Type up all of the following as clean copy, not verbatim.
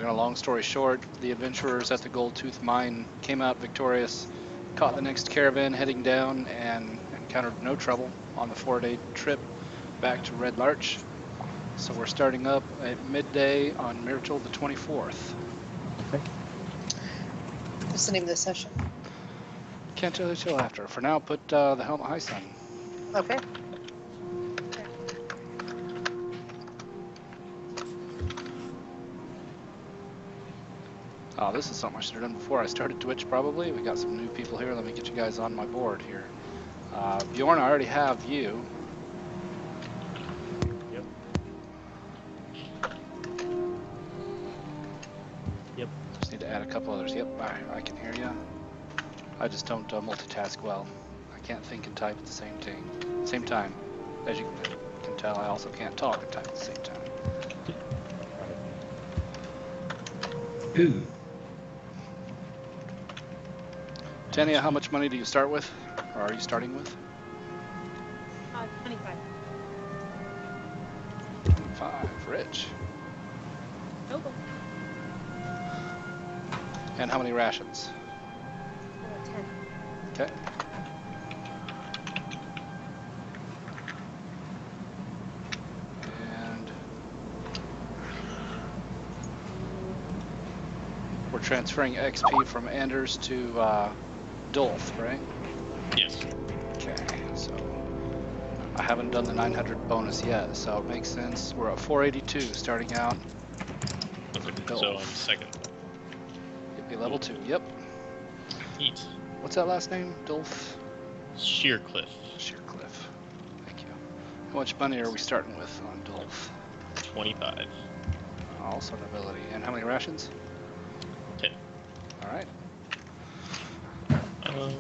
we're gonna long story short, the adventurers at the Gold Tooth Mine came out victorious, caught the next caravan heading down, and encountered no trouble on the 4-day trip back to Red Larch. So we're starting up at midday on Myrtle the 24th. Okay. What's the name of the session? Can't tell you till after. For now, put the helmet high, son. Okay. Oh, this is something I should have done before I started Twitch, probably. We got some new people here. Let me get you guys on my board here. Bjorn, I already have you. Yep. Yep. Just need to add a couple others. Yep, I can hear you. I just don't multitask well. I can't think and type at the same time. As you can tell, I also can't talk and type at the same time. Ooh. Tania, how much money do you start with? Or are you starting with? 25. 5, rich. Noble. And how many rations? 10. Okay. And we're transferring XP from Anders to Dolph, right? Yes. Okay, so I haven't done the 900 bonus yet, so it makes sense. We're at 482 starting out. Okay. Go. So I'm second. You'll be level 2. Yep. Neat. What's that last name? Dolph? Sheercliff. Sheercliff. Thank you. How much money are we starting with on Dolph? 25. Also nobility. And how many rations? 10. All right. Can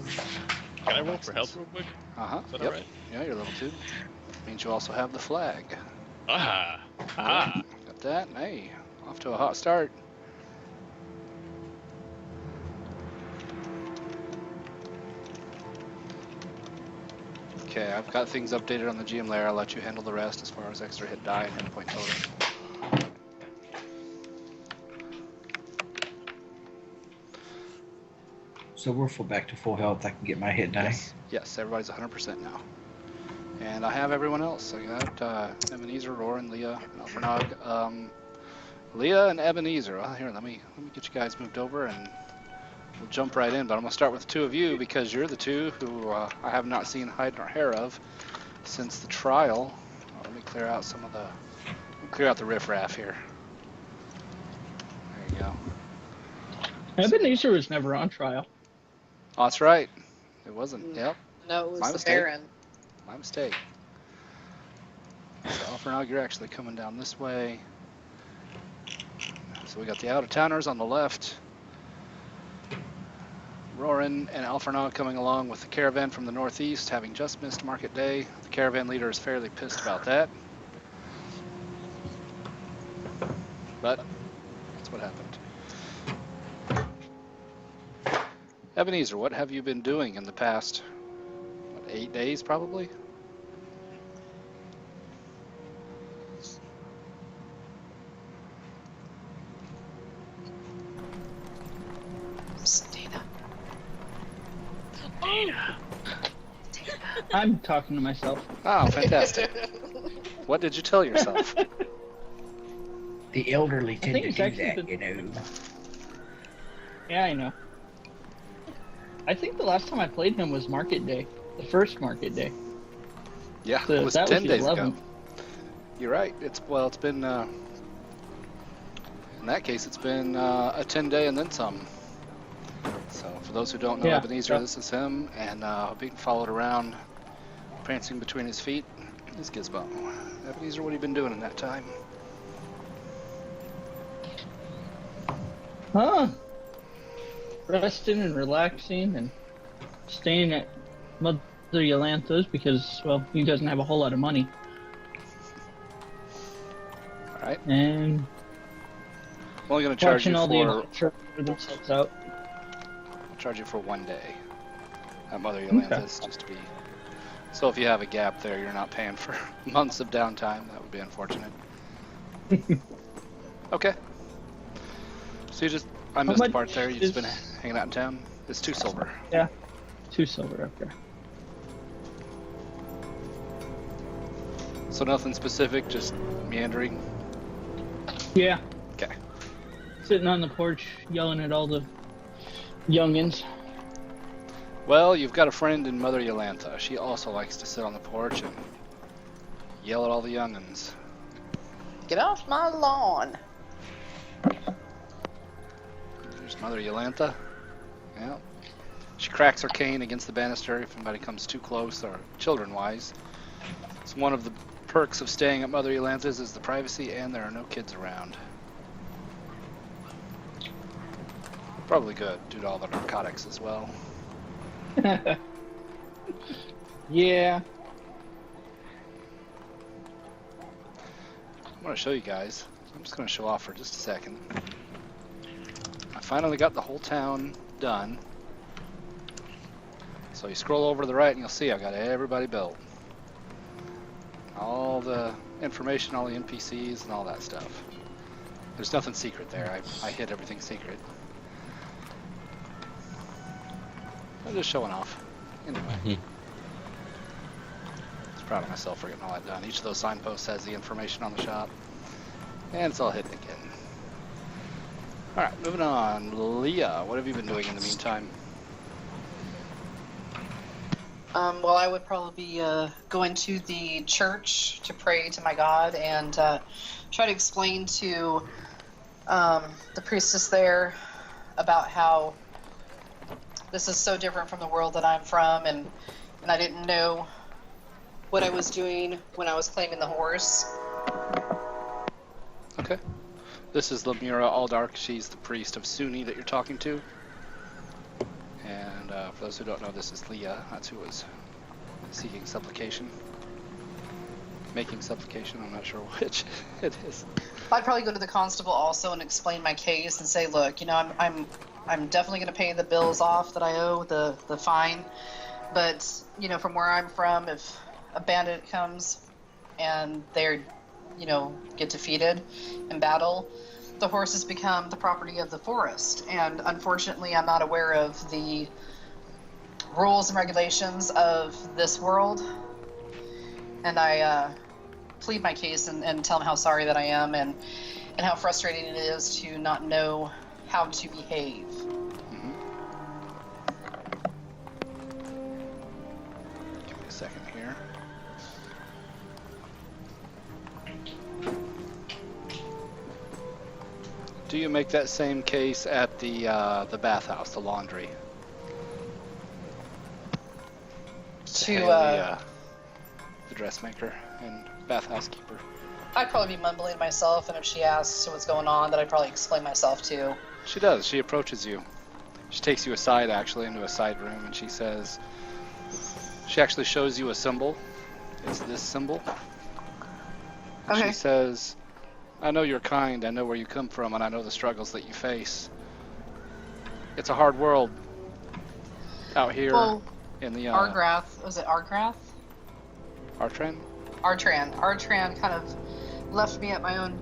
I roll for health real quick? Uh-huh. Is that Yep. alright? Yeah, you're level 2. Means you also have the flag. Ah! Ah! Got that. Hey, off to a hot start. Okay, I've got things updated on the GM layer. I'll let you handle the rest as far as extra hit die and hit point total. So we're back to full health. I can get my hit die. Yes, everybody's 100% now. And I have everyone else. I got Ebenezer, Roran, Leah, and Alfernog. Leah and Ebenezer. Well, here, let me get you guys moved over and we'll jump right in. But I'm gonna start with the two of you because you're the two who I have not seen hide nor hair of since the trial. Let me clear out some of the riffraff here. There you go. Ebenezer was never on trial. Oh, that's right. It wasn't. Yep. No, it was My the mistake. Baron. My mistake. So Alfernog, you're actually coming down this way. So we got the out-of-towners on the left. Roran and Alfernog coming along with the caravan from the northeast, having just missed market day. The caravan leader is fairly pissed about that. But that's what happened. Ebenezer, what have you been doing in the past, 8 days probably? Dana. I'm talking to myself. Oh, fantastic. What did you tell yourself? The elderly tend think to it's do actually that, you know. Yeah, I know. I think the last time I played him was Market Day. The first Market Day. Yeah, So it was that 10 was days 11th. ago. You're right. It's been in that case, it's been a 10-day and then some. So for those who don't know Ebenezer, this is him, and being followed around, prancing between his feet, is Gizmo. Ebenezer, what have you been doing in that time? Huh? Resting and relaxing and staying at Mother Yolanta's because, well, he doesn't have a whole lot of money. All right. And I'm only going to charge you watching all the for adventure themselves out. I'll charge you for 1 day at Mother Yolanta's, just to be. So if you have a gap there, you're not paying for months of downtime. That would be unfortunate. Okay. So I missed the much part there. You've just is- been hanging out in town. It's 2 silver. 2 silver, okay. So nothing specific, just meandering. Yeah. Okay. Sitting on the porch, yelling at all the youngins. Well, you've got a friend in Mother Yolantha. She also likes to sit on the porch and yell at all the young'uns. Get off my lawn. There's Mother Yolantha. Yeah. She cracks her cane against the banister if anybody comes too close, or children-wise. It's one of the perks of staying at Mother Yolantha's is the privacy, and there are no kids around. Probably good due to all the narcotics as well. Yeah. I'm going to show you guys. I'm just going to show off for just a second. I finally got the whole town done. So you scroll over to the right and you'll see I've got everybody built. All the information, all the NPCs and all that stuff. There's nothing secret there. I hid everything secret. I'm just showing off. Anyway. I'm proud of myself for getting all that done. Each of those signposts has the information on the shop. And it's all hidden again. Alright, moving on. Leah, what have you been doing in the meantime? Well, I would probably be going to the church to pray to my God and try to explain to the priestess there about how this is so different from the world that I'm from, and I didn't know what I was doing when I was claiming the horse. Okay. This is Lemura Aldark. She's the priest of Sunni that you're talking to. And for those who don't know, this is Leah. That's who was seeking supplication. Making supplication, I'm not sure which it is. I'd probably go to the constable also and explain my case and say, look, you know, I'm definitely going to pay the bills off that I owe, the fine. But, you know, from where I'm from, if a bandit comes and they're, you know, get defeated in battle, the horses become the property of the forest. And unfortunately, I'm not aware of the rules and regulations of this world. And I plead my case and tell them how sorry that I am and how frustrating it is to not know how to behave. Mm-hmm. Give me a second here. Do you make that same case at the bathhouse, the laundry? To The dressmaker and bathhouse keeper. I'd probably be mumbling to myself, and if she asks what's going on, then I'd probably explain myself too. She does. She approaches you. She takes you aside, actually, into a side room, and she says, she actually shows you a symbol. It's this symbol. Okay. She says, I know you're kind, I know where you come from, and I know the struggles that you face. It's a hard world out here Well, in the Argrath, was it Argrath? Artran? Artran kind of left me at my own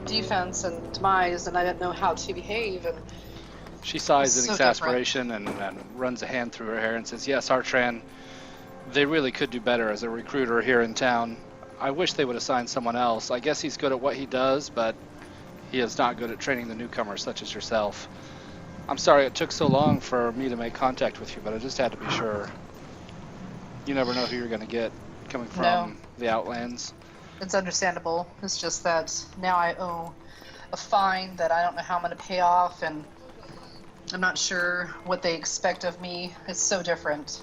defense and demise, and I didn't know how to behave. And She sighs in So exasperation and runs a hand through her hair and says, yes, Artran, they really could do better as a recruiter here in town. I wish they would assign someone else. I guess he's good at what he does, but he is not good at training the newcomers such as yourself. I'm sorry it took so long for me to make contact with you, but I just had to be sure. You never know who you're going to get coming from No. the Outlands. it's understandable. It's just that now I owe a fine that I don't know how I'm going to pay off, and I'm not sure what they expect of me. It's so different.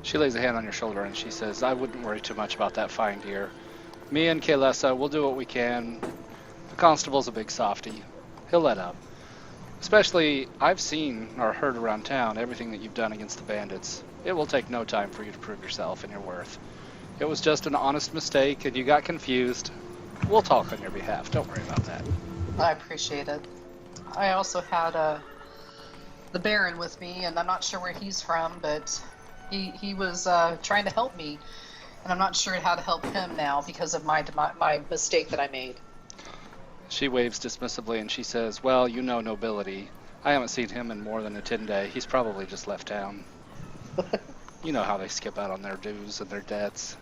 She lays a hand on your shoulder and she says, I wouldn't worry too much about that fine, dear. Me and Kaylessa, we'll do what we can. The constable's a big softy. He'll let up. Especially, I've seen or heard around town everything that you've done against the bandits. It will take no time for you to prove yourself and your worth. It was just an honest mistake and you got confused. We'll talk on your behalf. Don't worry about that. I appreciate it. I also had the Baron with me, and I'm not sure where he's from, but he was trying to help me, and I'm not sure how to help him now because of my mistake that I made. She waves dismissively and she says, well, you know nobility. I haven't seen him in more than a 10-day. He's probably just left town. You know how they skip out on their dues and their debts.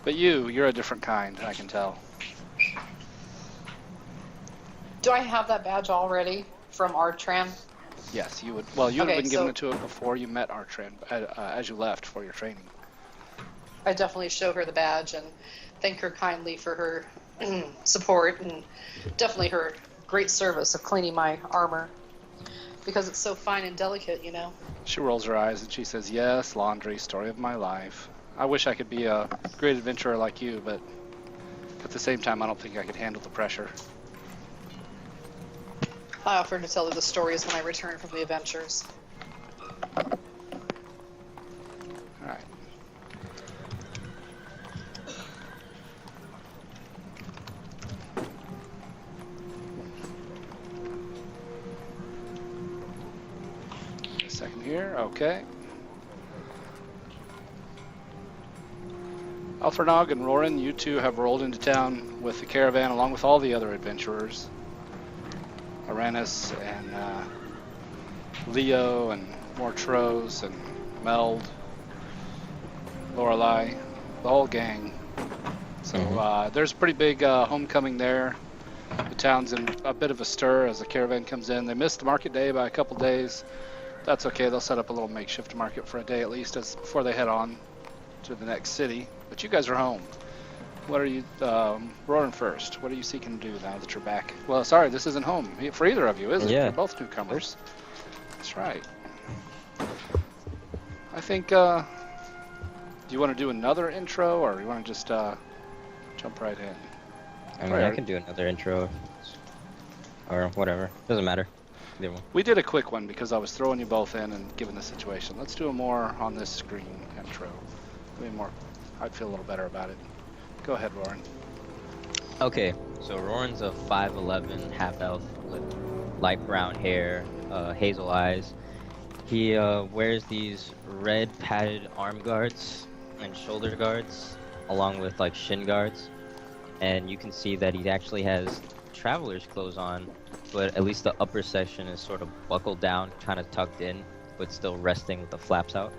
But you're a different kind, I can tell. Do I have that badge already from Artran? Yes, you would. Well, you would have Okay, been given so- it to it before you met Artran, as you left for your training. I definitely show her the badge and thank her kindly for her support and definitely her great service of cleaning my armor because it's so fine and delicate, you know. She rolls her eyes and she says, yes, laundry, story of my life. I wish I could be a great adventurer like you, but at the same time, I don't think I could handle the pressure. I offered to tell her the stories when I return from the adventures. All right. A second here, okay. Alfernog and Roran, you two have rolled into town with the caravan along with all the other adventurers. Aranis and Leo and Mortros and Meld, Lorelei, the whole gang. So there's a pretty big homecoming there. The town's in a bit of a stir as the caravan comes in. They missed the market day by a couple days. That's okay, they'll set up a little makeshift market for a day at least before they head on to the next city. But you guys are home. What are you, Roaring first, what are you seeking to do now that you're back? Well, sorry, this isn't home for either of you, is it? Yeah. You're both newcomers. That's right. I think, do you want to do another intro, or you want to just jump right in? I mean, I can do another intro. Or whatever. Doesn't matter. Either one. We did a quick one because I was throwing you both in and given the situation. Let's do a more on this screen intro. I'd feel a little better about it. Go ahead, Roran. Okay, so Roran's a 5'11" half-elf with light brown hair, hazel eyes. He wears these red padded arm guards and shoulder guards, along with like shin guards. And you can see that he actually has traveler's clothes on, but at least the upper section is sort of buckled down, kind of tucked in, but still resting with the flaps out.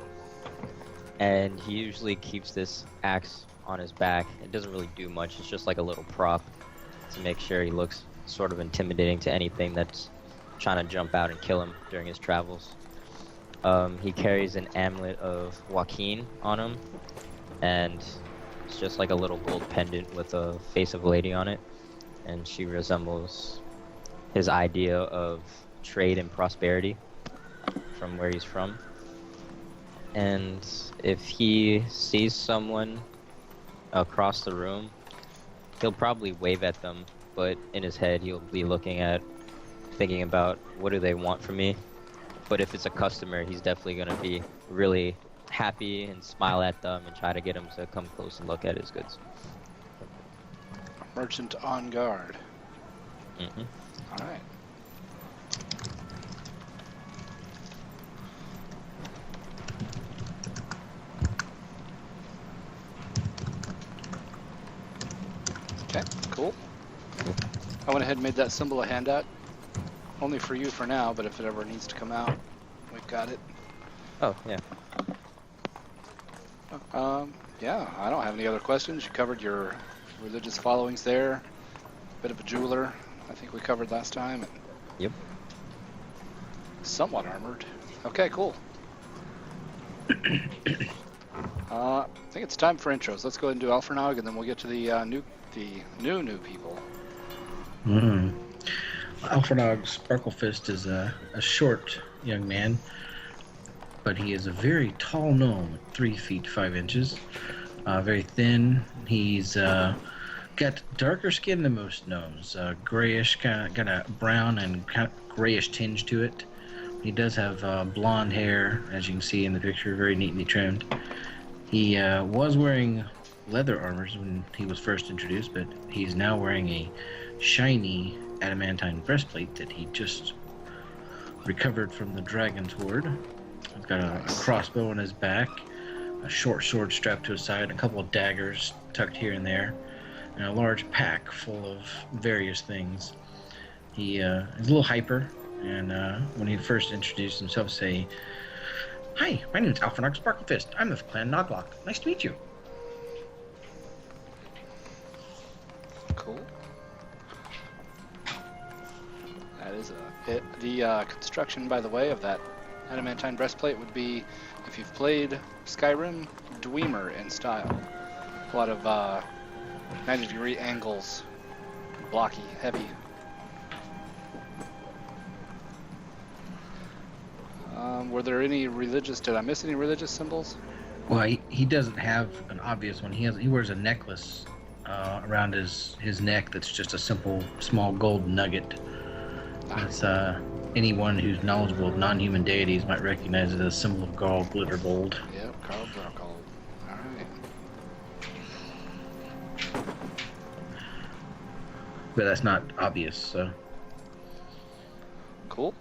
And he usually keeps this axe on his back. It doesn't really do much, it's just like a little prop to make sure he looks sort of intimidating to anything that's trying to jump out and kill him during his travels. He carries an amulet of Joaquin on him, and it's just like a little gold pendant with a face of a lady on it, and she resembles his idea of trade and prosperity from where he's from. And if he sees someone across the room, he'll probably wave at them, but in his head he'll be thinking about what do they want from me. But if it's a customer, he's definitely going to be really happy and smile at them and try to get them to come close and look at his goods. Merchant on guard. Mm-hmm. All right. Okay, cool. I went ahead and made that symbol a handout. Only for you for now, but if it ever needs to come out, we've got it. Oh, yeah. Yeah, I don't have any other questions. You covered your religious followings there. Bit of a jeweler, I think we covered last time. And Yep. somewhat armored. Okay, cool. I think it's time for intros. Let's go ahead and do Alfernog, and then we'll get to the new people. Alfredog Sparklefist is a short young man, but he is a very tall gnome at 3 feet 5 inches. Very thin. He's got darker skin than most gnomes. Grayish, kind of got a brown and kind of grayish tinge to it. He does have blonde hair, as you can see in the picture, very neatly trimmed. He was wearing leather armors when he was first introduced, but he's now wearing a shiny adamantine breastplate that he just recovered from the dragon's hoard. He's got a crossbow on his back, a short sword strapped to his side, a couple of daggers tucked here and there. and a large pack full of various things. He is a little hyper, and when he first introduced himself, say, "Hi, my name is Alphonse Sparklefist. I'm of Clan Noglock. Nice to meet you." Cool. That is it. The construction, by the way, of that adamantine breastplate would be, if you've played Skyrim, Dwemer in style. A lot of 90-degree angles, blocky, heavy. Were there any religious? Did I miss any religious symbols? Well, he doesn't have an obvious one. He wears a necklace around his neck that's just a simple small gold nugget. That's anyone who's knowledgeable of non-human deities might recognize it as a symbol of Garl Glitterbold. Yep, Carl Darkhold. All right. But that's not obvious, so. Cool.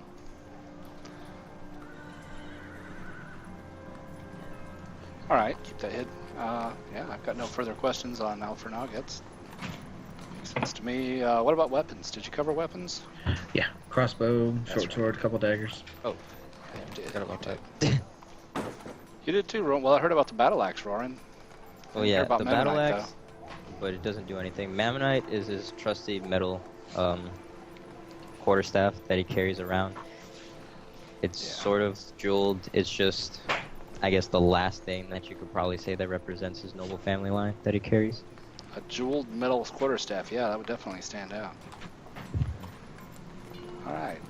All right, keep that hid. Yeah, I've got no further questions on Alphonse. Makes sense to me. What about weapons? Did you cover weapons? Yeah, crossbow, That's short right. sword, couple daggers. Oh, yeah, you did. Forgot about You did. You did too, Rowan. Well, I heard about the battle axe, Roran. Oh Didn't yeah, hear about the battle Mennonite, axe, but it doesn't do anything. Mammonite is his trusty metal quarterstaff that he carries around. It's Yeah. sort of jeweled. It's just, I guess, the last thing that you could probably say that represents his noble family line that he carries. A jeweled metal quarterstaff. Yeah, that would definitely stand out. All right.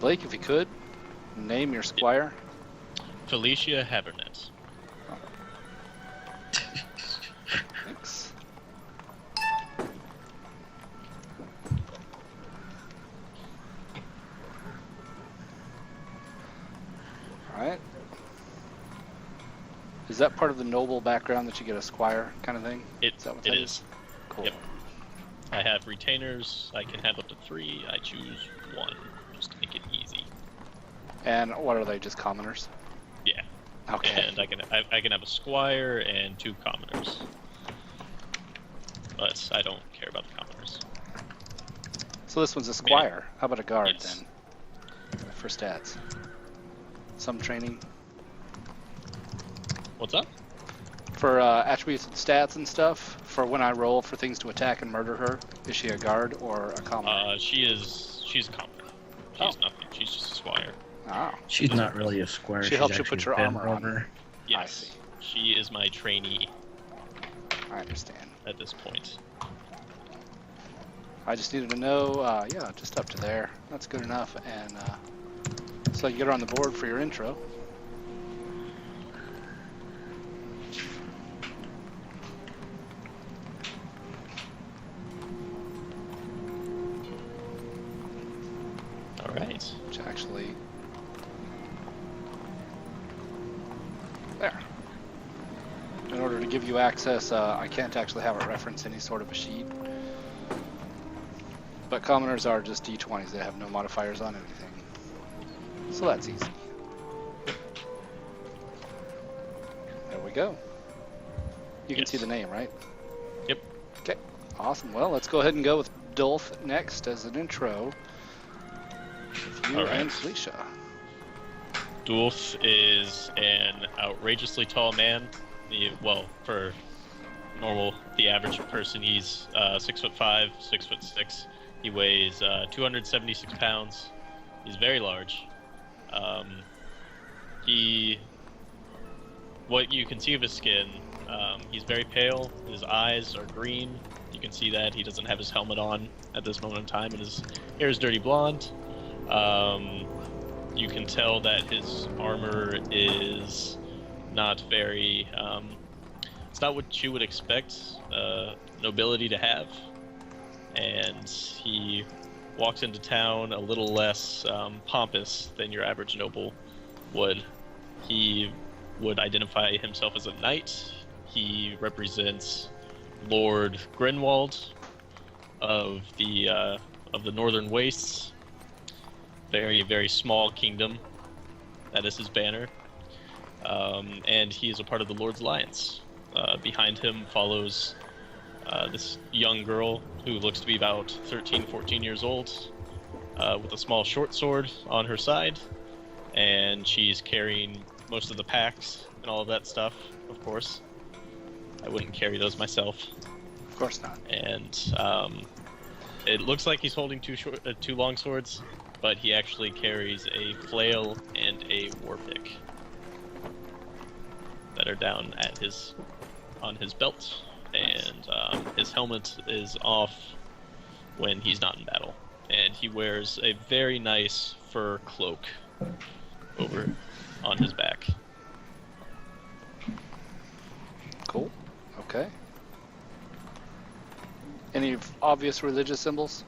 Blake, if you could, name your squire. Felicia Habernet. Thanks. All right. Is that part of the noble background that you get a squire kind of thing? It Is that what it that is. Cool. Yep. I have retainers. I can have up to 3. I choose 1 just to make it easy. And what are they? Just commoners? Yeah. Okay. And I can have a squire and 2 commoners. But I don't care about the commoners. So this one's a squire. How about a guard Yes. then? For stats. Some training. What's up? For attributes and stats and stuff, for when I roll for things to attack and murder her, is she a guard or a commoner? She's a commoner. She's nothing. She's just a squire. Oh, She's not really a squire. She she's helps you actually put your a bed armor on. rover. Yes. see. She is my trainee I understand. at this point. I just needed to know, yeah, just up to there. That's good enough. And so you get her on the board for your intro. All right. Which actually, there. In order to give you access, I can't actually have it reference any sort of a sheet. But commoners are just D20s. They have no modifiers on anything. So that's easy. There we go. You can Yes. see the name, right? Yep. Okay. Awesome. Well, let's go ahead and go with Dolph next as an intro. With you All right. and Felicia. Dulf is an outrageously tall man. Well, for the average person, he's 6'5", 6'6". He weighs 276 pounds. He's very large. What you can see of his skin, he's very pale. His eyes are green. You can see that he doesn't have his helmet on at this moment in time, and his hair is dirty blonde. You can tell that his armor is not very, it's not what you would expect nobility to have. And he walks into town a little less pompous than your average noble would. He would identify himself as a knight. He represents Lord Grinwald of the Northern Wastes. Very, very small kingdom. That is his banner. And he is a part of the Lord's Alliance. behind him follows this young girl who looks to be about 13, 14 years old, with a small short sword on her side, and she's carrying most of the packs and all of that stuff, of course. I wouldn't carry those myself. Of course not. And it looks like he's holding two long swords, but he actually carries a flail and a war pick that are down at on his belt, and his helmet is off when he's not in battle, and he wears a very nice fur cloak over on his back. Cool. Okay. Any obvious religious symbols?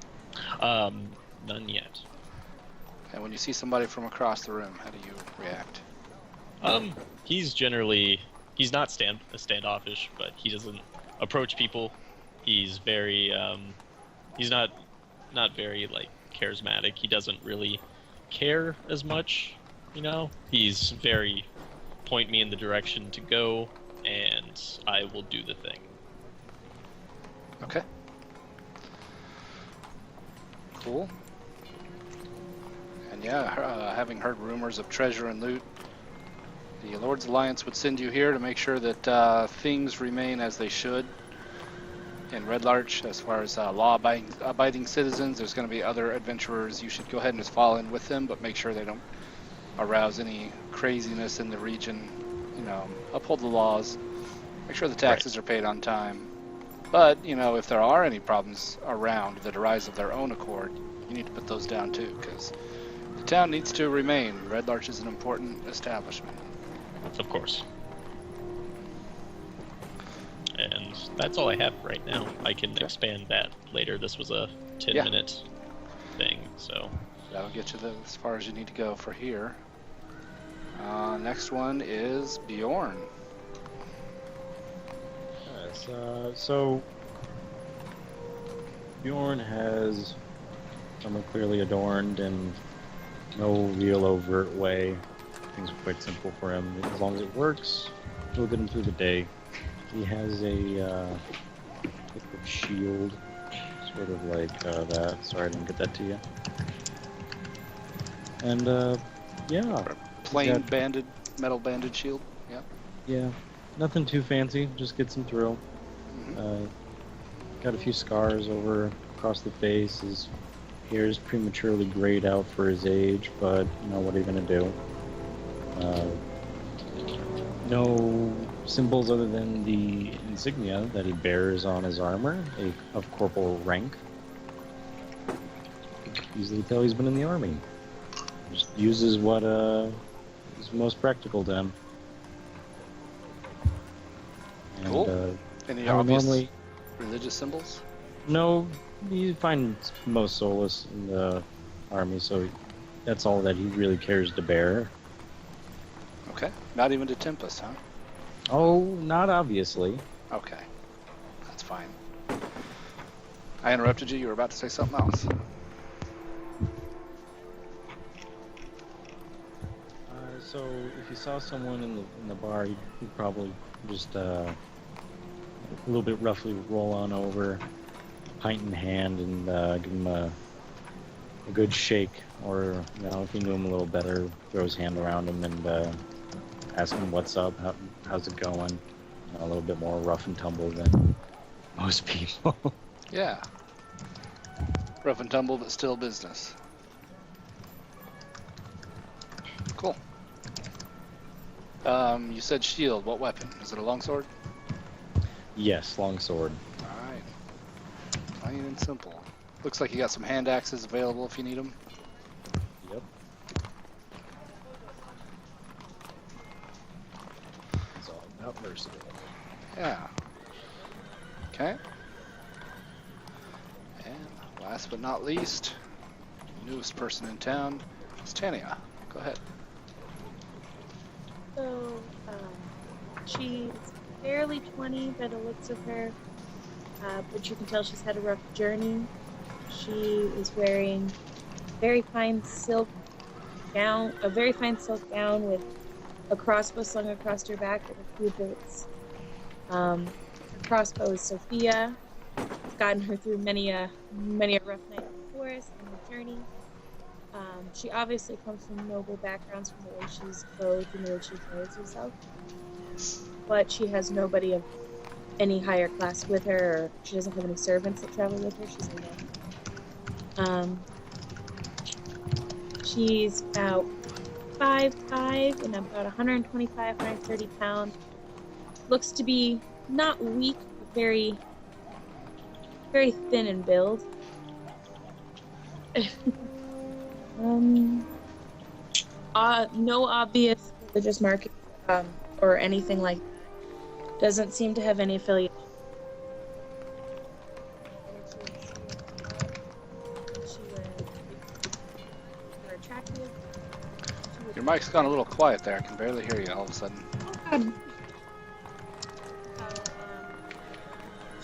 None yet. And when you see somebody from across the room, how do you react? He's not standoffish, but he doesn't approach people. He's very he's not very like charismatic. He doesn't really care as much, you know. He's very point me in the direction to go, and I will do the thing. Okay. Cool. And yeah, having heard rumors of treasure and loot, the Lord's Alliance would send you here to make sure that things remain as they should in Red Larch. As far as law-abiding citizens, there's going to be other adventurers. You should go ahead and just fall in with them, but make sure they don't arouse any craziness in the region. You know, uphold the laws, make sure the taxes are paid on time. But, you know, if there are any problems around that arise of their own accord, you need to put those down too, because the town needs to remain. Red Larch is an important establishment. Of course. And that's all I have right now. I can expand that later. This was a 10-minute thing, so... That'll get you as far as you need to go for here. Next one is Bjorn. Yes, so Bjorn has armor clearly adorned in no real overt way. Things are quite simple for him. As long as it works, it'll get him through the day. He has a type of shield, sort of like that. Sorry, I didn't get that to you. And yeah, Plain metal banded shield. Yeah. Yeah, nothing too fancy. Just gets him through. Mm-hmm. Got a few scars across the face. His hair is prematurely grayed out for his age, but you know, what are you gonna do? No symbols other than the insignia that he bears on his armor, of corporal rank. You can easily tell he's been in the army. Just uses what is most practical to him. And, Cool. Any how obvious normally, religious symbols? no, you find most solace in the army, so that's all that he really cares to bear. Okay. Not even to Tempest, huh? Oh, not obviously. Okay. That's fine. I interrupted you. You were about to say something else. So if you saw someone in the bar, you'd probably just a little bit roughly roll on over, pint in hand, and give him a good shake, or you know, if you knew him a little better, throw his hand around him and ask him what's up, how's it going. You know, a little bit more rough and tumble than most people. Yeah. Rough and tumble, but still business. Cool. You said shield. What weapon? Is it a longsword? Yes, longsword. Alright. Plain and simple. Looks like you got some hand axes available if you need them. Yep. It's all about versatile. Yeah. Okay. And last but not least, newest person in town is Tania. Go ahead. So, she's barely 20 by the looks of her, but you can tell she's had a rough journey. She is wearing a very fine silk gown with a crossbow slung across her back and a few boots. Her crossbow is Sophia. It's gotten her through many a rough night in the forest and her journey. She obviously comes from noble backgrounds from the way she's clothed and the way she carries herself. But she has nobody of any higher class with her, or she doesn't have any servants that travel with her. She's alone. She's about 5'5" and about 125, 130 pounds. Looks to be not weak, but very, very thin in build. No obvious religious marking or anything like that. Doesn't seem to have any affiliation. Attractive. Your mic's gone a little quiet there. I can barely hear you all of a sudden.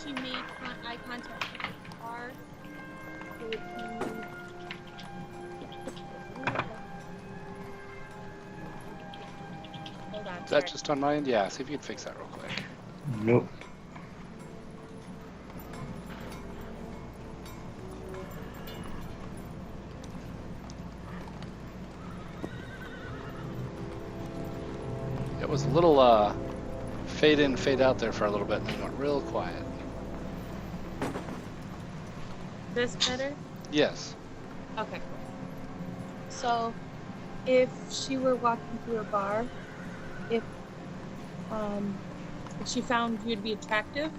She made eye contact with the car. Hold on. Is that just on my end? Yeah, see if you can fix that real quick. Nope. It was a little fade in, fade out there for a little bit, and then went real quiet. This better? Yes. Okay. So, if she were walking through a bar, if she found you'd be attractive,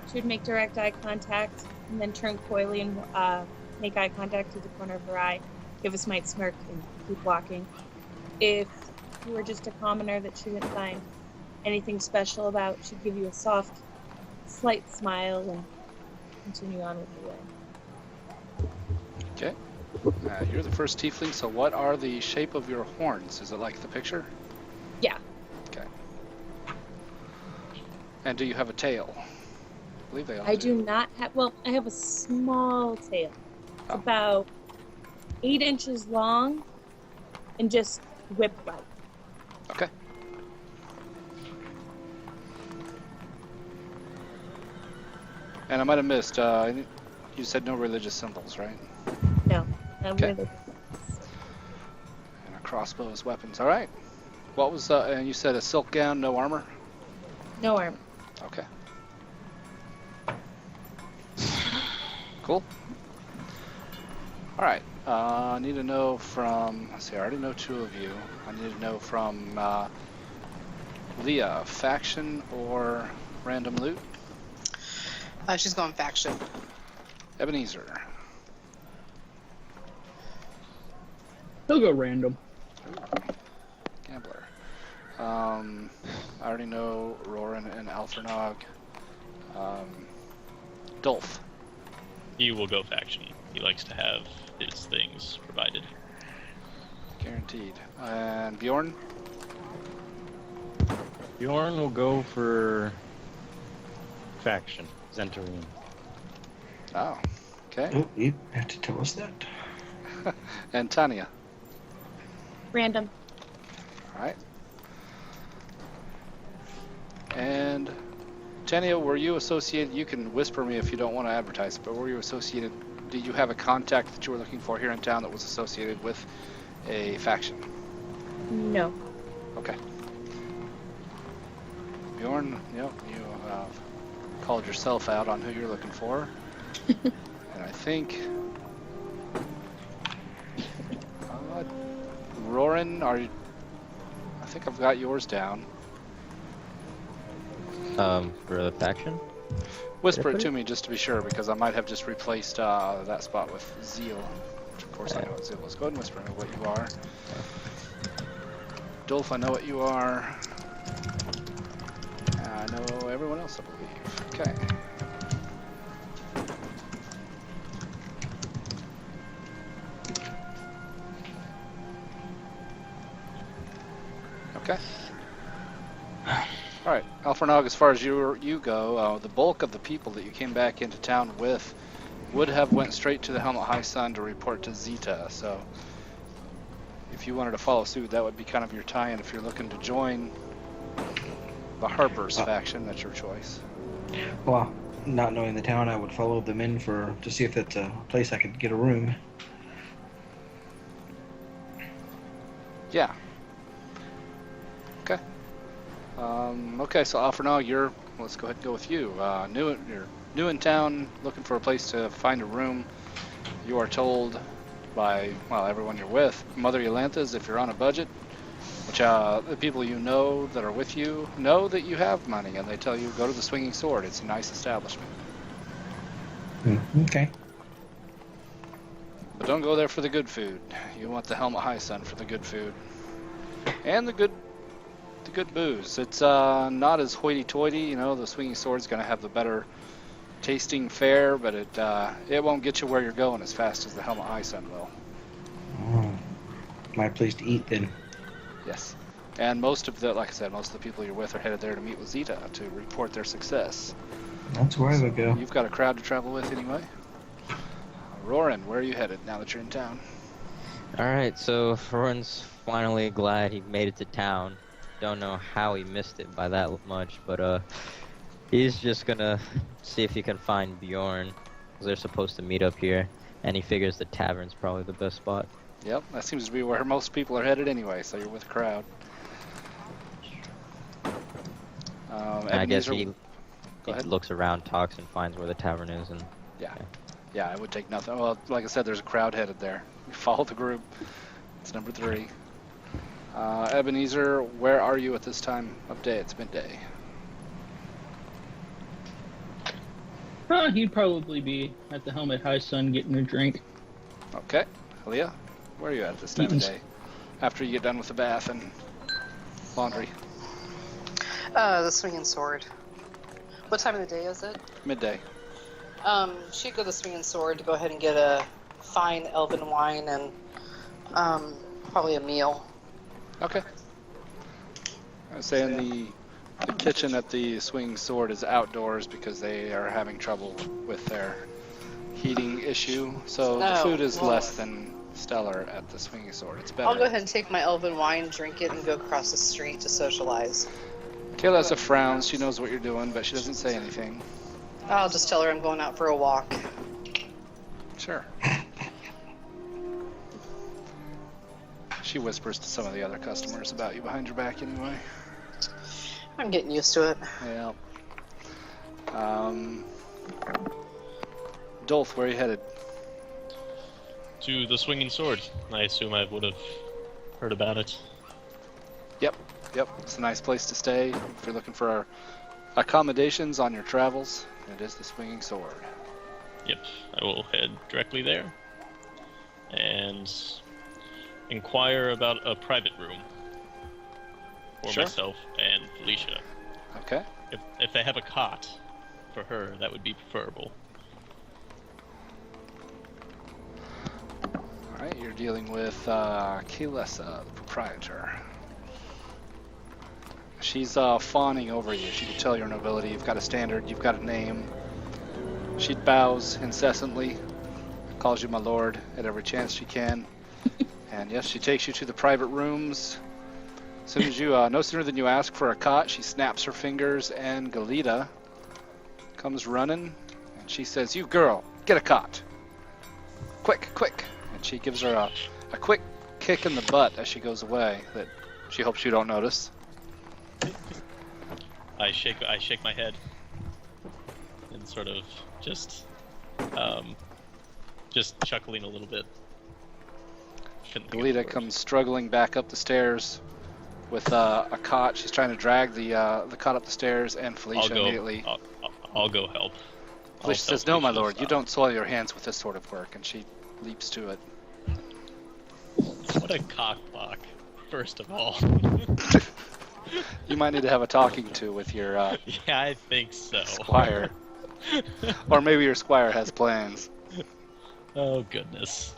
she would make direct eye contact and then turn coyly and make eye contact with the corner of her eye, give a slight smirk, and keep walking. If you were just a commoner that she didn't find anything special about, she'd give you a soft, slight smile and continue on with the way. Okay. You're the first tiefling, so what are the shape of your horns? Is it like the picture? Yeah. Okay. And do you have a tail? I believe they all I do not have, well, I have a small tail. It's Oh. about 8 inches long and just whip-like. Okay. And I might have missed, you said no religious symbols, right? No, not Okay. really. And a crossbow as weapons. All right. What was, and you said a silk gown, no armor? No armor. Okay. Cool. All right. I need to know from, let's see, I already know 2 of you. I need to know from Leah, faction or random loot? She's going faction. Ebenezer. He'll go random. Gambler. I already know Roran and Alfernog. Dolph. He will go faction. He likes to have his things provided. Guaranteed. And Bjorn? Bjorn will go for faction, Zentarine. Oh, okay. Oh, you have to tell us that. And Tanya. Random. All right. And Tanya, were you associated, you can whisper me if you don't want to advertise, but were you associated, did you have a contact that you were looking for here in town that was associated with a faction? No. Okay. Bjorn, yep, you called yourself out on who you're looking for. And I think Roran, I think I've got yours down. For the faction? Whisper it to me just to be sure, because I might have just replaced that spot with Zeal, which of course I know what Zeal is. Go ahead and whisper me what you are. Dolph, I know what you are. I know everyone else, I believe. Okay. Okay. All right, Alfernog, as far as you go, the bulk of the people that you came back into town with would have went straight to the Helmut High Sun to report to Zeta. So if you wanted to follow suit, that would be kind of your tie-in if you're looking to join the Harper's faction. That's your choice. Well, not knowing the town, I would follow them in to see if that's a place I could get a room. Yeah. Okay. Okay, so Alfrenog, let's go ahead and go with you. You're new in town, looking for a place to find a room. You are told by, well, everyone you're with, Mother Yolanthas, if you're on a budget, which the people you know that are with you know that you have money, and they tell you go to the Swinging Sword. It's a nice establishment. Okay. But don't go there for the good food. You want the Helmet High Sun for the good food. And the good booze. It's not as hoity-toity, you know, the Swinging Sword's going to have the better tasting fare, but it won't get you where you're going as fast as the Helmet High Sun will. Oh, my place to eat then. Yes. And most of the people you're with are headed there to meet with Zeta to report their success. That's where I would go. You've got a crowd to travel with anyway. Roran, where are you headed now that you're in town? Alright, so Roran's finally glad he made it to town. Don't know how he missed it by that much, but he's just gonna see if he can find Bjorn, because they're supposed to meet up here, and he figures the tavern's probably the best spot. Yep, that seems to be where most people are headed anyway, so you're with a crowd. And I guess he ahead. looks around, talks, and finds where the tavern is, and Yeah, it would take nothing. Well, like I said, there's a crowd headed there. You follow the group. It's number 3. Ebenezer, where are you at this time of day? It's midday. He'd probably be at the Helmet High Sun getting a drink. Okay. Leah, where are you at this time of day? After you get done with the bath and laundry. The Swinging Sword. What time of the day is it? Midday. She'd go to the Swinging Sword to go ahead and get a fine elven wine and probably a meal. Okay. I was saying the kitchen at the Swinging Sword is outdoors because they are having trouble with their heating issue. So the food is less than stellar at the Swinging Sword. It's better. I'll go ahead and take my elven wine, drink it, and go across the street to socialize. Kayla has a frown. She knows what you're doing, but she doesn't say anything. I'll just tell her I'm going out for a walk. Sure. She whispers to some of the other customers about you behind your back anyway. I'm getting used to it. Yeah. Dolph, where are you headed? To the Swinging Sword. I assume I would have heard about it. Yep, it's a nice place to stay if you're looking for accommodations on your travels. It is the Swinging Sword. Yep, I will head directly there and inquire about a private room for Sure. myself and Felicia. Okay. If they have a cot for her, that would be preferable. Alright, you're dealing with Kaylessa, the proprietor. She's fawning over you. She can tell your nobility. You've got a standard, you've got a name. She bows incessantly, calls you my lord at every chance she can. And yes, she takes you to the private rooms. As soon as you, no sooner than you ask for a cot, she snaps her fingers and Galita comes running. And she says, "You girl, get a cot. Quick, quick." And she gives her a quick kick in the butt as she goes away that she hopes you don't notice. I shake my head and sort of just chuckling a little bit. Galita comes struggling back up the stairs with a cot. She's trying to drag the cot up the stairs, and Felicia immediately. I'll go help. Felicia says, "No, my lord, you don't soil your hands with this sort of work," and she leaps to it. What a cockblock, first of all. You might need to have a talking to with your Yeah, I think so. squire. Or maybe your squire has plans. Oh, goodness.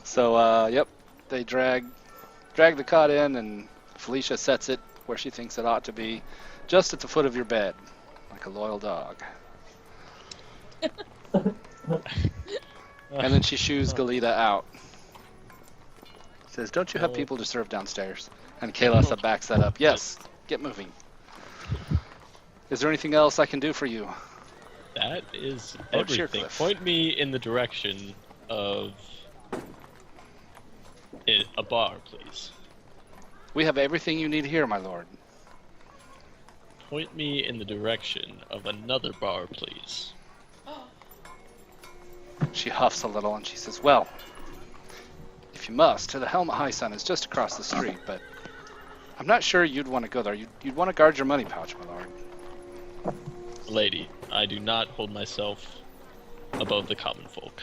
So, yep, they drag the cot in, and Felicia sets it where she thinks it ought to be, just at the foot of your bed, like a loyal dog. And then she shoos Galita out. Says, "Don't you have people to serve downstairs?" And Kaylessa backs that up. "Yes, get moving." Is there anything else I can do for you? That is Oh, everything. Cheercliff. Point me in the direction of a bar, please. We have everything you need here, my lord. Point me in the direction of another bar, please. She huffs a little and she says, well, if you must, the Helmet High Sun is just across the street, but I'm not sure you'd want to go there. You'd want to guard your money pouch, my lord. Lady, I do not hold myself above the common folk.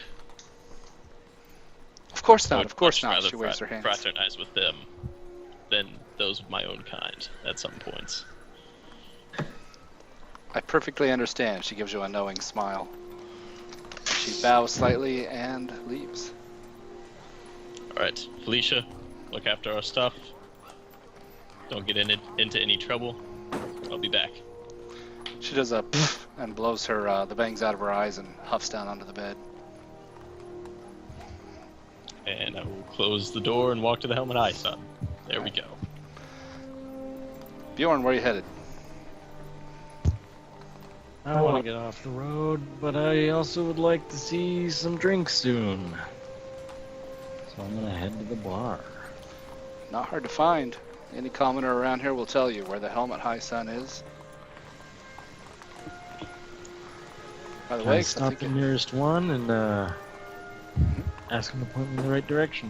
Of course I not, would of course much not. rather She waves her hands. fraternize with them than those of my own kind at some points. I perfectly understand. She gives you a knowing smile. She bows slightly and leaves. Alright, Felicia, look after our stuff. Don't get into any trouble. I'll be back. She does a pff and blows her the bangs out of her eyes and huffs down onto the bed. And I will close the door and walk to the Helmet High Sun. There we go. Bjorn, where are you headed? I want to get off the road, but I also would like to see some drinks soon. So I'm gonna head to the bar. Not hard to find. Any commoner around here will tell you where the Helmet High Sun is. By the Can way, I 'cause I stop think the it- nearest one and ask them to point me in the right direction?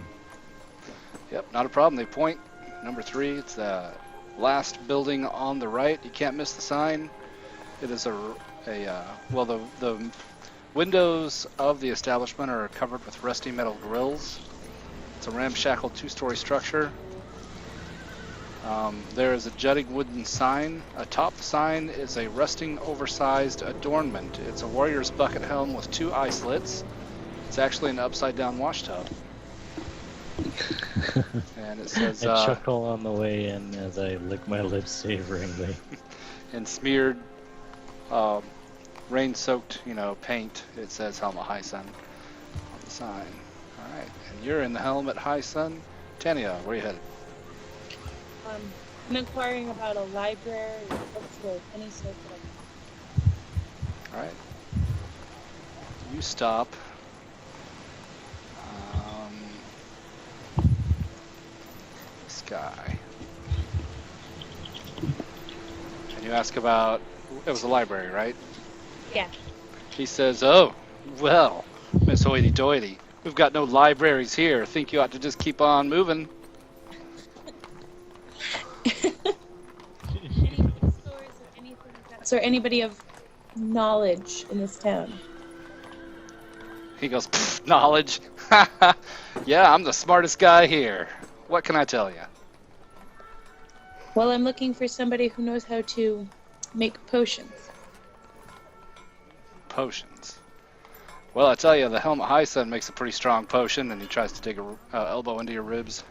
Yep, not a problem. They point. Number 3, it's the last building on the right. You can't miss the sign. It is well, the windows of the establishment are covered with rusty metal grills. It's a ramshackle 2-story structure. There is a jutting wooden sign. Atop the sign is a rusting, oversized adornment. It's a warrior's bucket helm with 2 eye slits. It's actually an upside-down wash tub. And it says, I chuckle on the way in as I lick my lips savoringly. in smeared, rain-soaked, paint, it says Helmet High Sun on the sign. All right, and you're in the Helmet High Sun. Tania, where are you headed? I'm inquiring about a library or bookstore of any sort that All right. You stop. This guy. And you ask about, it was a library, right? Yeah. He says, oh, well, Miss Hoity-Toity, we've got no libraries here. Think you ought to just keep on moving. Is there anybody of knowledge in this town? He goes, knowledge? Yeah, I'm the smartest guy here. What can I tell you? Well, I'm looking for somebody who knows how to make potions. Potions. Well, I tell you, the Helmet High Sun makes a pretty strong potion, and he tries to dig a elbow into your ribs.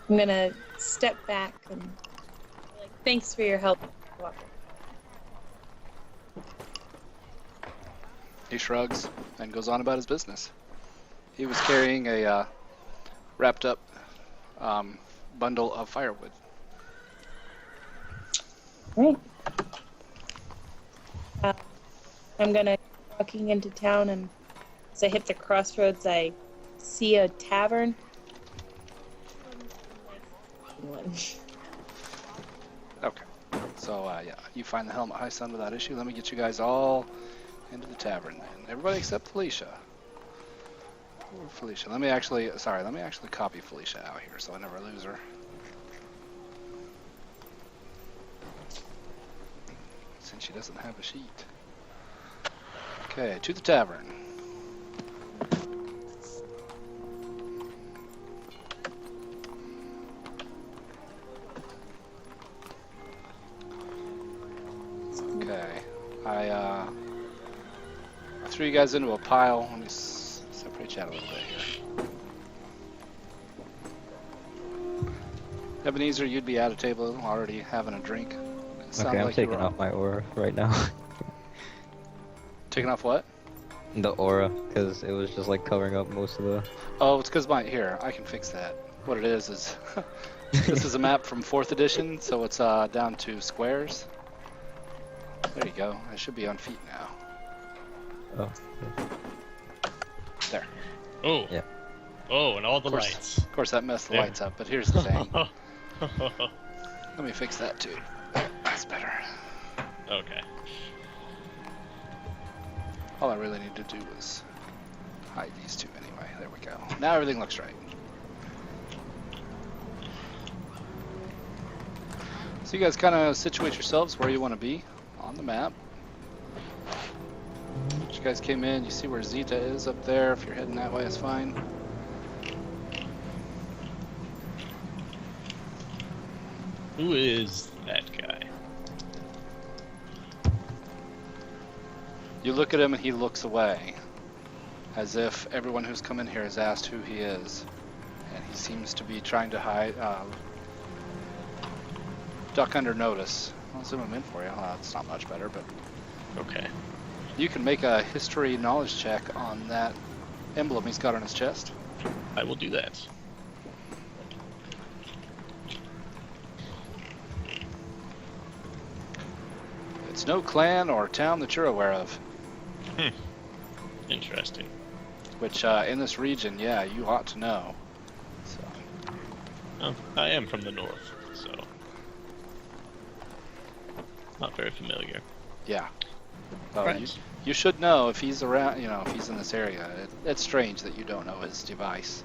I'm gonna step back and thanks for your help. He shrugs and goes on about his business. He was carrying a wrapped up bundle of firewood. Right. I'm gonna walking into town, and as I hit the crossroads, I see a tavern. Okay. So, yeah, you find the Helmet High Sun without issue. Let me get you guys all into the tavern then. Everybody except Felicia. Poor Felicia. Let me actually copy Felicia out here so I never lose her. Since she doesn't have a sheet. Okay, to the tavern. Okay, I threw you guys into a pile. Let me separate you out a little bit here. Ebenezer, you'd be at a table already having a drink. Okay, I'm taking off my aura right now. Taking off what? The aura, because it was just like covering up most of the... Oh, it's because here, I can fix that. What it is this is a map from 4th edition, so it's down to squares. There you go. I should be on feet now. Oh. There. Oh. Yeah. Oh, and all the Of course. lights. Of course, that messed the There. lights up, but here's the thing. Let me fix that too. That's better. Okay. All I really need to do is hide these two anyway. There we go. Now everything looks right. So you guys kind of situate yourselves where you want to be on the map. You guys came in, you see where Zeta is up there. If you're heading that way, it's fine. Who is that guy? You look at him and he looks away, as if everyone who's come in here has asked who he is. And he seems to be trying to hide, duck under notice. I'll zoom him in for you. It's not much better, but Okay. you can make a history knowledge check on that emblem he's got on his chest. I will do that. It's no clan or town that you're aware of, Interesting. which in this region, yeah, you ought to know. So, Oh, I am from the north, so not very familiar. yeah. Well, Right. you should know if he's around, you know, if he's in this area. It's strange that you don't know his device.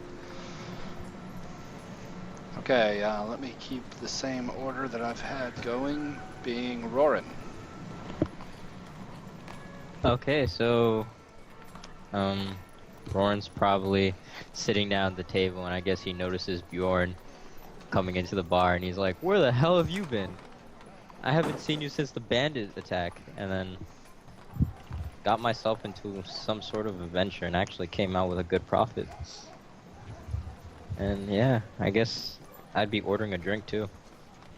Okay, let me keep the same order that I've had going, being Roran. Okay, so Roran's probably sitting down at the table, and I guess he notices Bjorn coming into the bar, and he's like, "Where the hell have you been? I haven't seen you since the bandit attack." And then got myself into some sort of adventure and actually came out with a good profit. And yeah, I guess I'd be ordering a drink too.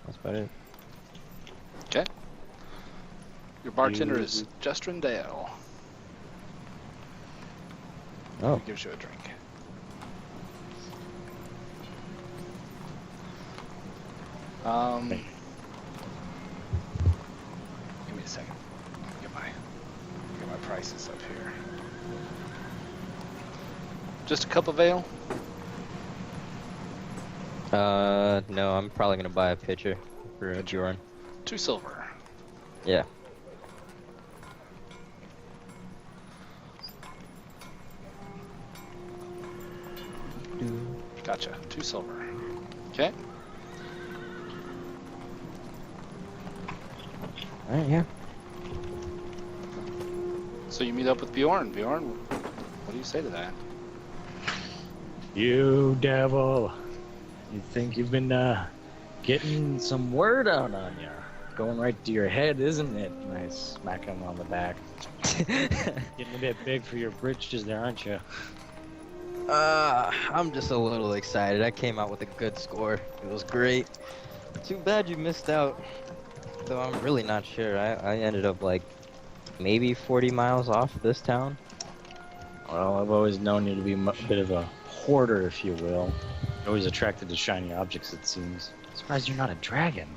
That's about it. Okay. Your bartender is Justrin Dale. Oh. He gives you a drink. Give me a second. Get my prices up here. Just a cup of ale? No, I'm probably gonna buy a pitcher for Bjorn. 2 silver. Yeah. Gotcha. 2 silver. Okay. Alright, yeah. So you meet up with Bjorn. Bjorn, what do you say to that? You devil. You think you've been getting some word out on you? Going right to your head, isn't it? Nice. Smack him on the back. Getting a bit big for your britches there, aren't you? I'm just a little excited. I came out with a good score. It was great. Too bad you missed out. Though I'm really not sure. I ended up like maybe 40 miles off this town. Well, I've always known you to be a bit of a hoarder, if you will. You're always attracted to shiny objects, it seems. Surprised you're not a dragon.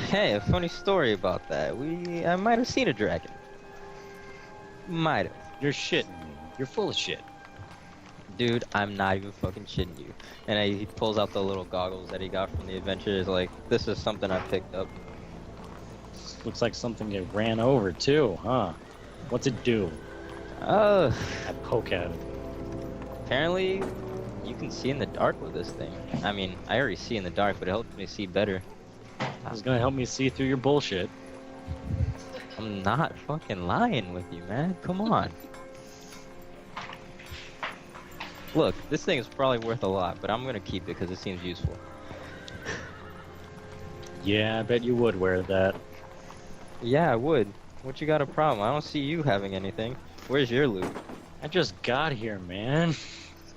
Hey, a funny story about that. I might have seen a dragon. Might have. You're shitting me. You're full of shit. Dude, I'm not even fucking shitting you. And he pulls out the little goggles that he got from the adventure. He's like, this is something I picked up. Looks like something you ran over, too, huh? What's it do? Uh, I poke at it. apparently you can see in the dark with this thing. I mean, I already see in the dark, but it helps me see better. It's gonna help me see through your bullshit. I'm not fucking lying with you, man. Come on. Look, this thing is probably worth a lot, but I'm gonna keep it because it seems useful. Yeah, I bet you would wear that. Yeah, I would. What you got a problem? I don't see you having anything. Where's your loot? I just got here, man.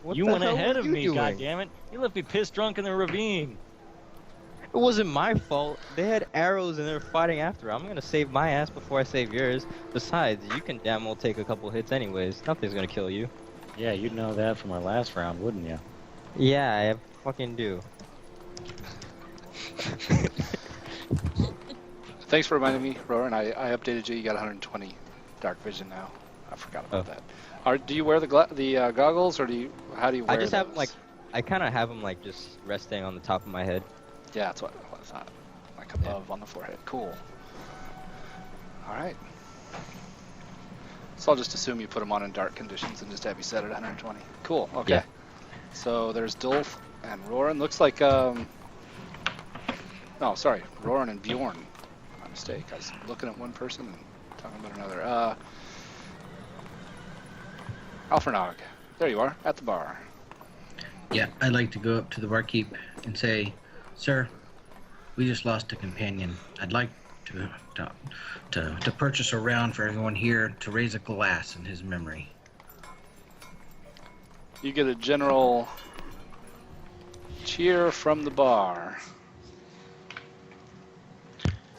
What You the went hell ahead were of you me, doing? goddammit. You left me pissed drunk in the ravine. It wasn't my fault. They had arrows and they were fighting after. I'm gonna save my ass before I save yours. Besides, you can damn well take a couple hits anyways. Nothing's gonna kill you. Yeah, you'd know that from our last round, wouldn't you? Yeah, I fucking do. Thanks for reminding me, Roran. I updated you. You got 120 dark vision now. I forgot about that. Do you wear the goggles, or how do you wear I just have those? like, I kind of have them like just resting on the top of my head. Yeah, that's what I thought. Like above on the forehead. Cool. All right. So I'll just assume you put them on in dark conditions and just have you set at 120. Cool. Okay. Yeah. So there's Dolph and Roran. Looks like no, sorry, Roran and Bjorn. My mistake. I was looking at one person and talking about another. Alfernog. There you are, at the bar. Yeah, I'd like to go up to the barkeep and say, "Sir, we just lost a companion. I'd like to purchase a round for everyone here to raise a glass in his memory." You get a general cheer from the bar.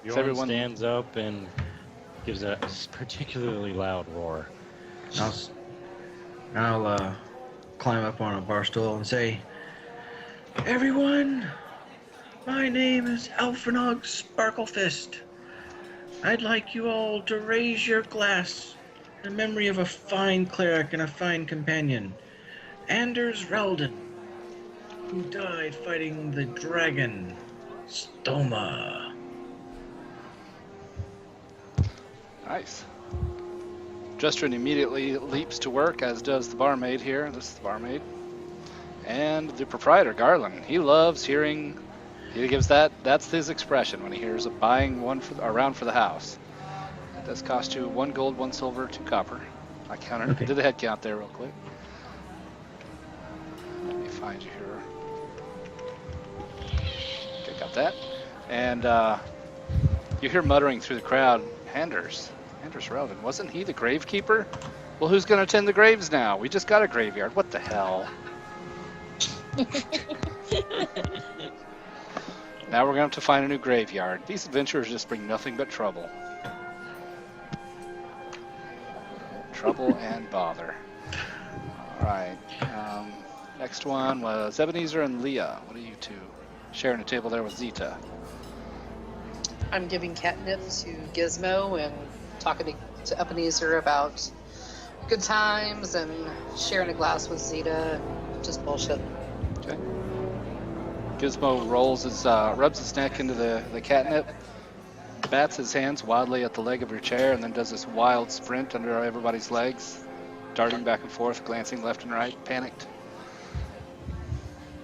Bjorn everyone- stands up and gives a particularly loud roar. I'll climb up on a bar stool and say, "Everyone, my name is Alfernog Sparklefist. I'd like you all to raise your glass in memory of a fine cleric and a fine companion, Anders Relden, who died fighting the dragon, Stoma." Nice. Justrin immediately leaps to work, as does the barmaid here. This is the barmaid. And the proprietor, Garland. He loves hearing, he gives that's his expression when he hears of buying a round for the house. That does cost you 1 gold, 1 silver, 2 copper. I counted it. Okay. Did the head count there real quick. Let me find you here. Okay, got that. And you hear muttering through the crowd, Anders Relden, wasn't he the gravekeeper? Well, who's going to tend the graves now? We just got a graveyard. What the hell? Now we're going to have to find a new graveyard. These adventurers just bring nothing but trouble. Trouble and bother. All right. Next one was Ebenezer and Leah. What are you two? Sharing a table there with Zita. I'm giving catnip to Gizmo and talking to Ebenezer about good times and sharing a glass with Zeta and just bullshit. Okay. Gizmo rubs his neck into the catnip, bats his hands wildly at the leg of your chair, and then does this wild sprint under everybody's legs, darting back and forth, glancing left and right, panicked.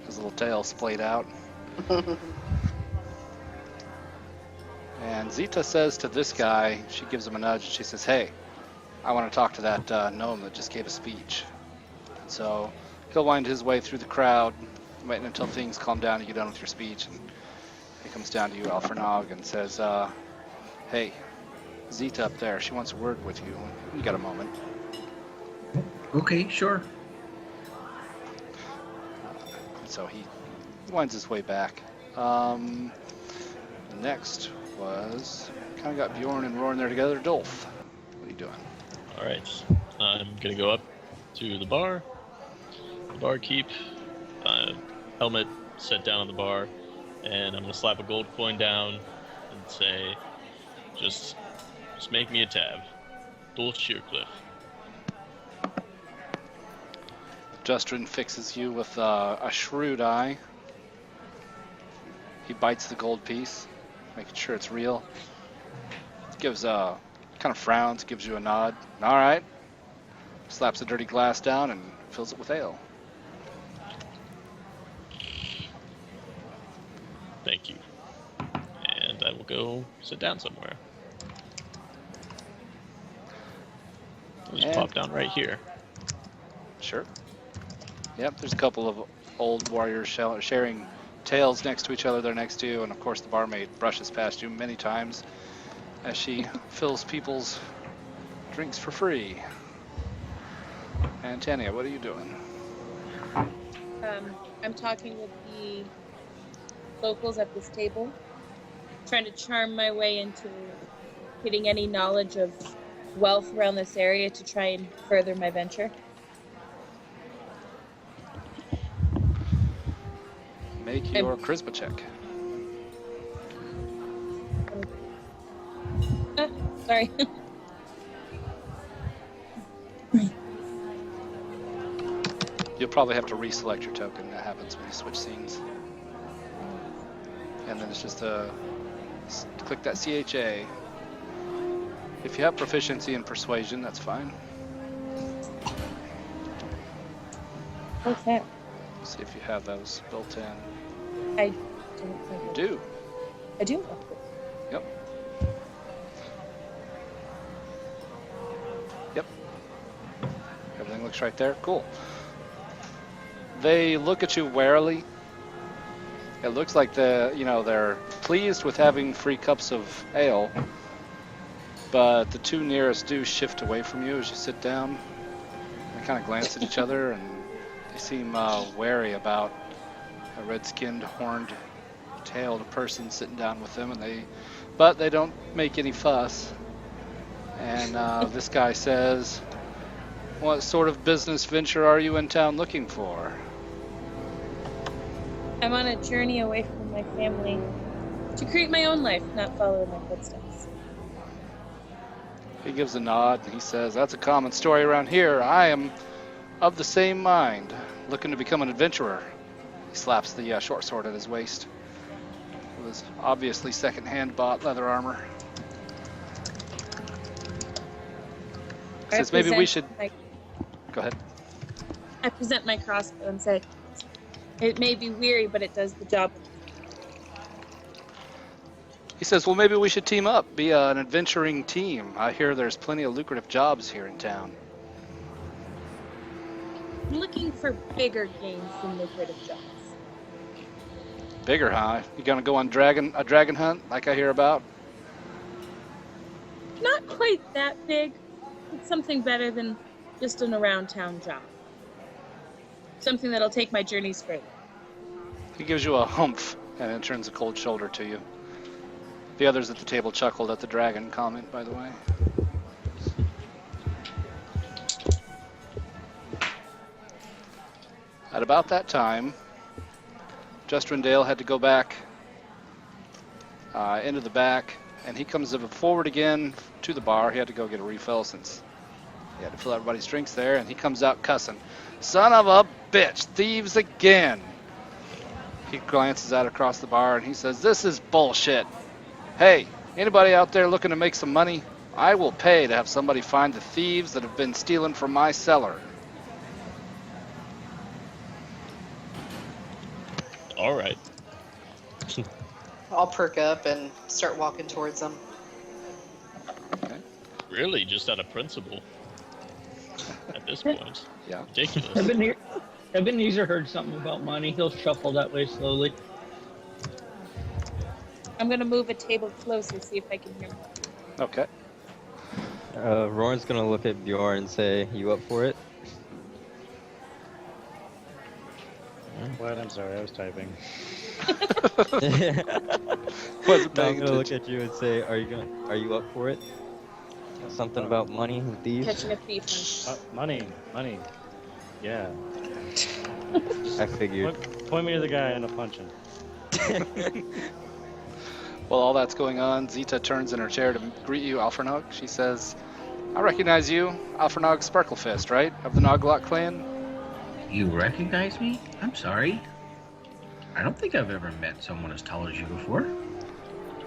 His little tail splayed out. And Zita says to this guy, she gives him a nudge, she says, "Hey, I want to talk to that gnome that just gave a speech." So he'll wind his way through the crowd, waiting until things calm down and you get done with your speech. And he comes down to you, Alfernog, and says, "Hey, Zita up there, she wants a word with you. You got a moment." Okay, sure. So he winds his way back. Next was, kind of got Bjorn and Roran there together. Dolph, what are you doing? Alright, I'm gonna go up to the barkeep, helmet set down on the bar, and I'm gonna slap a gold coin down and say, just make me a tab. Dolph Shearcliff. Justrin fixes you with a shrewd eye. He bites the gold piece, making sure it's real. Gives kind of frowns, gives you a nod. All right. Slaps a dirty glass down and fills it with ale. Thank you. And I will go sit down somewhere. I'll just plop down right here. Sure. Yep, there's a couple of old warriors sharing tales next to each other there next to you, and of course the barmaid brushes past you many times as she fills people's drinks for free. And Tanya, what are you doing? I'm talking with the locals at this table, trying to charm my way into getting any knowledge of wealth around this area to try and further my venture. Make your charisma check. Sorry. You'll probably have to reselect your token. That happens when you switch scenes. And then it's just click that CHA. If you have proficiency in persuasion, that's fine. Okay. See if you have those built in. I don't think You I do. I do. Yep. Yep. Everything looks right there. Cool. They look at you warily. It looks like they're pleased with having free cups of ale, but the two nearest do shift away from you as you sit down. They kind of glance at each other, and they seem wary about a red-skinned, horned-tailed person sitting down with them, but they don't make any fuss. And this guy says, "What sort of business venture are you in town looking for?" I'm on a journey away from my family to create my own life, not follow in their footsteps. He gives a nod and he says, "That's a common story around here. I am of the same mind, looking to become an adventurer." He slaps the short sword at his waist. It was obviously second-hand bought leather armor. He says, "Maybe we should..." Go ahead. I present my crossbow and say, "It may be weary, but it does the job." He says, "Well, maybe we should team up, be an adventuring team. I hear there's plenty of lucrative jobs here in town." I'm looking for bigger gains than lucrative jobs. Bigger, huh? You gonna go on a dragon hunt like I hear about? Not quite that big. It's something better than just an around-town job. Something that'll take my journeys further. He gives you a humph and then turns a cold shoulder to you. The others at the table chuckled at the dragon comment, by the way. At about that time, Justrindale had to go back into the back, and he comes forward again to the bar. He had to go get a refill since he had to fill everybody's drinks there, and he comes out cussing. "Son of a bitch, thieves again!" He glances out across the bar and he says, "This is bullshit. Hey, anybody out there looking to make some money? I will pay to have somebody find the thieves that have been stealing from my cellar." All right. I'll perk up and start walking towards them. Okay. Really, just out of principle. At this point. Yeah. Ridiculous. Ebenezer heard something about money. He'll shuffle that way slowly. I'm gonna move a table closer, see if I can hear him. Okay. Roran's gonna look at Bjorn and say, "You up for it?" What? I'm sorry, I was typing. Wasn't No, I'm paying gonna look attention. at you and say, "Are you up for it?" Something about money and thieves. Catching a thief. Money. Yeah. I figured. Point me to the guy and I'll punch him. While all that's going on, Zita turns in her chair to greet you, Alfernog. She says, "I recognize you, Alfernog Sparklefist, right? Of the Noglot clan?" You recognize me? I'm sorry. I don't think I've ever met someone as tall as you before.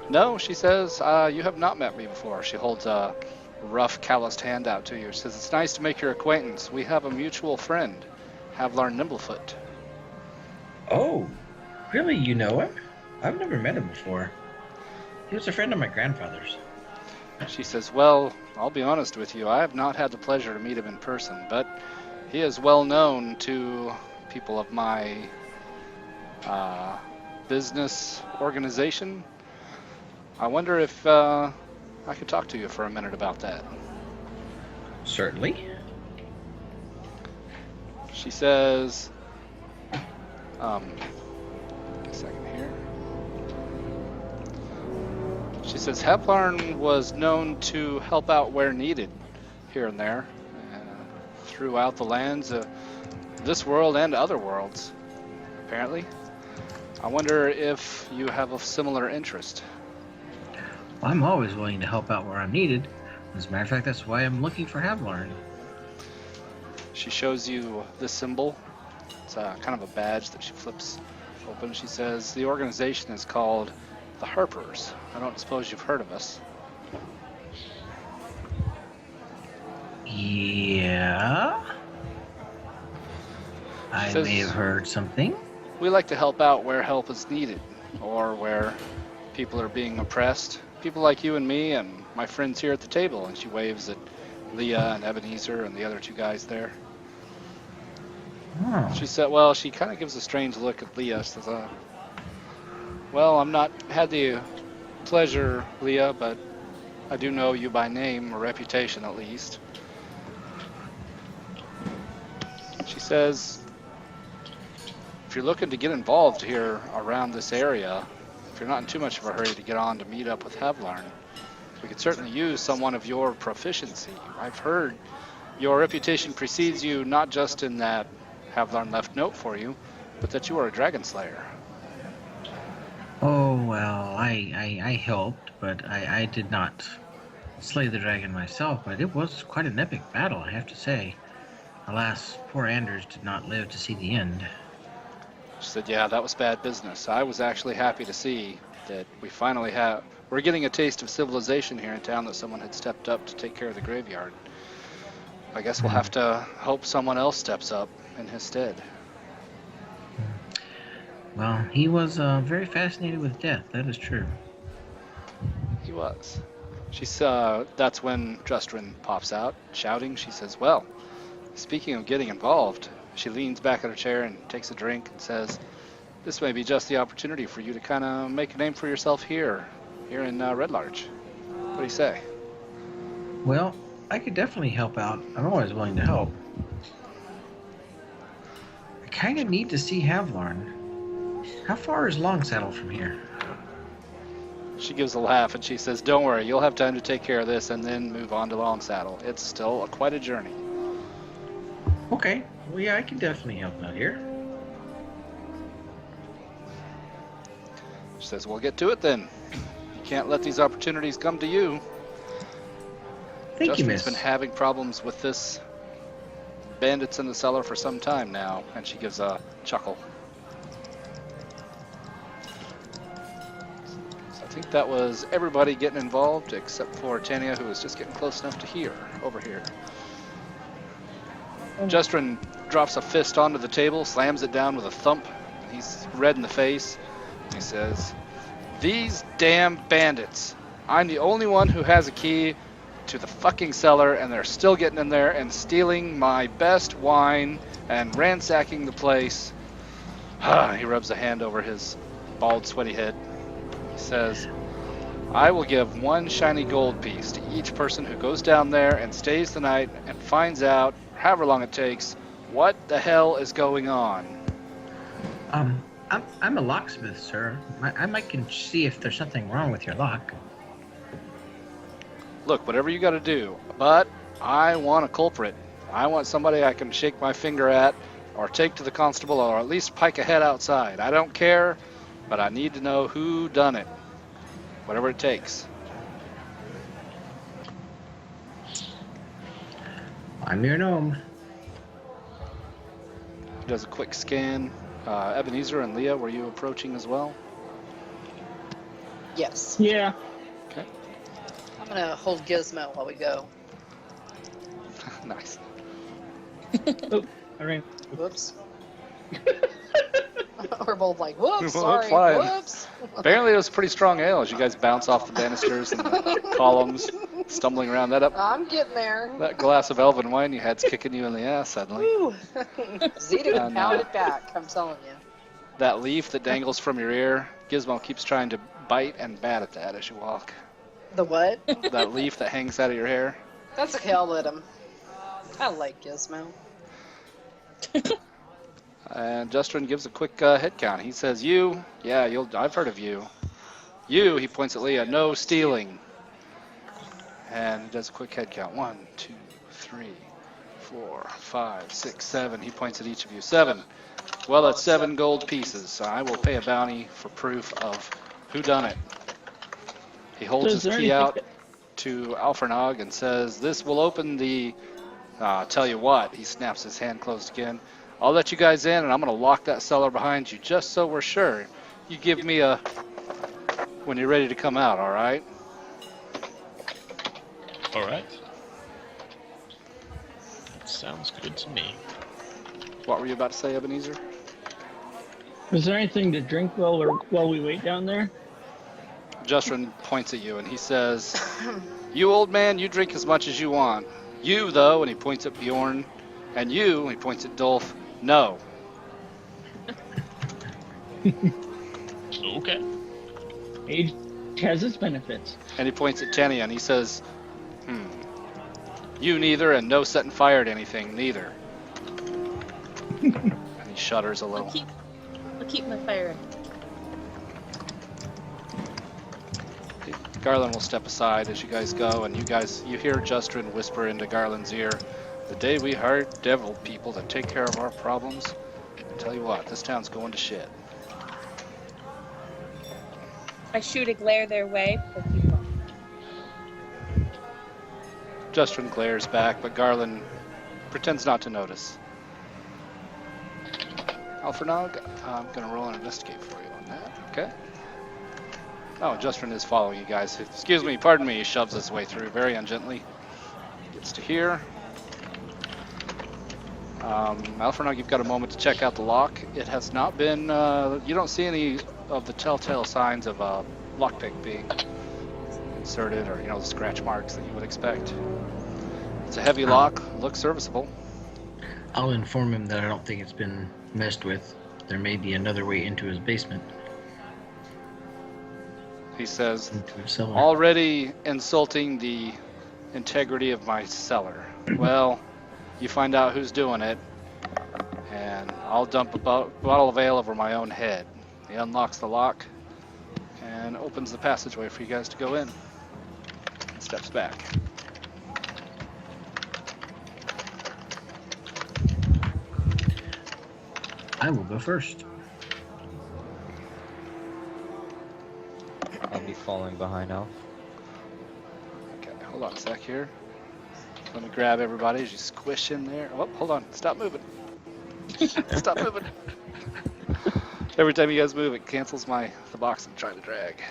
"No," she says, "you have not met me before." She holds a rough, calloused hand out to you. She says, "It's nice to make your acquaintance. We have a mutual friend, Havlar Nimblefoot." Oh, really? You know him? I've never met him before. He was a friend of my grandfather's. She says, "Well, I'll be honest with you. I have not had the pleasure to meet him in person, but he is well known to people of my business organization. I wonder if I could talk to you for a minute about that." Certainly. She says, a second here. She says, "Havlarn was known to help out where needed, here and there, throughout the lands of this world and other worlds, apparently. I wonder if you have a similar interest." Well, I'm always willing to help out where I'm needed. As a matter of fact, that's why I'm looking for Havlarn. She shows you this symbol. It's kind of a badge that she flips open. She says, the organization is called the Harpers. I don't suppose you've heard of us. Yeah? I Says- may have heard something. We like to help out where help is needed, or where people are being oppressed. People like you and me and my friends here at the table. And she waves at Leah and Ebenezer and the other two guys there. Oh. She said, well, she kind of gives a strange look at Leah. She says, well, I'm not had the pleasure, Leah, but I do know you by name or reputation at least. She says, if you're looking to get involved here around this area, if you're not in too much of a hurry to get on to meet up with Havlarn, we could certainly use someone of your proficiency. I've heard your reputation precedes you not just in that Havlarn left note for you, but that you are a dragon slayer. Oh, well, I helped, but I did not slay the dragon myself, but it was quite an epic battle, I have to say. Alas, poor Anders did not live to see the end. She said, yeah, that was bad business. I was actually happy to see that we're getting a taste of civilization here in town, that someone had stepped up to take care of the graveyard. I guess we'll have to hope someone else steps up in his stead. Well, he was very fascinated with death, that is true. He was. That's when Justrin pops out, shouting. She says, well, speaking of getting involved, she leans back in her chair and takes a drink and says, this may be just the opportunity for you to kind of make a name for yourself here in Red Larch. What do you say? Well, I could definitely help out. I'm always willing to help. I kind of need to see Havlarn. How far is Longsaddle from here? She gives a laugh and she says, don't worry, you'll have time to take care of this and then move on to Longsaddle. It's still quite a journey. Okay. Well, yeah, I can definitely help out here. She says, well, get to it then. You can't let these opportunities come to you. Thank you, Justrin's miss. been having problems with this bandits in the cellar for some time now, and she gives a chuckle. So I think that was everybody getting involved except for Tanya, who was just getting close enough to hear over here. Justrin drops a fist onto the table, slams it down with a thump. He's red in the face. He says, these damn bandits. I'm the only one who has a key to the fucking cellar, and they're still getting in there and stealing my best wine and ransacking the place. He rubs a hand over his bald, sweaty head. He says, I will give one shiny gold piece to each person who goes down there and stays the night and finds out, however long it takes, what the hell is going on. I'm a locksmith, sir. I might can see if there's something wrong with your lock. Look, whatever you got to do, but I want a culprit. I want somebody I can shake my finger at or take to the constable or at least pike a head outside. I don't care, but I need to know who done it. Whatever it takes. I'm your gnome. He does a quick scan. Ebenezer and Leah, were you approaching as well? Yes. Yeah. Okay. I'm gonna hold Gizmo while we go. Nice. Oh, all right. Whoops. We're both like, whoops, Whoops, sorry, flying. whoops. Apparently it was pretty strong ale as you guys bounce off the banisters and the columns, stumbling around. I'm getting there. That glass of elven wine you had's kicking you in the ass suddenly. Woo. Zeta And, pound it back, I'm telling you. That leaf that dangles from your ear, Gizmo keeps trying to bite and bat at that as you walk. The what? That leaf that hangs out of your hair. That's okay, I'll let him. I like Gizmo. And Justrin gives a quick head count. He says, you, yeah, I've heard of you. You, he points at Leah, no stealing. And he does a quick head count. 1, 2, 3, 4, 5, 6, 7. He points at each of you. 7. Well, that's 7 gold pieces. I will pay a bounty for proof of who done it. He holds So his is there key anything out to Alfernog and says, "This will open the." Tell you what, he snaps his hand closed again. I'll let you guys in, and I'm going to lock that cellar behind you just so we're sure. You give me a when you're ready to come out, all right? All right. Sounds good to me. What were you about to say, Ebenezer? Is there anything to drink while we wait down there? Justrin points at you, and he says, "You old man, you drink as much as you want. You, though," and he points at Bjorn, and you, and he points at Dolph, "No." Okay. Age has its benefits. And he points at Tanya, and he says, "You neither, and no setting fire to anything, neither." And he shudders a little. I'll keep my fire in. Garland will step aside as you guys go, and you hear Justrin whisper into Garland's ear, "The day we hired devil people to take care of our problems, I tell you what, this town's going to shit." I shoot a glare their way, but keep on. Justrin glares back, but Garland pretends not to notice. Alfernog, I'm going to roll an investigate for you on that, okay? Oh, Justrin is following you guys. Excuse me, pardon me, he shoves his way through very ungently. Gets to here. Alfernog, you've got a moment to check out the lock. It has not been, you don't see any of the telltale signs of a lockpick being inserted, or, the scratch marks that you would expect. It's a heavy lock, looks serviceable. I'll inform him that I don't think it's been messed with. There may be another way into his basement. He says, Into his cellar. "Already insulting the integrity of my cellar. Well, you find out who's doing it, and I'll dump a bottle of ale over my own head." He unlocks the lock and opens the passageway for you guys to go in. And steps back. I will go first. I'll be following behind Alf. Okay, hold on a sec here. Let me grab everybody as you squish in there. Oh, hold on. Stop moving. Stop moving. Every time you guys move, it cancels the box I'm trying to drag.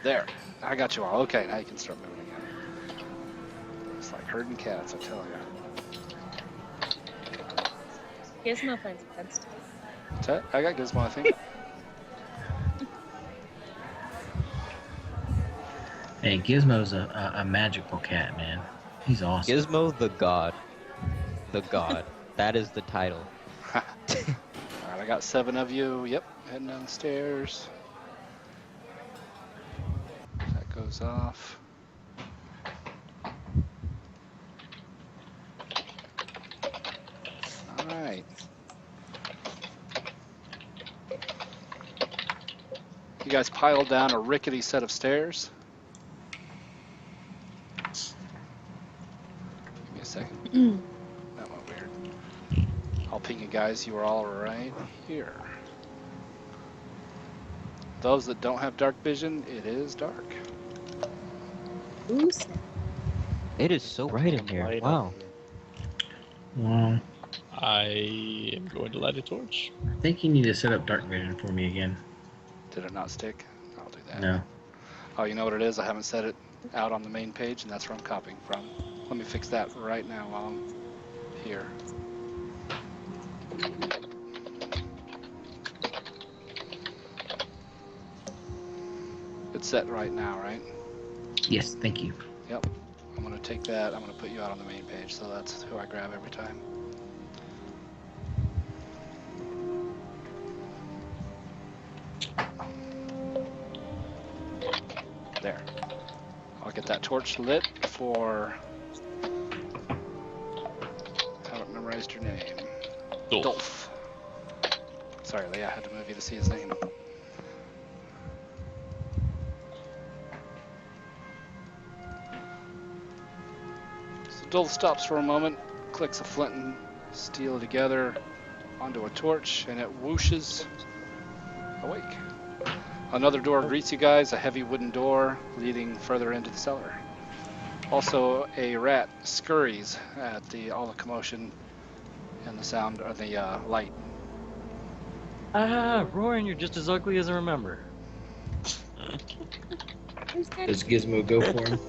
There. I got you all. Okay, now you can start moving again. It's like herding cats, I tell you. Gizmo finds a fence. What's that? I got Gizmo, I think. Hey, Gizmo's a magical cat, man. He's awesome. Gizmo the God. The God. That is the title. Alright, I got 7 of you. Yep, heading down the stairs. That goes off. Alright. You guys pile down a rickety set of stairs. Give me a second. That went weird. I'll ping you guys. You are all right here. Those that don't have dark vision, it is dark. Ooh, snap. It is so bright in here. Light Wow. up here. Well, I am going to light a torch. I think you need to set up dark vision for me again. Did it not stick? I'll do that. No. Oh, you know what it is? I haven't set it out on the main page, and that's where I'm copying from. Let me fix that right now while I'm here. It's set right now, right? Yes, thank you. Yep. I'm going to take that. I'm going to put you out on the main page, so that's who I grab every time. There. I'll get that torch lit for... I haven't memorized your name. Dolph. Sorry, Leah, I had to move you to see his name. So Dolph stops for a moment, clicks a flint and steel together onto a torch, and it whooshes awake. Another door greets you guys, a heavy wooden door leading further into the cellar. Also, a rat scurries at all the commotion and the sound of the light. Ah, Roaring, you're just as ugly as I remember. Who's that? Does Gizmo go for him?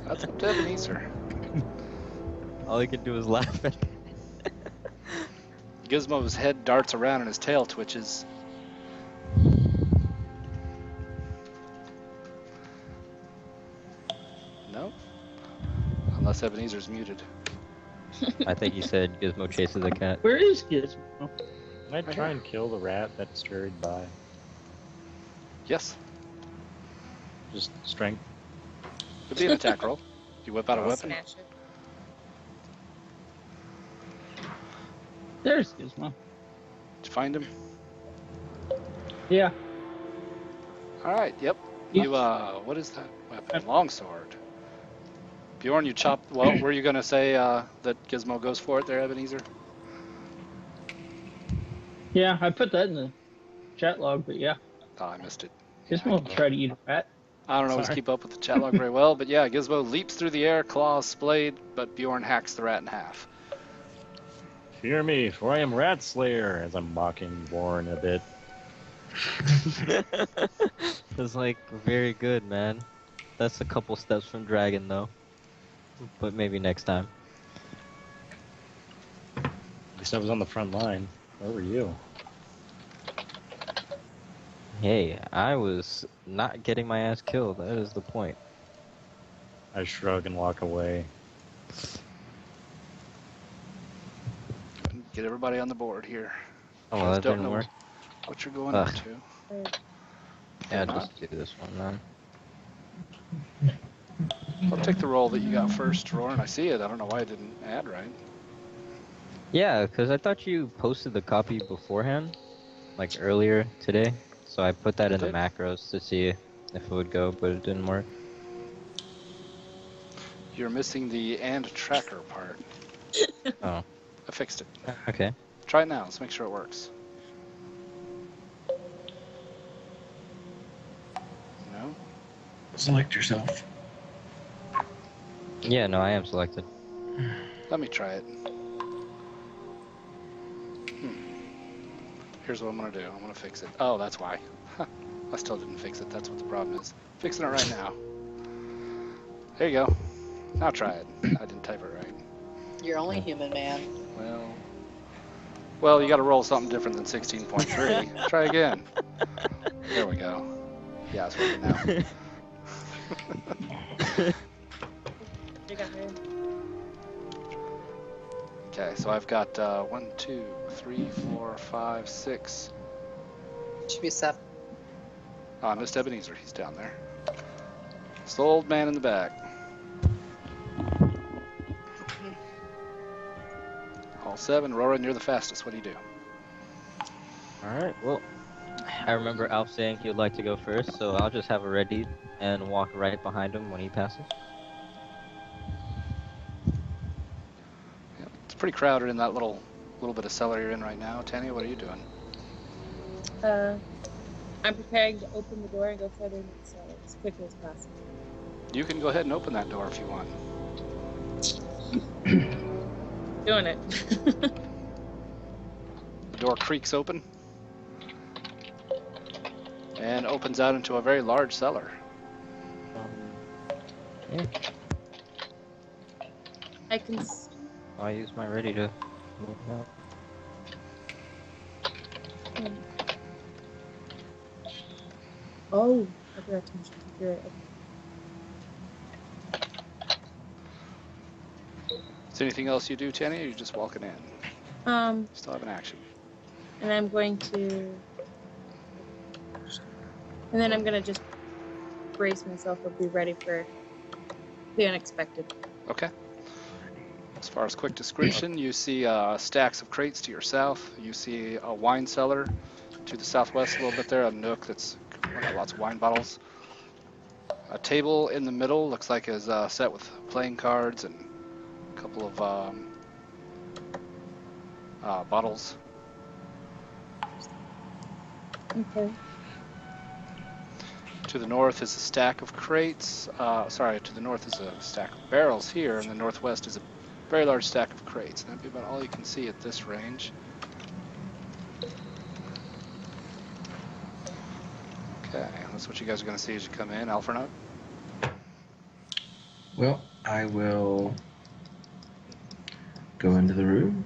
That's up to Ebenezer. All he can do is laugh at it. Gizmo's head darts around and his tail twitches. No? Unless Ebenezer's muted. I think he said Gizmo chases the cat. Where is Gizmo? Might try and kill the rat that scurried by. Yes. Just strength. Could be an attack roll. You whip out a weapon. Smash it. There's Gizmo. Did you find him? Yeah. Alright, yep. You, what is that weapon? Longsword. Bjorn, you chop. Well, were you going to say that Gizmo goes for it there, Ebenezer? Yeah, I put that in the chat log, but yeah. Oh, I missed it. Gizmo will try to eat a rat. I don't always Sorry. keep up with the chat log very well, but yeah, Gizmo leaps through the air, claws splayed, but Bjorn hacks the rat in half. Fear me, for I am Rat Slayer, as I'm mocking Warren a bit. It's like very good, man. That's a couple steps from Dragon, though. But maybe next time. At least I was on the front line. Where were you? Hey, I was not getting my ass killed. That is the point. I shrug and walk away. Get everybody on the board here. Oh, well, Guys that don't didn't know work. what you're going Ugh. up to. Yeah, not. just do this one then. I'll take the roll that you got first, Roran. I see it. I don't know why it didn't add right. Yeah, because I thought you posted the copy beforehand, like earlier today. So I put that I in the did. macros to see if it would go, but it didn't work. You're missing the and tracker part. Oh, I fixed it. okay. Try it now. Let's make sure it works. No? Select yourself. Yeah, no, I am selected. Let me try it. Here's what I'm going to do. I'm going to fix it. Oh, that's why. I still didn't fix it. That's what the problem is. Fixing it right now. There you go. Now try it. I didn't type it right. You're only human, man. Well, you got to roll something different than 16.3. Try again. There we go. Yeah, it's working now. You got her. Okay, so I've got 1, 2, 3, 4, 5, 6. Should be 7. Oh, I missed Ebenezer. He's down there. It's the old man in the back. All 7. Roran, you're the fastest. What do you do? Alright, well, I remember Alf saying he would like to go first, so I'll just have it ready and walk right behind him when he passes. Yeah, it's pretty crowded in that little bit of cellar you're in right now. Tanya, what are you doing? I'm preparing to open the door and go further into the cell as quickly as possible. You can go ahead and open that door if you want. Doing it. The door creaks open and opens out into a very large cellar. Yeah, I can. I'll use my ready to move out. Oh, I forgot to mention. You're right. Is there anything else you do, Tanya, or are you just walking in? You still have an action. And I'm going to. And then I'm going to just brace myself or be ready for the unexpected. Okay. As far as quick description, you see stacks of crates to your south. You see a wine cellar to the southwest a little bit there, a nook that's got lots of wine bottles. A table in the middle looks like is set with playing cards and a couple of bottles. Okay. To the north is a stack of crates. Sorry, to the north is a stack of barrels here, and the northwest is a very large stack of crates. And that'd be about all you can see at this range. Okay, that's what you guys are going to see as you come in. Alfrenog? Well, I will go into the room.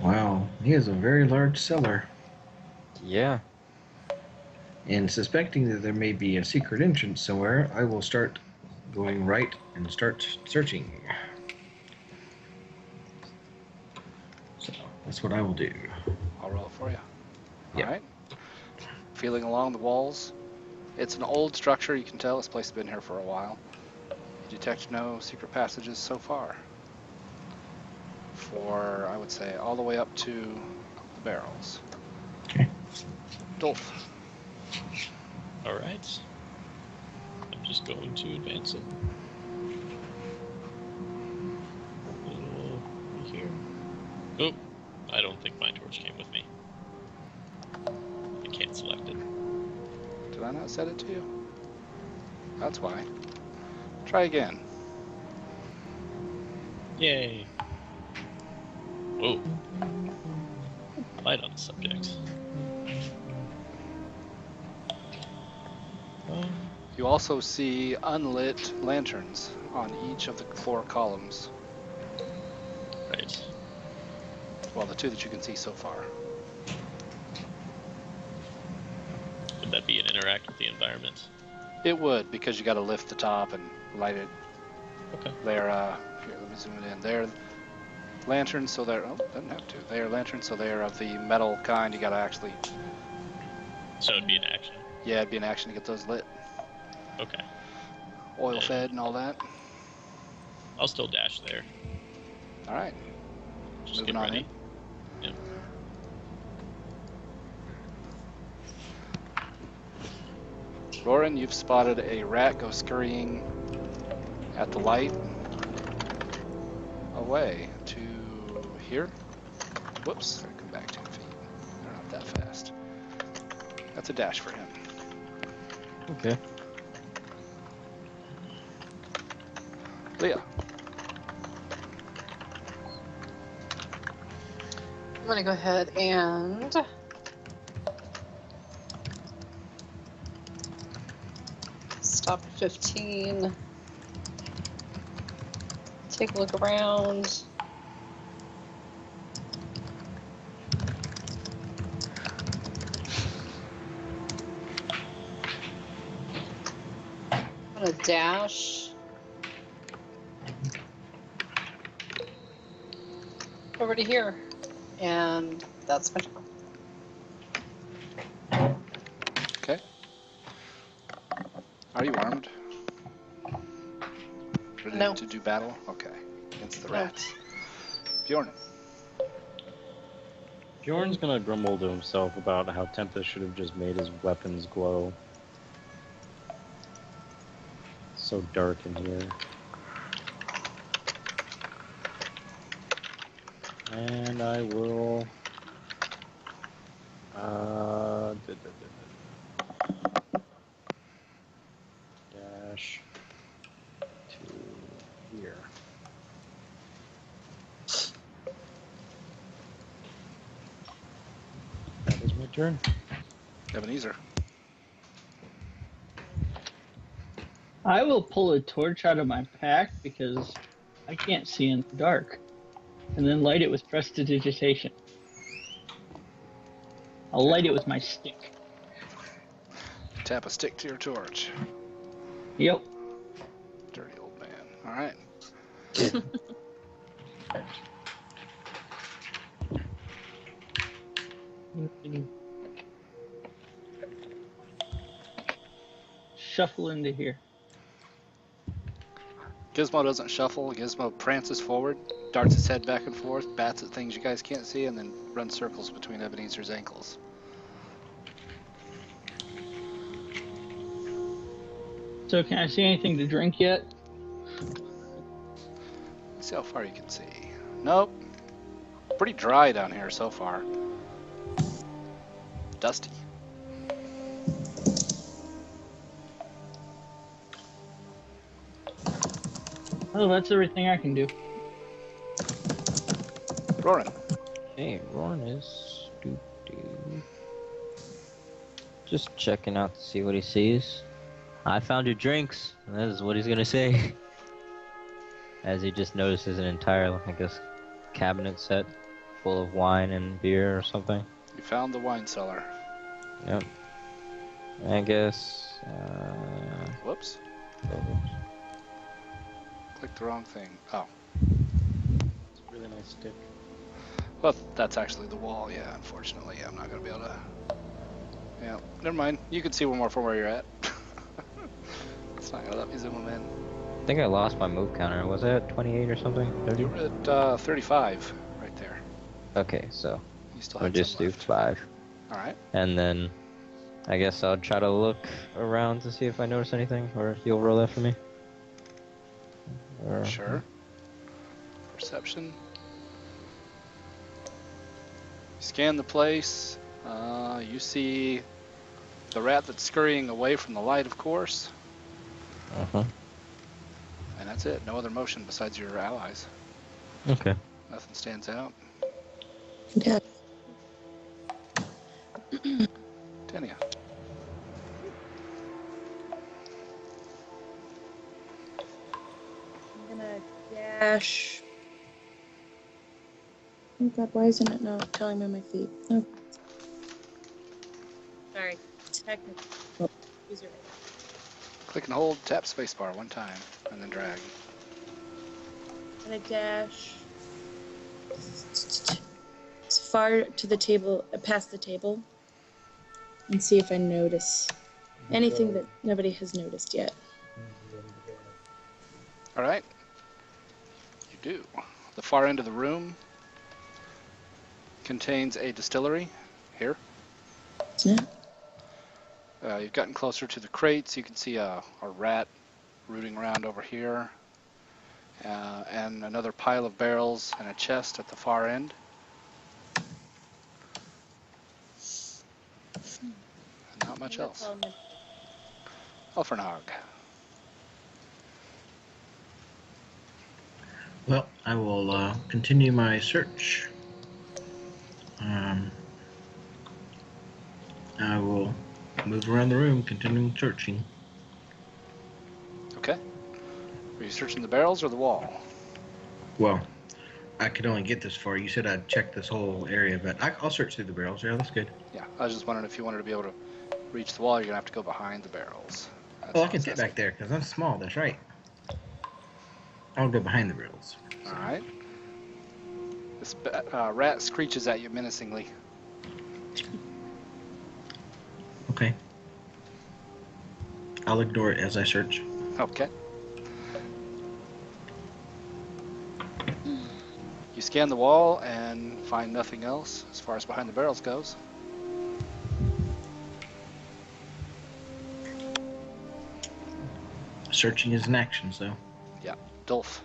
Wow, he is a very large cellar. Yeah. And suspecting that there may be a secret entrance somewhere, I will start going right and start searching. So that's what I will do. I'll roll it for you. Yep. All right. Feeling along the walls. It's an old structure. You can tell this place has been here for a while. You detect no secret passages so far. For, I would say, all the way up to the barrels. Okay. Dolph. All right. I'm just going to advance it. Here. Oh, I don't think my torch came with me. I can't select it. Did I not set it to you? That's why. Try again. Yay. Whoa. Light on the subject. You also see unlit lanterns on each of the 4 columns. Right. Well, the 2 that you can see so far. Would that be an interact with the environment? It would, because you got to lift the top and light it. Okay. They're, here, let me zoom it in. They're lanterns, so they're, oh, doesn't have to. They are lanterns, so they are of the metal kind. You got to actually, So it'd be an action. yeah, it'd be an action to get those lit. Okay. Oil fed and all that. I'll still dash there. All right. Just Moving get on ready. in. Yep. Roran, you've spotted a rat go scurrying at the light away to here. Whoops, I come back 10 feet. They're not that fast. That's a dash for him. Okay. Leah. I'm gonna go ahead and stop at 15. Take a look around. I'm gonna dash over to here, and that's my turn. Okay. Are you armed? Ready No. to do battle? Okay. Against the No. rats. Bjorn. Bjorn's gonna grumble to himself about how Tempest should have just made his weapons glow. So dark in here. And I will dash to here. That is my turn. Ebenezer. I will pull a torch out of my pack because I can't see in the dark, and then light it with prestidigitation. I'll light it with my stick. Tap a stick to your torch. Yep. Dirty old man. All right. Shuffle into here. Gizmo doesn't shuffle. Gizmo prances forward, darts his head back and forth, bats at things you guys can't see, and then runs circles between Ebenezer's ankles. So can I see anything to drink yet? See how far you can see. Nope. pretty dry down here so far. Dusty. Oh, that's everything I can do. Roaring. Hey, Ron is doo-doo. Just checking out to see what he sees. I found your drinks. That is what he's gonna say. As he just notices an entire, I guess, cabinet set full of wine and beer or something. You found the wine cellar. Yep. I guess. Whoops. Clicked the wrong thing. Oh. It's a really nice stick. Well, that's actually the wall, yeah, unfortunately. I'm not going to be able to... Yeah, never mind. You can see one more from where you're at. It's not going to let me zoom them in. I think I lost my move counter. Was it at 28 or something? 30? You were at 35 right there. Okay, so You still I'll have just some do left. 5. Alright. And then I guess I'll try to look around to see if I notice anything, or you'll roll that for me. Or... Sure. Perception. Scan the place. You see the rat that's scurrying away from the light, of course. Uh-huh. And that's it. No other motion besides your allies. Okay. Nothing stands out. Yeah. Tania. I'm gonna dash. Oh god, why isn't it not telling me on my feet? Oh. Sorry, technical. Oh, user error. Click and hold, tap spacebar one time, and then drag. I'm gonna dash as far to the table, past the table, and see if I notice anything that nobody has noticed yet. Alright. You do. The far end of the room contains a distillery. Here. Isn't it? You've gotten closer to the crates. You can see a rat rooting around over here. And another pile of barrels and a chest at the far end. And not much else. Elfernog. Well, I will continue my search. I will move around the room, continuing searching. Okay. Are you searching the barrels or the wall? Well, I could only get this far. You said I'd check this whole area, but I'll search through the barrels. Yeah, that's good. Yeah, I was just wondering if you wanted to be able to reach the wall, you're going to have to go behind the barrels. That's Oh, I all can it's fit asking. back there because I'm small. That's right. I'll go behind the barrels. Alright. This rat screeches at you menacingly. Okay. I'll ignore it as I search. Okay. You scan the wall and find nothing else as far as behind the barrels goes. Searching is an action, so. Yeah, Dolph.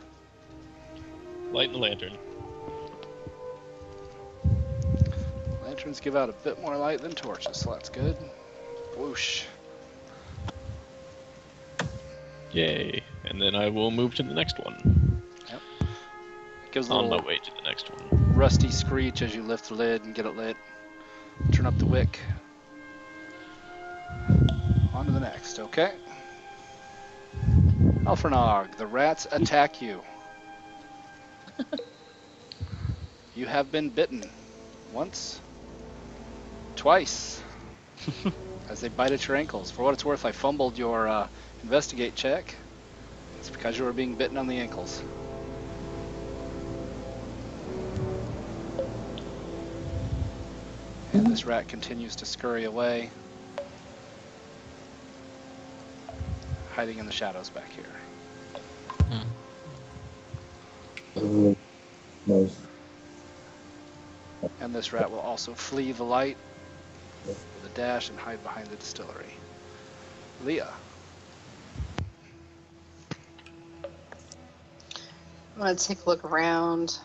Light the lantern. Lanterns give out a bit more light than torches, so that's good. Whoosh. Yay. And then I will move to the next one. Yep. It gives a On my little way to the next one. rusty screech as you lift the lid and get it lit. Turn up the wick. On to the next, okay? Alfernog, the rats attack you. You have been bitten. Once. Twice. As they bite at your ankles. For what it's worth, I fumbled your investigate check. It's because you were being bitten on the ankles. And this rat continues to scurry away, hiding in the shadows back here. And this rat will also flee the light with a dash and hide behind the distillery. Leah. I'm gonna take a look around.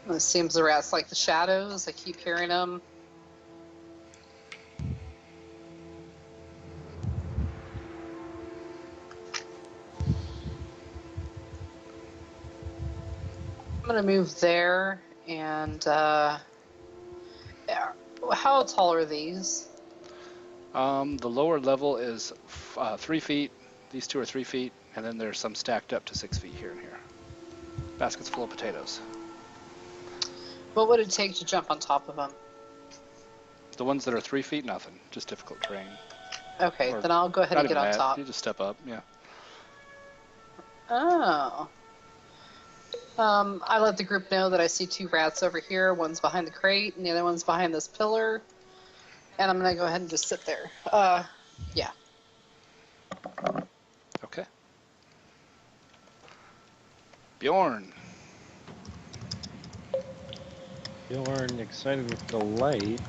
It seems the rats like the shadows. I keep hearing them. I'm gonna move there, and how tall are these? The lower level is 3 feet. These two are 3 feet, and then there's some stacked up to 6 feet here and here. Baskets full of potatoes. What would it take to jump on top of them? The ones that are 3 feet, nothing. Just difficult terrain. Okay, Or then I'll go ahead not and get even on that. top. You just step up, yeah. Oh. I let the group know that I see 2 rats over here. One's behind the crate, and the other one's behind this pillar. And I'm gonna go ahead and just sit there. Yeah. Okay. Bjorn. Bjorn, excited with the light,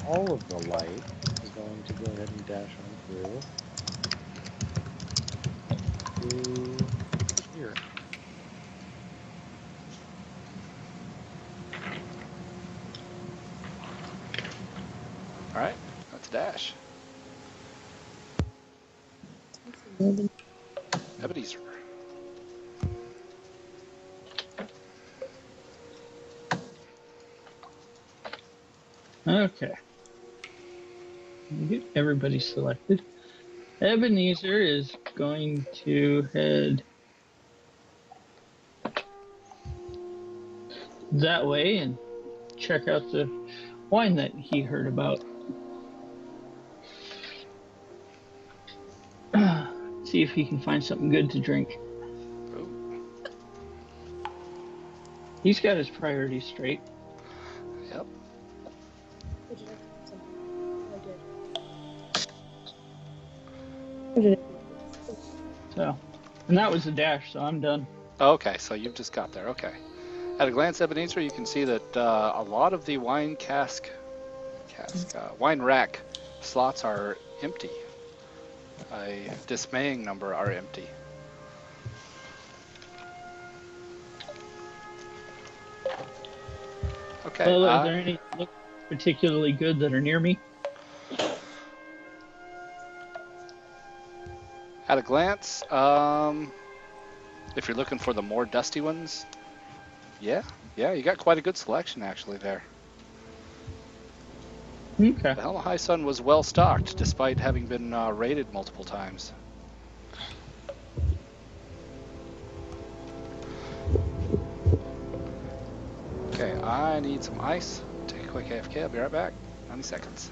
all of the light, is going to go ahead and dash on through to here. All right, that's dash. Ebenezer. Okay. Get everybody selected. Ebenezer is going to head that way and check out the wine that he heard about. See if he can find something good to drink. Ooh. He's got his priorities straight. Yep. Or did I find something? I did. Or did I? So, and that was the dash, so I'm done. Okay, so you've just got there. Okay. At a glance, Ebenezer, you can see that a lot of the wine wine rack slots are empty. A dismaying number are empty. Okay. Well, are there any that look particularly good that are near me? At a glance, if you're looking for the more dusty ones, yeah, you got quite a good selection actually there. Okay. The Helm of High Sun was well stocked, despite having been raided multiple times. Okay, I need some ice. Take a quick AFK. I'll be right back. 90 seconds.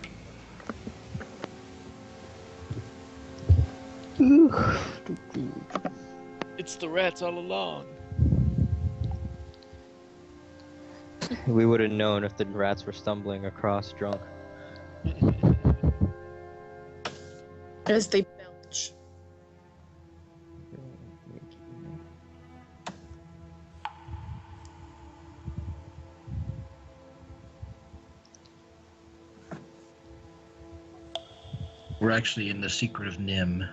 It's the rats all along. We would have known if the rats were stumbling across drunk. As they belch. We're actually in the Secret of Nim.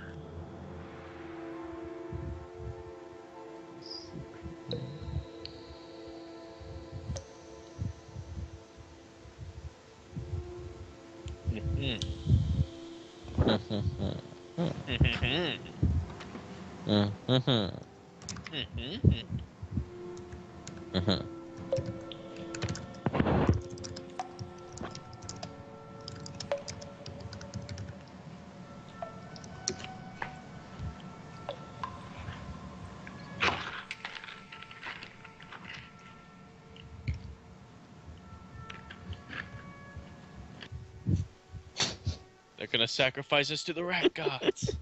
They're gonna sacrifice us to the rat gods.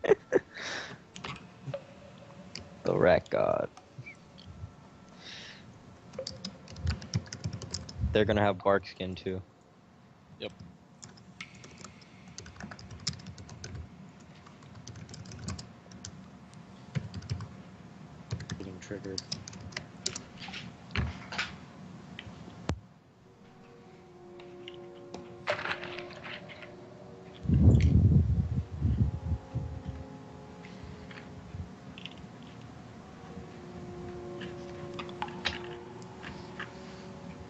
The rat god. They're gonna have bark skin too. Yep. Getting triggered.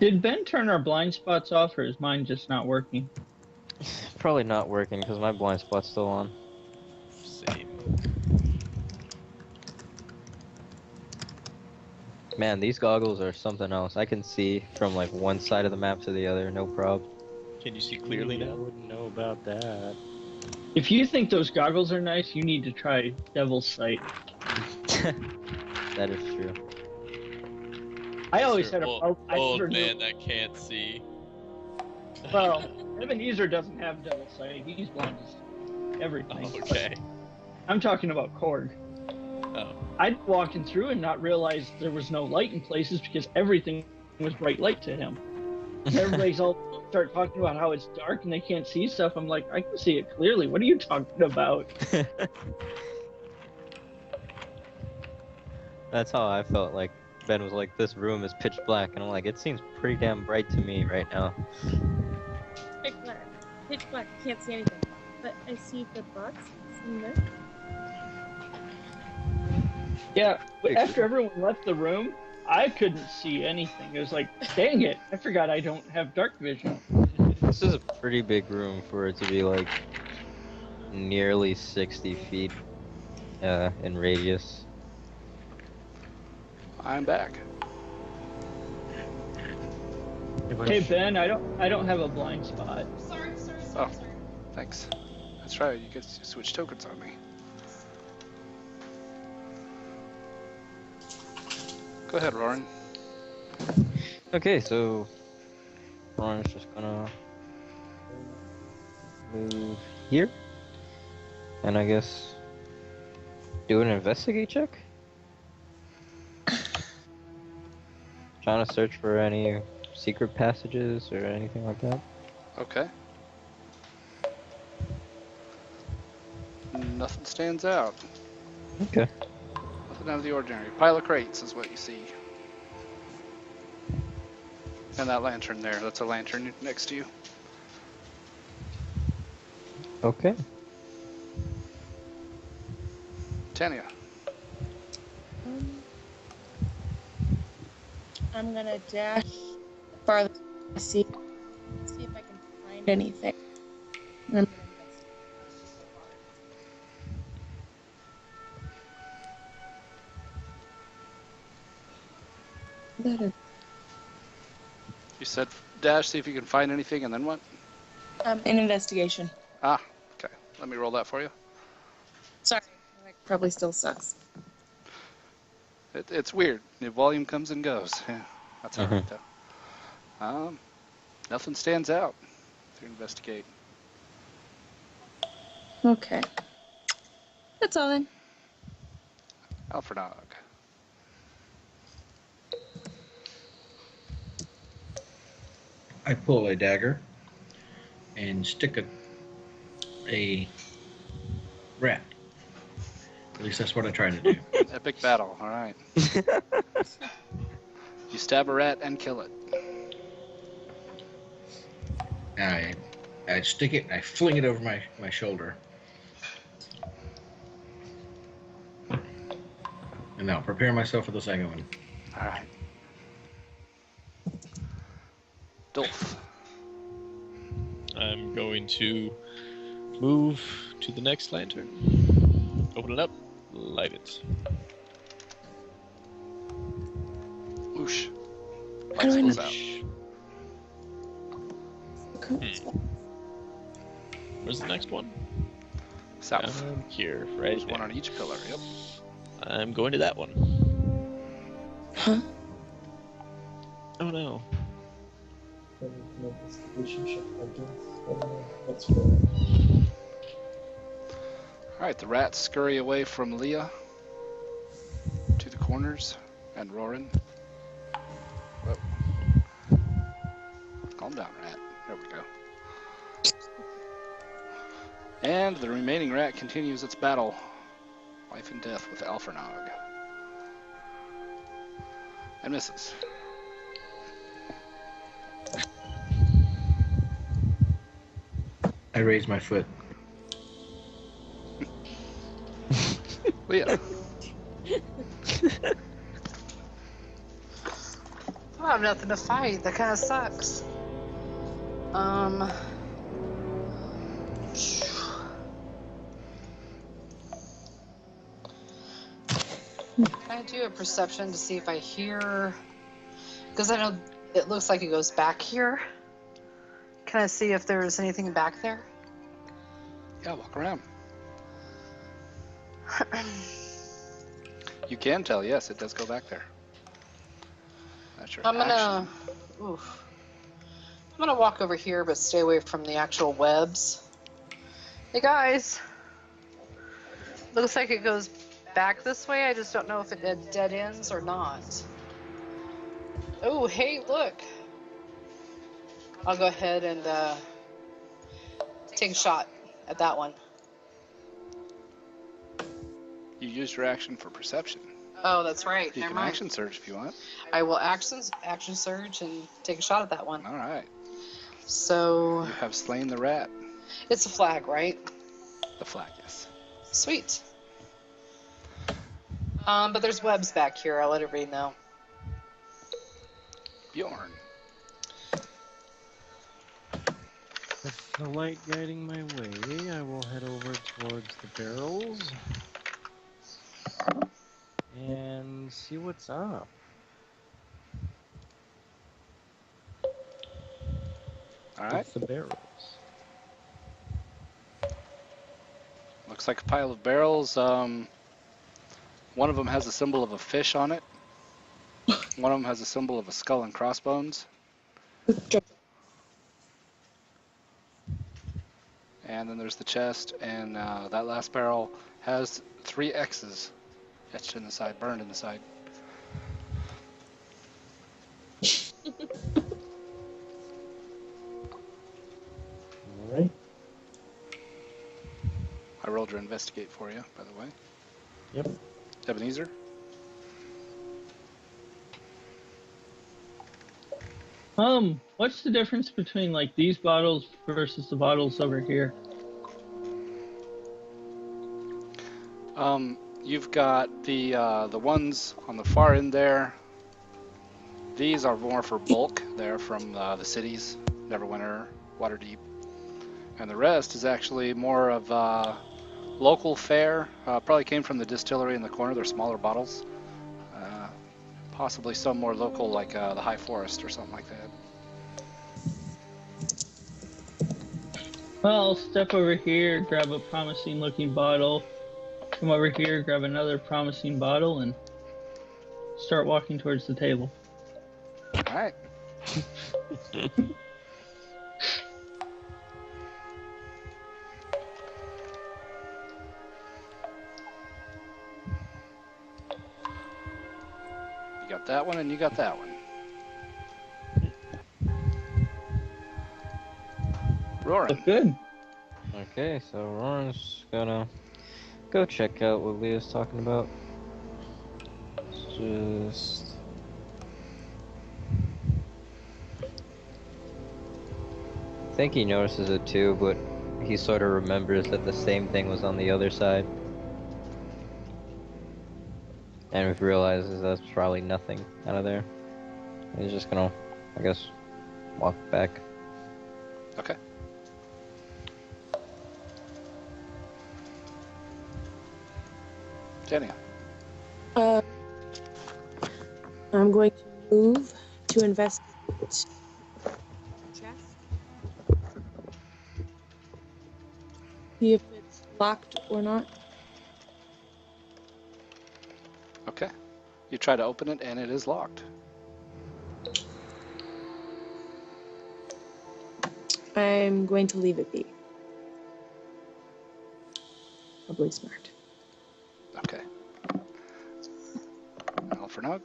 Did Ben turn our blind spots off, or is mine just not working? Probably not working because my blind spot's still on. Same. Man, these goggles are something else. I can see from like one side of the map to the other, no problem. Can you see clearly I now? wouldn't know about that. If you think those goggles are nice, you need to try Devil's Sight. That is true. I always Mr. had a old, I old never knew- man that can't see. Well, Ebenezer doesn't have Devil's Sight. He's blind as everything. Oh, okay. I'm talking about Korg. Oh. I'd walking through and not realize there was no light in places because everything was bright light to him. Everybody's all start talking about how it's dark and they can't see stuff. I'm like, I can see it clearly. What are you talking about? That's how I felt. Like Ben was like, "This room is pitch black," and I'm like, "It seems pretty damn bright to me right now." Pitch black. Pitch black. I can't see anything. But I see the box. In there. Yeah, but after everyone left the room, I couldn't see anything. It was like, dang it, I forgot I don't have dark vision. This is a pretty big room for it to be like nearly 60 feet in radius. I'm back. Hey Ben, I don't have a blind spot. Oh, thanks. That's right, you get to switch tokens on me. Go ahead, Roran. Okay, so Ron's just gonna move here, and I guess do an investigate check. Trying to search for any secret passages or anything like that. Okay. Nothing stands out. Okay. Nothing out of the ordinary. Pile of crates is what you see. And that lantern there, that's a lantern next to you. Okay. Tanya. I'm gonna dash farther to see if I can find anything. And I'm gonna investigate. You said dash, see if you can find anything, and then what? An investigation. Ah, okay. Let me roll that for you. Sorry, my mic probably still sucks. It's weird. The volume comes and goes. Yeah, that's all right, though. Nothing stands out to investigate. Okay. That's all then. Alfrenog. I pull a dagger and stick a rat. At least that's what I try to do. Epic battle, alright. You stab a rat and kill it. I stick it, I fling it over my shoulder. And now prepare myself for the second one. Alright. Dolph. I'm going to move to the next lantern. Open it up, light it. Whoosh. How do I Lights know? goes out. Where's the next one? South. Here, right There's there. one on each pillar, yep. I'm going to that one. Huh? Oh no. Alright, the rats scurry away from Leah to the corners and Roran. Whoa. Calm down, rat. There we go. And the remaining rat continues its battle. Life and death with Alfrenog. And misses. I raise my foot. Leah. I have nothing to fight. That kind of sucks. Can I do a perception to see if I hear? Because I know it looks like it goes back here. Can I see if there's anything back there? Yeah, walk around. You can tell, yes, it does go back there. That's your I'm action. gonna. Oof. I'm gonna walk over here, but stay away from the actual webs. Hey guys. Looks like it goes back this way. I just don't know if it dead ends or not. Oh, hey, look. I'll go ahead and take a shot at that one. You used your action for perception. Oh, that's right. You Never can mind. action surge if you want. I will action surge and take a shot at that one. All right. So You have slain the rat. it's a flag, right? The flag, yes. Sweet. But there's webs back here. I'll let everybody know. Bjorn. With the light guiding my way, I will head over towards the barrels and see what's up. All right. With the barrels. Looks like a pile of barrels. One of them has a symbol of a fish on it. One of them has a symbol of a skull and crossbones. And then there's the chest, and that last barrel has 3 X's etched in the side, burned in the side. Alright. I rolled your investigate for you, by the way. Yep. Ebenezer? What's the difference between like these bottles versus the bottles over here? You've got the ones on the far end there. These are more for bulk. They're from the cities, Neverwinter, Waterdeep. And the rest is actually more of local fare. Probably came from the distillery in the corner. They're smaller bottles. Possibly some more local, like the High Forest or something like that. Well, I'll step over here, grab a promising looking bottle, come over here, grab another promising bottle, and start walking towards the table. All right. You got that one, and you got that one. Roaring. Look good. Okay, so Roran's gonna go check out what Leah's talking about. Just I think he notices it too, but he sort of remembers that the same thing was on the other side. And he realizes that's probably nothing out of there. He's just gonna, I guess, walk back. Okay. Jenny. I'm going to move to investigate the chest. See if it's locked or not. Okay. You try to open it, and it is locked. I'm going to leave it be. Probably smart. Okay. Alfernog.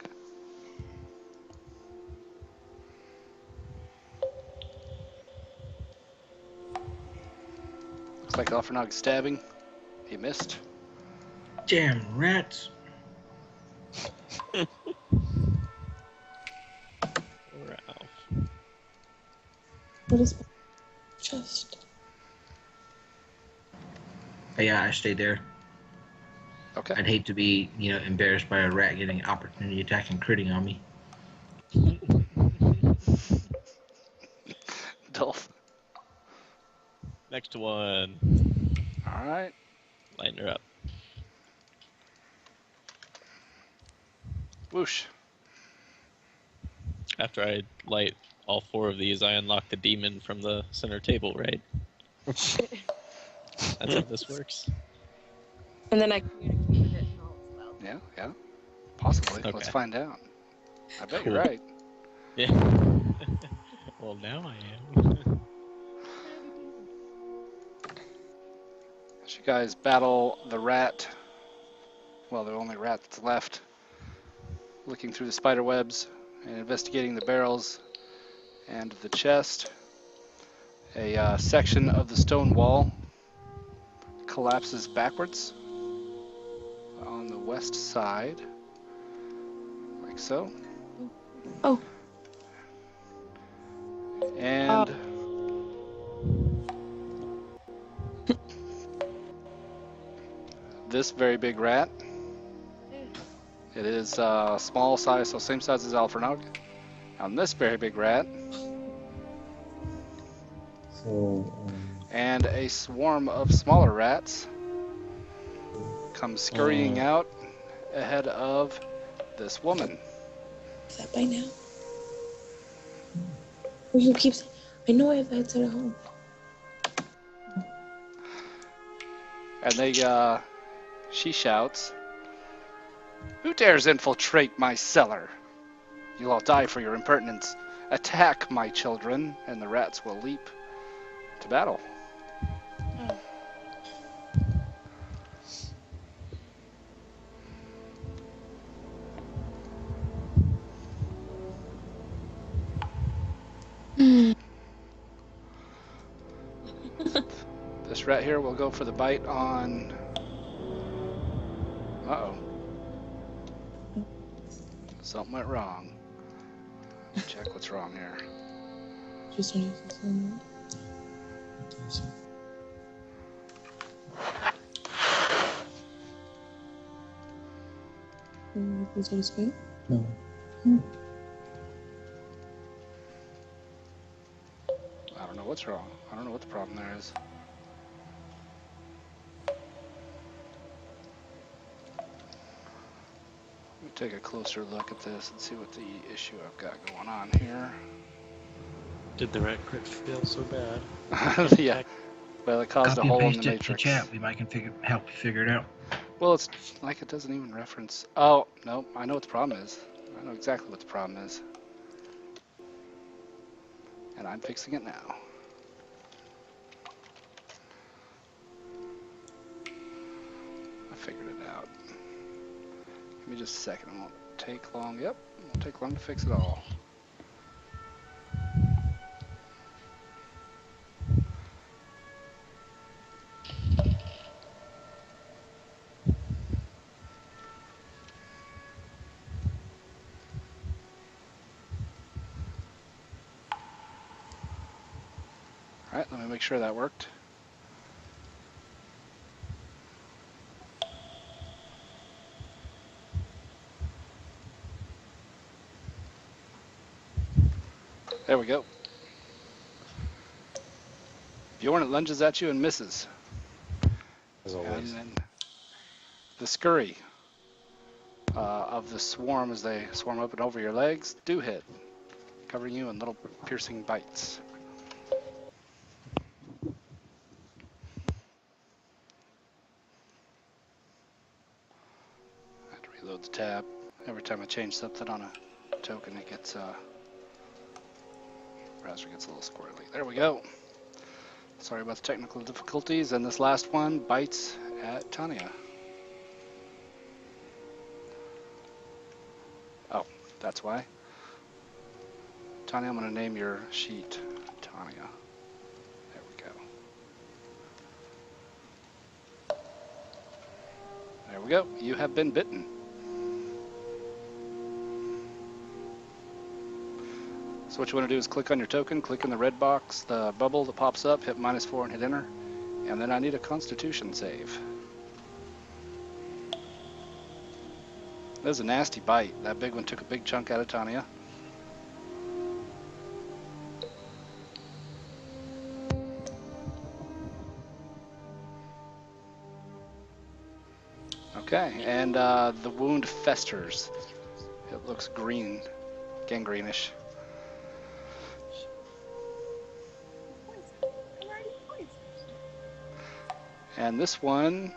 Looks like Alfernog's stabbing. He missed. Damn rats. Ralph. What is chest? But yeah, I stayed there. Okay. I'd hate to be, embarrassed by a rat getting opportunity attack and critting on me. stealth. Next one. All right. Lighten her up. Whoosh. After I light all 4 of these, I unlock the demon from the center table, right? That's how this works. And then I communicate with it and all as well. Yeah, yeah. Possibly. Okay. Let's find out. I bet Cool. you're right. Yeah. Well, now I am. As you guys battle the rat, well, the only rat that's left, looking through the spider webs and investigating the barrels and the chest, a section of the stone wall collapses backwards on the west side, like so. Oh. And this very big rat, it is small size, so same size as Alfernog. On this very big rat, So, and a swarm of smaller rats come scurrying out ahead of this woman. Is that by now? Or you keep saying, I know I have headset at home. And she shouts, "Who dares infiltrate my cellar? You'll all die for your impertinence. Attack, my children," and the rats will leap to battle. This rat here will go for the bite on... Uh-oh. Something went wrong. Check what's wrong here. Just trying to say something. Was that a spell? no. I don't know what's wrong. I don't know what the problem there is. Let me take a closer look at this and see what the issue I've got going on here. Did the rat crit feel so bad? Yeah. Well, it caused a Copy hole and in paste the it to the matrix. chat. We might can help you figure it out. Well, it's like it doesn't even reference... Oh, no, I know what the problem is. I know exactly what the problem is. And I'm fixing it now. I figured it out. Give me just a second. It won't take long. Yep, it won't take long to fix it all. Alright, let me make sure that worked. There we go. Bjorn lunges at you and misses. As And always. then the scurry of the swarm as they swarm up and over your legs do hit, covering you in little piercing bites. I have to reload the tab. Every time I change something on a token, it gets browser gets a little squirrely. There we go. Sorry about the technical difficulties. And this last one bites at Tanya. Oh, that's why. Tanya, I'm going to name your sheet Tanya. There we go. There we go. You have been bitten. So what you want to do is click on your token, click in the red box, the bubble that pops up, hit -4 and hit enter. And then I need a constitution save. That was a nasty bite. That big one took a big chunk out of Tanya. Okay, and the wound festers. It looks green, gangreenish. And this one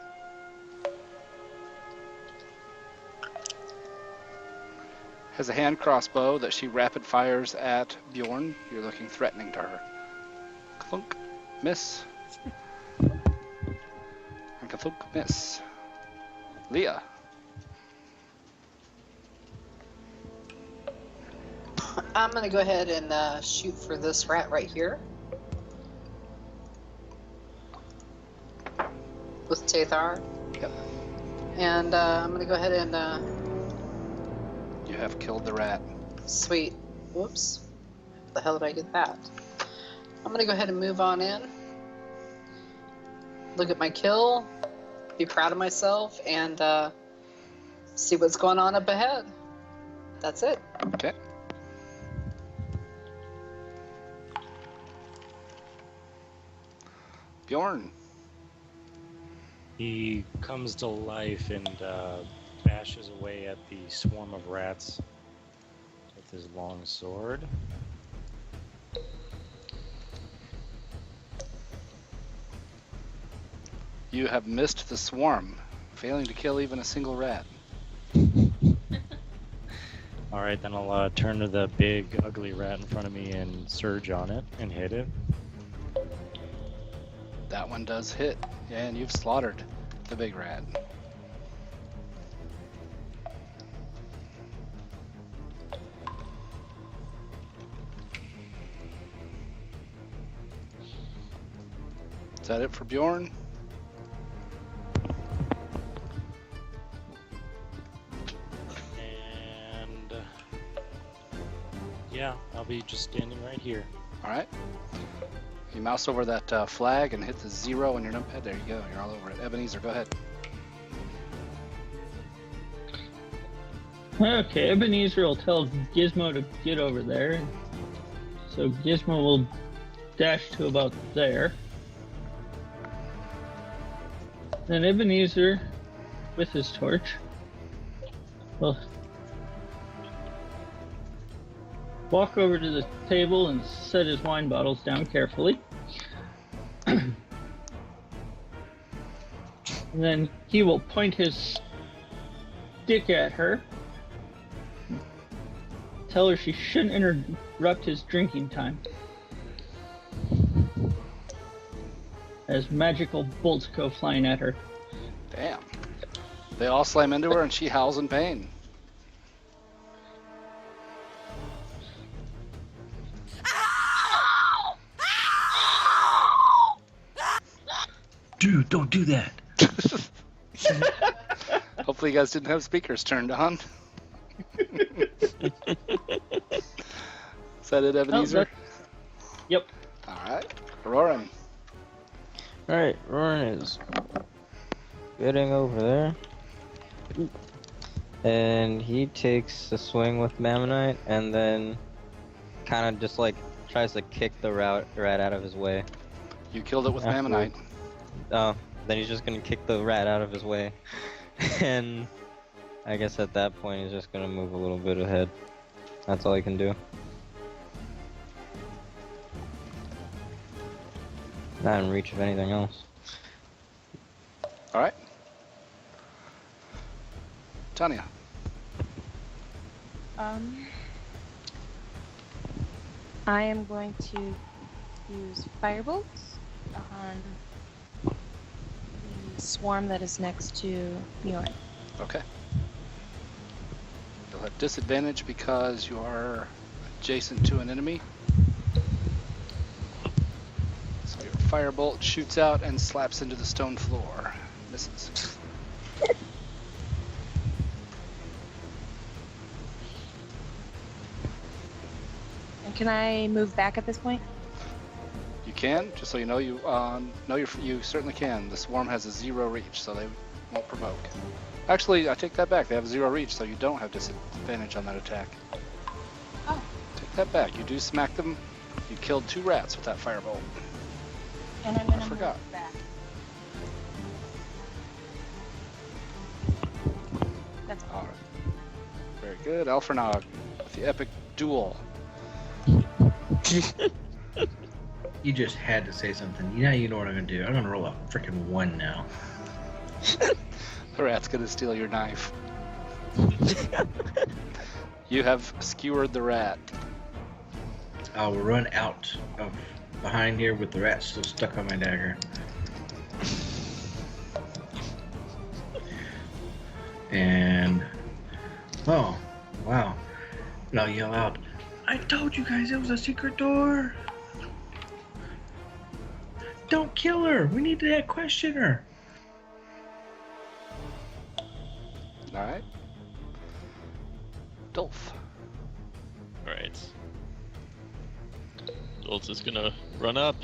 has a hand crossbow that she rapid fires at Bjorn. You're looking threatening to her. Clunk, miss. And clunk, miss. Leah. I'm gonna go ahead and shoot for this rat right here. With Tathar. Yep. And I'm gonna go ahead and You have killed the rat. sweet. Whoops. How the hell did I get that? I'm gonna go ahead and move on in. Look at my kill. Be proud of myself and see what's going on up ahead. That's it. Okay. Bjorn. He comes to life and bashes away at the swarm of rats with his long sword. You have missed the swarm, failing to kill even a single rat. Alright, then I'll turn to the big, ugly rat in front of me and surge on it and hit it. That one does hit, and you've slaughtered the big rat. Is that it for Bjorn? And yeah, I'll be just standing right here. Alright. You mouse over that flag and hit the 0 on your numpad. There you go, you're all over it. Ebenezer, go ahead. Okay, Ebenezer will tell Gizmo to get over there. So Gizmo will dash to about there. Then Ebenezer, with his torch, will walk over to the table and set his wine bottles down carefully. And then he will point his stick at her. Tell her she shouldn't interrupt his drinking time. As magical bolts go flying at her. Damn. They all slam into her and she howls in pain. Dude, don't do that. Hopefully you guys didn't have speakers turned on. Is that it, Ebenezer? Yep. Alright. Roaring. Alright, Roran is getting over there. And he takes a swing with Mammonite and then kind of just like tries to kick the rat out of his way. You killed it with After- Mammonite. Oh, then he's just gonna kick the rat out of his way. And I guess at that point he's just gonna move a little bit ahead. That's all he can do. Not in reach of anything else. Alright. Tanya. I am going to use firebolts on the swarm that is next to Bjorn. Okay. You'll have disadvantage because you are adjacent to an enemy. So your firebolt shoots out and slaps into the stone floor. Misses. And can I move back at this point? You can, just so you know, you certainly can. The swarm has a 0 reach, so they won't provoke. Actually, I take that back. They have 0 reach, so you don't have disadvantage on that attack. Oh. Take that back. You do smack them. You killed 2 rats with that firebolt. And I'm gonna I forgot. move back. That's all. All right. Very good. Alfernog with the epic duel. You just had to say something. Yeah, you know what I'm gonna do. I'm gonna roll a freaking 1 now. The rat's gonna steal your knife. You have skewered the rat. I'll run out of behind here with the rat still stuck on my dagger. And oh, wow. And I'll yell out, I told you guys it was a secret door. Don't kill her. We need to question her. All right. Dolph. Alright. Dolph is gonna run up.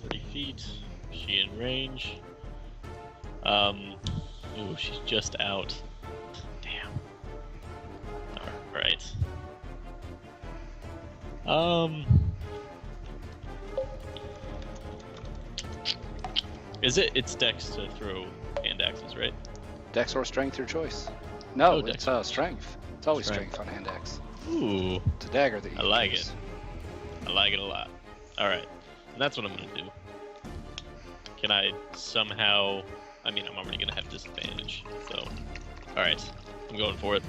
30 feet. She in range. Ooh, she's just out. Damn. Alright. It's dex to throw hand axes, right? Dex or strength, your choice. No, Oh, it's dex. strength. It's always Strength. strength on hand axe. Ooh, It's a dagger that you I like use. it. I like it a lot. Alright, and that's what I'm gonna do. Can I somehow... I mean, I'm already gonna have disadvantage, so... Alright, I'm going for it.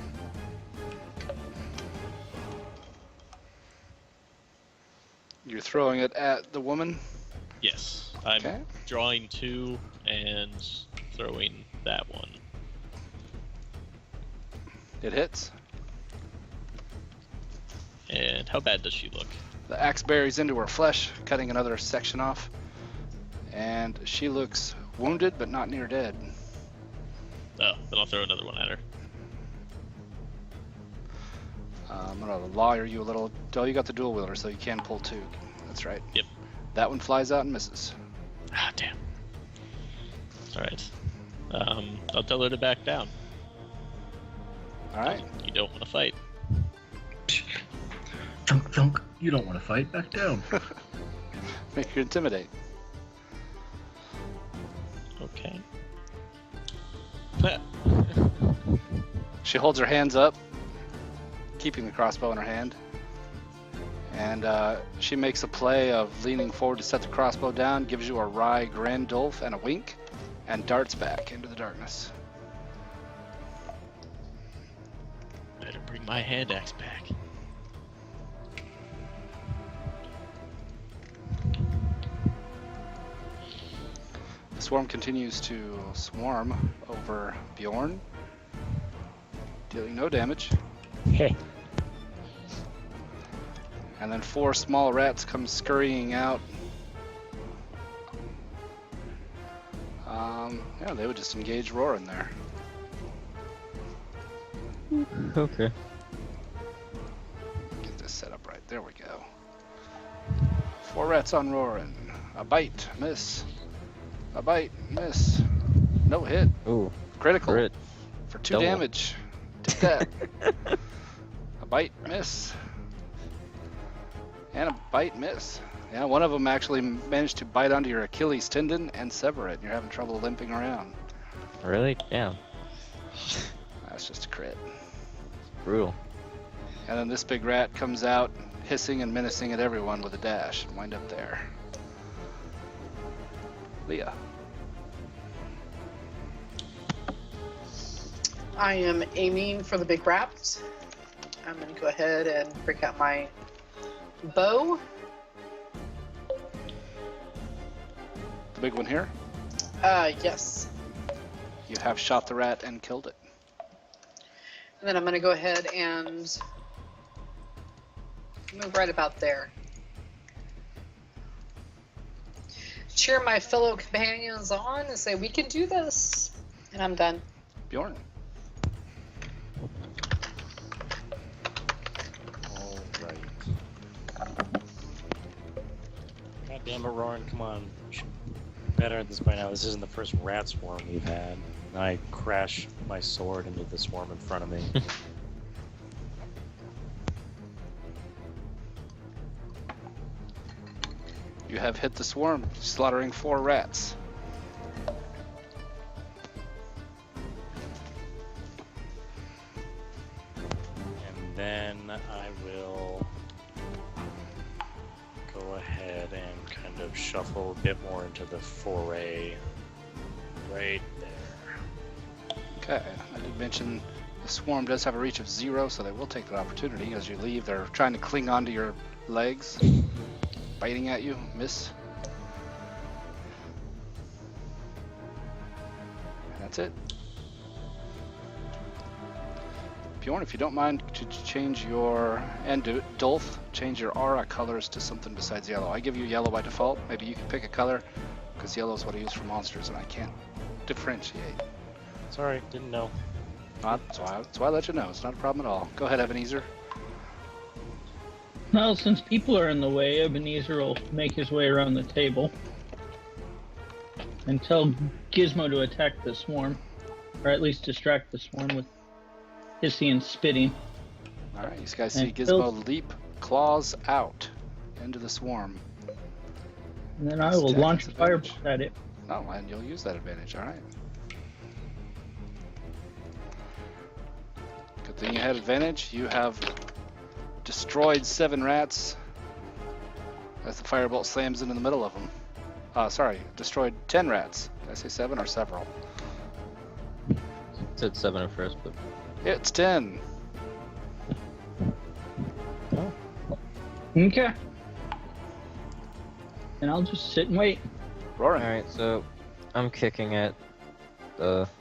You're throwing it at the woman. Yes, I'm Okay. drawing 2 and throwing that one. It hits. And how bad does she look? The axe buries into her flesh, cutting another section off. And she looks wounded, but not near dead. Oh, then I'll throw another one at her. I'm gonna lawyer you a little. Oh, you got the dual wielder, so you can pull 2. That's right. Yep. That one flies out and misses. Ah, damn. Alright. I'll tell her to back down. All right. You don't want to fight. Thunk, thunk. You don't want to fight. Back down. Make her intimidate. Okay. She holds her hands up, keeping the crossbow in her hand. And she makes a play of leaning forward to set the crossbow down, gives you a wry grin, Dolph, and a wink, and darts back into the darkness. Better bring my hand axe back. The swarm continues to swarm over Bjorn, dealing no damage. Hey. And then 4 small rats come scurrying out. Yeah, they would just engage Roarin there. Okay. Get this set up right. There we go. 4 rats on Roarin. A bite, miss. A bite, miss. No hit. Ooh, Critical crit. for 2 Double. damage. Take that. A bite, miss. And a bite, miss. Yeah, one of them actually managed to bite onto your Achilles tendon and sever it. And you're having trouble limping around. Really? Damn. That's just a crit. Brutal. And then this big rat comes out, hissing and menacing at everyone with a dash. And wind up there. Leah. I am aiming for the big rat. I'm going to go ahead and break out my bow. The big one here. Yes. You have shot the rat and killed it. And then I'm going to go ahead and move right about there. Cheer my fellow companions on and say, we can do this. And I'm done. Bjorn. Alright. God damn it, Roarin, come on. Better at this by now. This isn't the first rat swarm we've had. And I crash my sword into the swarm in front of me. You have hit the swarm, slaughtering 4 rats. then I will go ahead and kind of shuffle a bit more into the foray right there. Okay, I did mention the swarm does have a reach of 0, so they will take that opportunity. As you leave, they're trying to cling onto your legs, biting at you, miss. And that's it. Bjorn, if you don't mind, could you change your, and Dolph, change your aura colors to something besides yellow. I give you yellow by default. Maybe you can pick a color, because yellow is what I use for monsters, and I can't differentiate. Sorry, didn't know. That's why I let you know. It's not a problem at all. Go ahead, Ebenezer. Well, since people are in the way, Ebenezer will make his way around the table and tell Gizmo to attack the swarm, or at least distract the swarm with hissing and spitting. All right, you guys see And Gizmo leap claws out into the swarm. And then I will launch a Advantage. fireball at it. Oh, and you'll use that advantage. All right. Good thing you had advantage. You have destroyed 7 rats as the firebolt slams into the middle of them. Sorry, destroyed 10 rats. Did I say 7 or several? Said 7 at first, but It's 10. Okay. And I'll just sit and wait. Roaring. alright, so I'm kicking at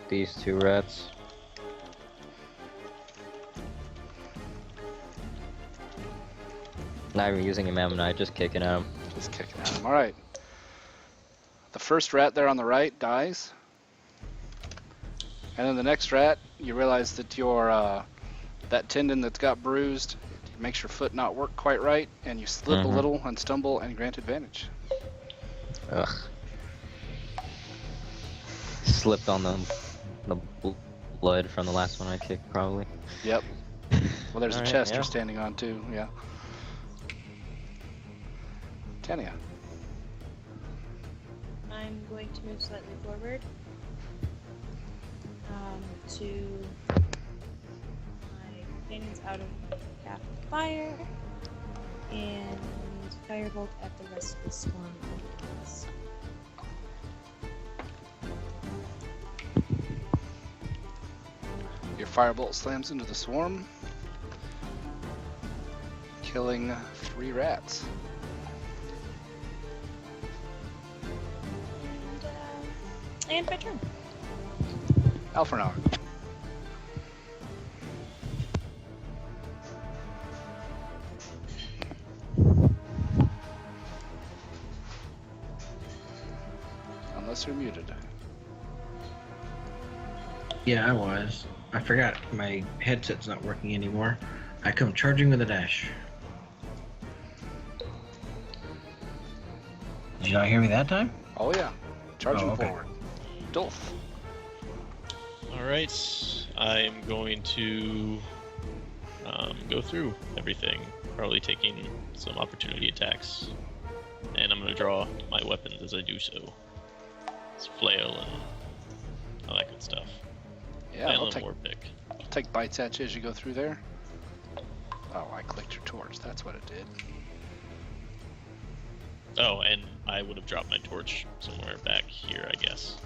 these 2 rats. Not even using a Ammonite, just kicking at them. Just kicking at him. All right. The first rat there on the right dies. And then the next rat, you realize that your that tendon that's got bruised makes your foot not work quite right, and you slip a little and stumble and grant advantage. Ugh. Slipped on the blood from the last one I kicked, probably. Yep. Well, there's a Alright, chest yeah. you're standing on too. Yeah. Tania. I'm going to move slightly forward to my companions out of path of fire and firebolt at the rest of the swarm. Your firebolt slams into the swarm, killing 3 rats. And my turn. Alphrenog. Unless you're muted. Yeah, I was. I forgot my headset's not working anymore. I come charging with a dash. Did you not hear me that time? Oh yeah. Charging Oh, okay. forward. Dolph. Alright, I'm going to go through everything, probably taking some opportunity attacks. And I'm going to draw my weapons as I do so. It's flail and all that good stuff. Yeah, Flail I'll and war pick. take bites at you as you go through there. Oh, I clicked your torch. That's what it did. Oh, and I would have dropped my torch somewhere back here, I guess.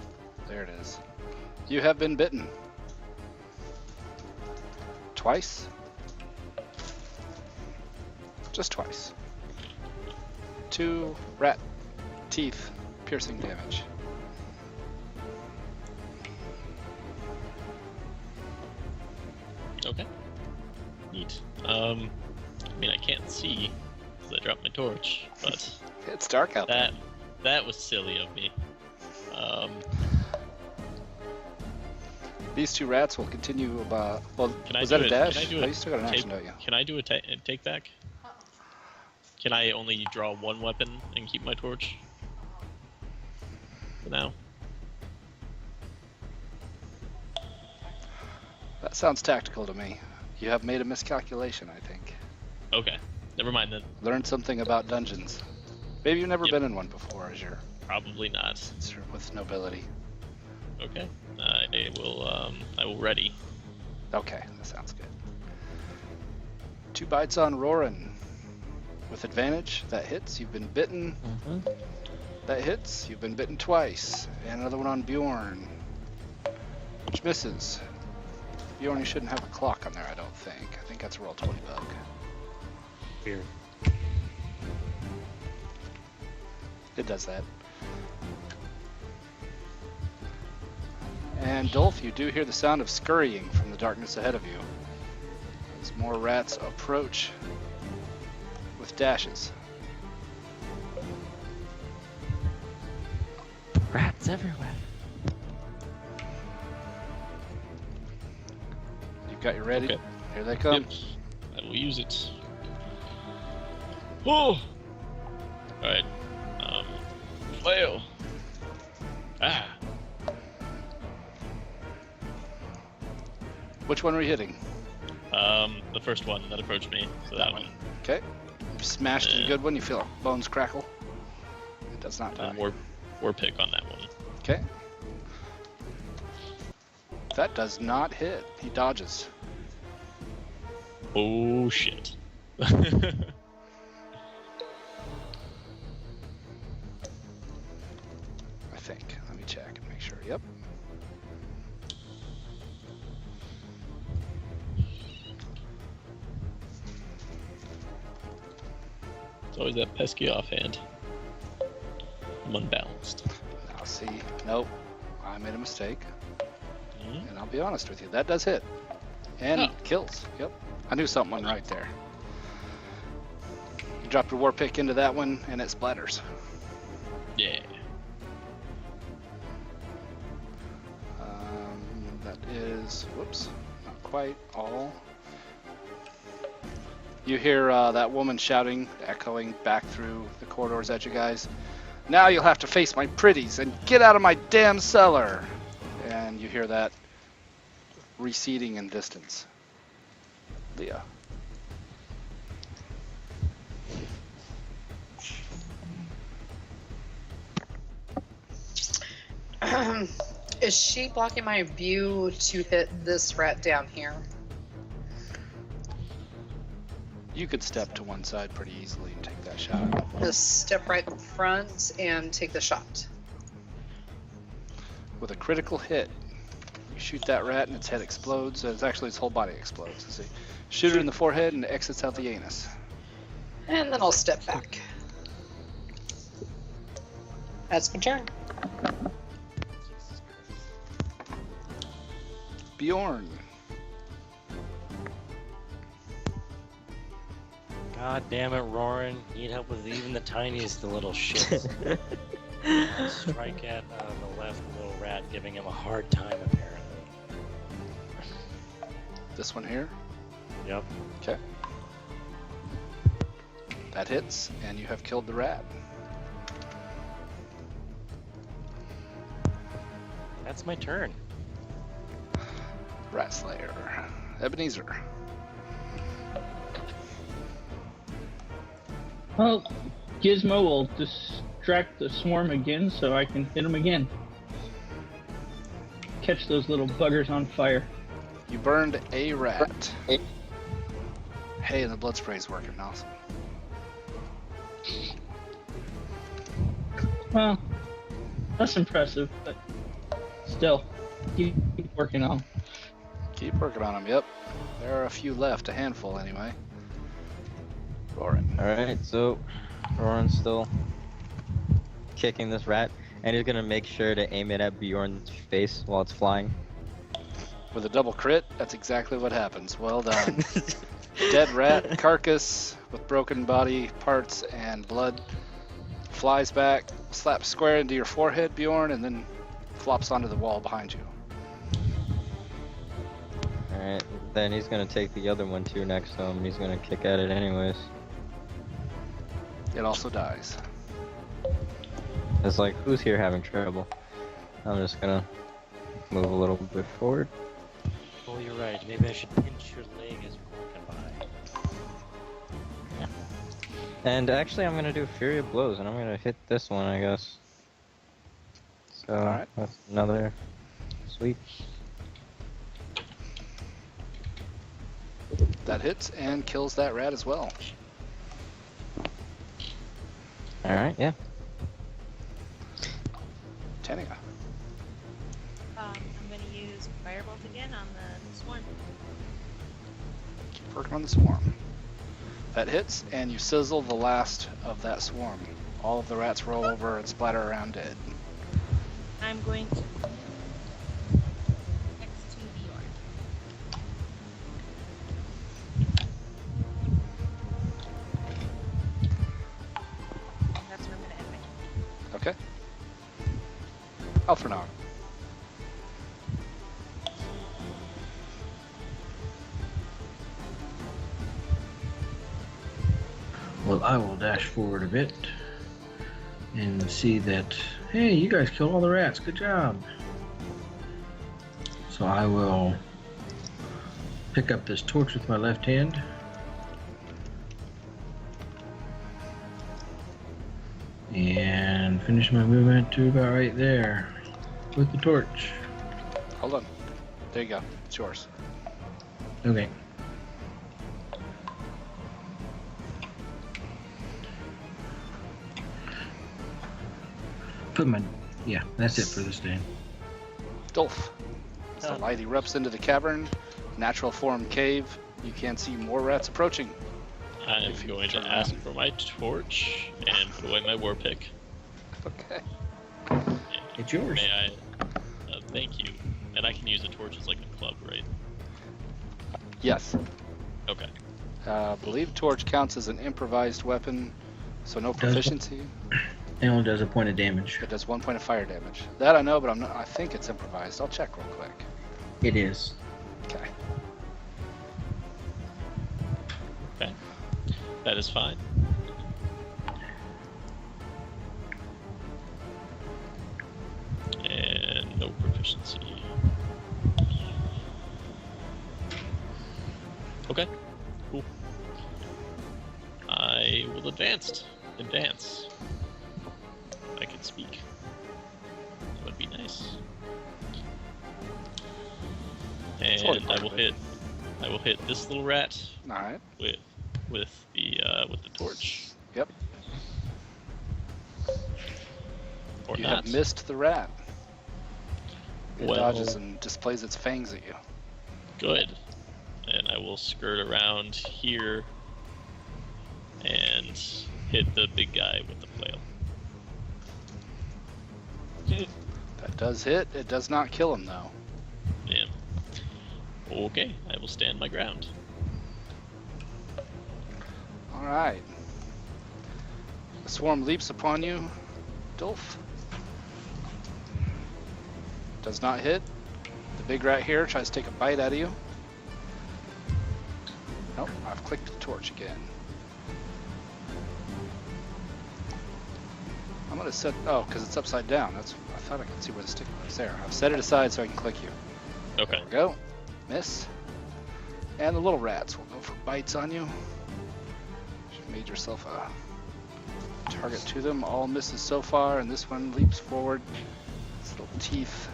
There it is. You have been bitten. Twice? Just twice. 2 rat teeth piercing damage. Okay. Neat. I mean, I can't see because I dropped my torch, but It's dark out there. that was silly of me. These 2 rats will continue about. Well, Can I was do that a it- dash? can I do Oh, it you still got an action, take- don't you? Can I do a take back? Can I only draw 1 weapon and keep my torch? For now. That sounds tactical to me. You have made a miscalculation, I think. Okay. Never mind then. Learned something about dungeons. Maybe you've never Yep. been in one before, as you're Probably not. with nobility. Okay. I will ready. Okay, that sounds good. 2 bites on Roran. With advantage, that hits. You've been bitten. Mm-hmm. That hits. You've been bitten twice. And another one on Bjorn, which misses. Bjorn, you shouldn't have a clock on there, I don't think. I think that's a roll 20 bug. Here. It does that. And Dolph, you do hear the sound of scurrying from the darkness ahead of you as more rats approach with dashes. Rats everywhere. You've got your ready? Okay. Here they come. Yep. I will use it. Oh! Alright. Flail. Ah. Which one are you hitting? The first one that approached me. So that one. Okay. You smashed a good one. You feel bones crackle. It does not die. War pick on that one. Okay. That does not hit. He dodges. Oh shit. I think. Let me check and make sure. Yep. It's always that pesky offhand. I'm unbalanced. Now see. Nope. I made a mistake. Mhm. And I'll be honest with you. That does hit. And Oh. kills. Yep. I knew something went right there. You drop your war pick into that one and it splatters. Yeah. That is, whoops, not quite all. You hear that woman shouting, echoing back through the corridors at you guys. Now you'll have to face my pretties and get out of my damn cellar. And you hear that receding in distance. Leah. Is she blocking my view to hit this rat down here? You could step to one side pretty easily and take that shot. Just step right in front and take the shot. With a critical hit, you shoot that rat and its head explodes. It's actually its whole body explodes. See, shoot it in the forehead and it exits out the anus. And then I'll step back. That's my turn. Bjorn. God damn it, Roran. Need help with even the tiniest of little shits. Strike at the left little rat, giving him a hard time, apparently. This one here. Yep. Okay. That hits, and you have killed the rat. That's my turn. Rat Slayer. Ebenezer. Well, Gizmo will distract the swarm again so I can hit him again. Catch those little buggers on fire. You burned a rat. Hey, and the blood spray's working. Awesome. Well, that's impressive, but still, keep working on 'em. Keep working on them. Yep. There are a few left. A handful, anyway. Roran. Alright, so Roran's still kicking this rat, and he's gonna make sure to aim it at Bjorn's face while it's flying. With a double crit, that's exactly what happens. Well done. Dead rat carcass with broken body parts and blood flies back, slaps square into your forehead, Bjorn, and then flops onto the wall behind you. Alright, then he's gonna take the other one too next to him, and he's gonna kick at it anyways. It also dies. It's like, who's here having trouble? I'm just gonna move a little bit forward. Oh, you're right. Maybe I should pinch your leg as we're walking by. And actually, I'm gonna do Fury of Blows, and I'm gonna hit this one, I guess. So, Alright. that's another sweep. That That hits and kills that rat as well. Alright, yeah. Tania. I'm going to use Firebolt again on the swarm. Keep working on the swarm. That hits, and you sizzle the last of that swarm. All of the rats roll over and splatter around dead. I'm going to next to Bjorn. That's where I'm going to end my turn. Okay. Alfrenog. Well, I will dash forward a bit and see that, hey, you guys killed all the rats. Good job. So I will pick up this torch with my left hand. And finish my movement to about right there with the torch. Hold on. There you go. It's yours. Okay. Yeah, that's it for this day. Dolph. As the light erupts into the cavern, natural form cave, you can see more rats approaching. I'm If you going to turn ask around. for my torch and put away my war pick. Okay. It's yours. May I? Thank you. And I can use a torch as like a club, right? Yes. Okay. I believe torch counts as an improvised weapon, so no Does- proficiency. It only does a point of damage. It does 1 point of fire damage. That I know, but I think it's improvised. I'll check real quick. It is. Okay. Okay. That is fine. And no proficiency. Okay. Cool. I will advance. I can speak. That would be nice. Sorry, And I will hit this little rat All right. with the torch. Yep. Or You not. have missed the rat. It Well- dodges and displays its fangs at you. Good. And I will skirt around here and hit the big guy with the flail. That does hit. It does not kill him, though. Yeah. Okay, I will stand my ground. All right. The swarm leaps upon you, Dolph. Does not hit. The big rat here tries to take a bite out of you. Nope, I've clicked the torch again. I'm gonna set, because it's upside down. I thought I could see where the stick was. There, I've set it aside so I can click you. Okay. There we go. Miss. And the little rats will go for bites on you. You made yourself a target to them. All misses so far, and this one leaps forward. Its little teeth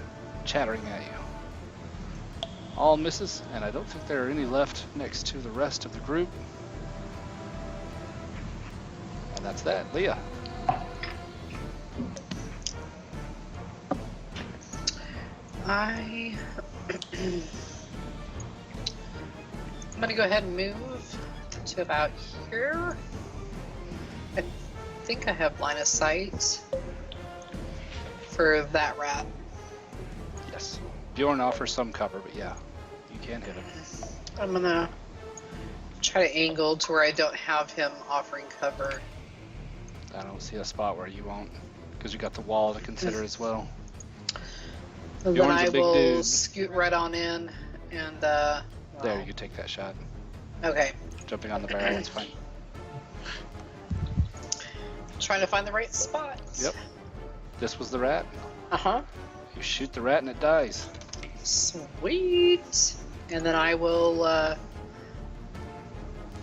chattering at you. All misses, and I don't think there are any left next to the rest of the group. And that's that. Leah. I'm gonna go ahead and move to about here. I think I have line of sight for that rat. Yes. Bjorn offers some cover, but yeah, you can hit him. I'm gonna try to angle to where I don't have him offering cover. I don't see a spot where you won't, because you got the wall to consider as well. And then Bjorn's a I big will dude. scoot right on in and There, you can take that shot. okay. Jumping on the barrel, it's fine. Trying to find the right spot. Yep. This was the rat. Uh-huh. You shoot the rat and it dies. Sweet. And then I will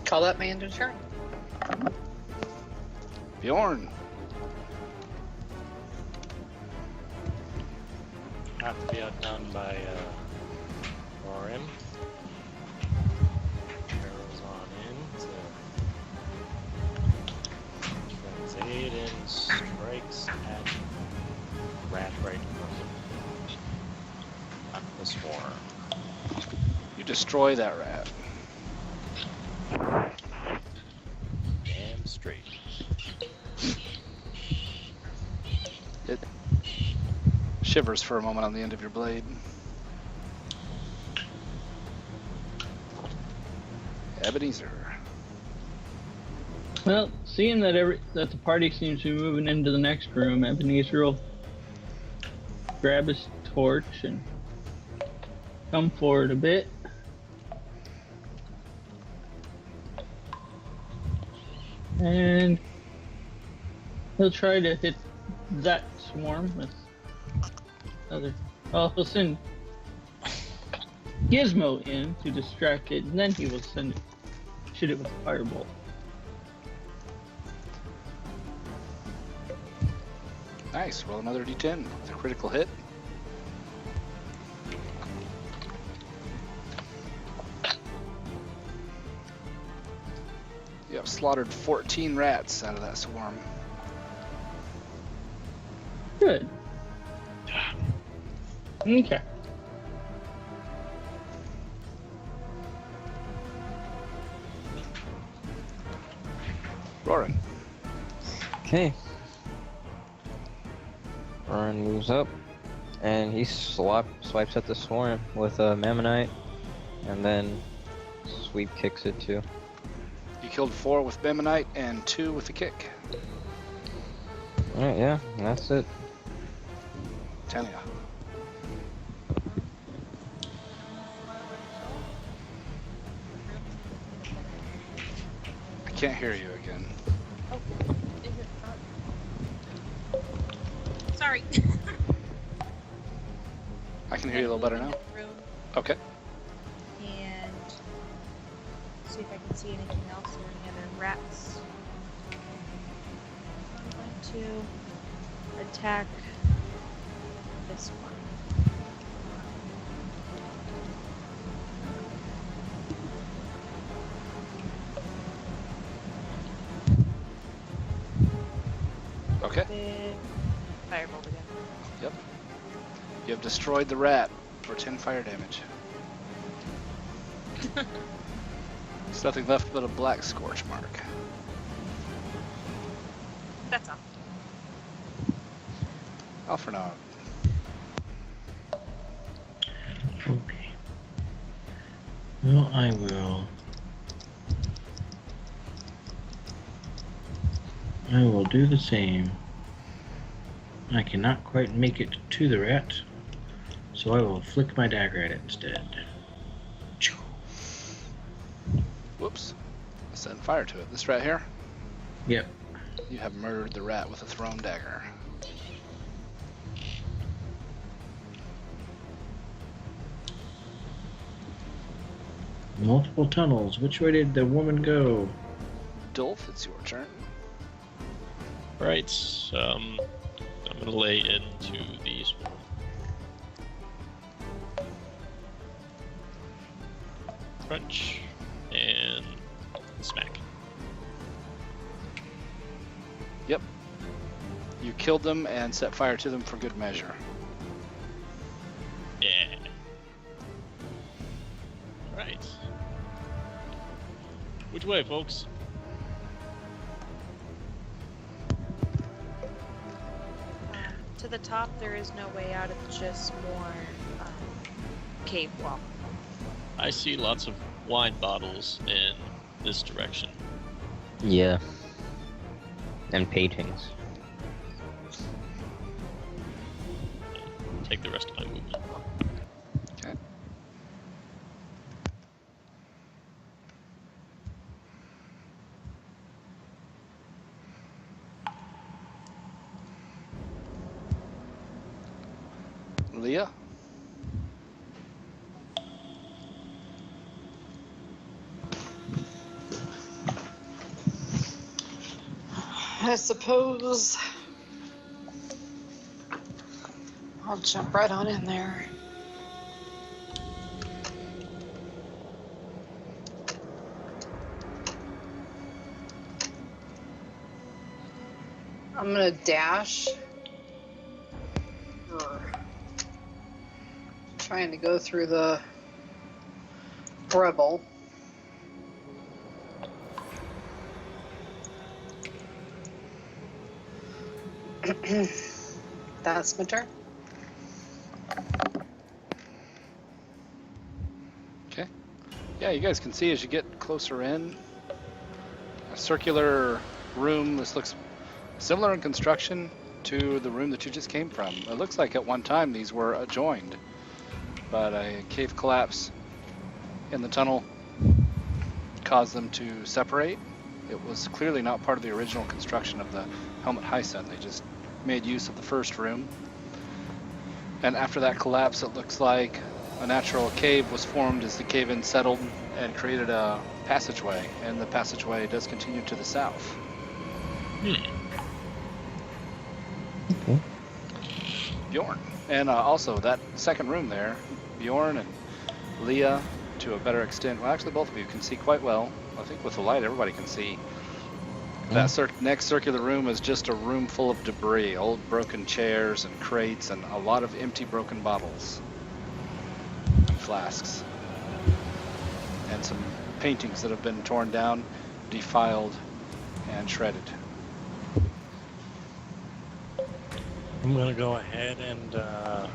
call that my end of turn. Bjorn. Have to be outdone by Rorin. Arrows destroy that rat. Damn straight. It shivers for a moment on the end of your blade. Ebenezer. Well, seeing that the party seems to be moving into the next room, Ebenezer will grab his torch and come forward a bit. And he'll try to hit that swarm with other. Well, he'll send Gizmo in to distract it, and then he will shoot it with a firebolt. Nice. Roll another d10 with a critical hit. You have slaughtered 14 rats out of that swarm. Good. Okay. Roaring. Okay. Roran moves up, and he swipes at the swarm with a Mammonite, and then sweep kicks it too. You killed 4 with Memmonite and 2 with the kick. Alright, yeah, that's it. Tanya. I can't hear you again. Oh, is it not? Sorry. I can hear you a little better now. Room Okay. and see if I can see anything else or any other rats. I'm going to attack this one. Okay. Big firebolt again. Yep. You have destroyed the rat for 10 fire damage. There's nothing left but a black scorch mark. That's all. Alfrenog. Okay. Well, I will do the same. I cannot quite make it to the rat, so I will flick my dagger at it instead. Whoops. Setting fire to it. This rat here? Yep. You have murdered the rat with a thrown dagger. Multiple tunnels. Which way did the woman go? Dolph, it's your turn. Right. I'm gonna lay into the swarm. Crunch and smack. Yep. You killed them and set fire to them for good measure. Yeah. Right. Which way, folks? To the top, there is no way out. It's just more cave wall. I see lots of wine bottles in this direction. Yeah. And paintings. Take the rest of my movement. Okay. Leah? I suppose I'll jump right on in there. I'm gonna dash. Trying to go through the Dribble. That's my turn. Okay. Yeah, you guys can see as you get closer in, a circular room. This looks similar in construction to the room that you just came from. It looks like at one time these were adjoined, but a cave collapse in the tunnel caused them to separate. It was clearly not part of the original construction of the Helmet High Sun. They just made use of the first room. And after that collapse, it looks like a natural cave was formed as the cave-in settled and created a passageway. And the passageway does continue to the south. Okay. Bjorn. And also that second room there, Bjorn and Leah, to a better extent, well actually both of you can see quite well. I think with the light everybody can see. That next circular room is just a room full of debris, old broken chairs and crates and a lot of empty broken bottles and flasks. And some paintings that have been torn down, defiled, and shredded. I'm gonna go ahead and move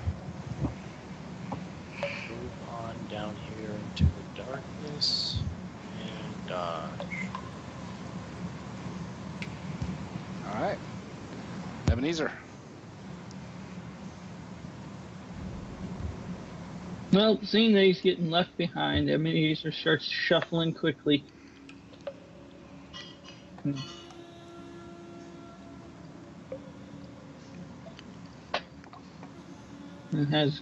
on down here into the darkness and dodge. All right, Ebenezer. Well, seeing that he's getting left behind, Ebenezer starts shuffling quickly. And has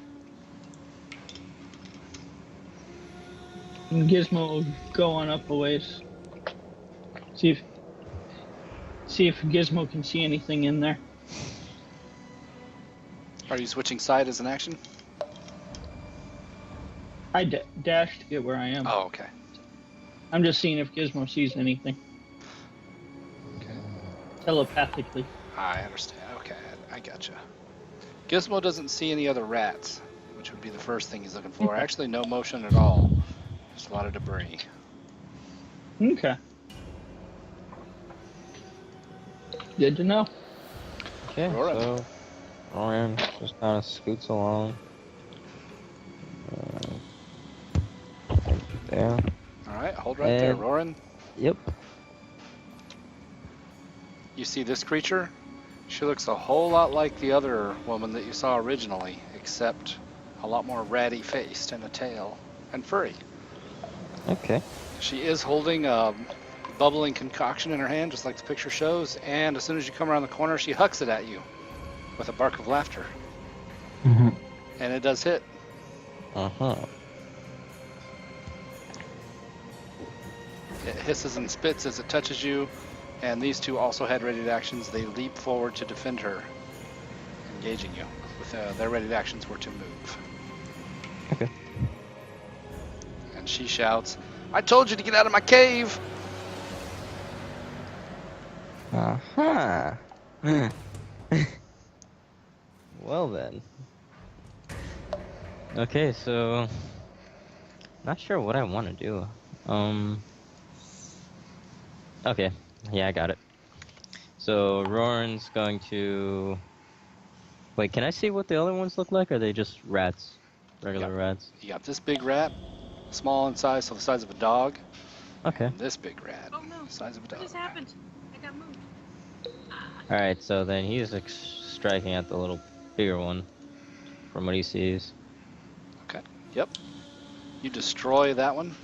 Gizmo go on up a ways. See if Gizmo can see anything in there. Are you switching side as an action? I dash to get where I am. Oh, okay. I'm just seeing if Gizmo sees anything. Okay. Telepathically. I understand. Okay, I gotcha. Gizmo doesn't see any other rats, which would be the first thing he's looking for. Actually, no motion at all. Just a lot of debris. Okay. Good to know. Okay, Roran. so Roran just kind of scoots along. There. All right, hold right there, And- Roran. Yep. You see this creature? She looks a whole lot like the other woman that you saw originally, except a lot more ratty-faced and a tail and furry. Okay. She is holding a bubbling concoction in her hand, just like the picture shows, and as soon as you come around the corner, she hucks it at you with a bark of laughter. Mm-hmm. And it does hit. Uh-huh. It hisses and spits as it touches you, and these two also had readied actions. They leap forward to defend her, engaging you. With their readied actions were to move. Okay. And she shouts, "I told you to get out of my cave!" Uh-huh. Well then. Okay, so not sure what I want to do. Okay, yeah, I got it. So Roran's going to. Wait, can I see what the other ones look like? Or are they just rats, regular Yep. rats? You got this big rat, small in size, so the size of a dog. Okay. And this big rat, Oh no! the size of a What dog. just happened? I got moved. All right, so then he's striking at the little bigger one, from what he sees. Okay. Yep. You destroy that one.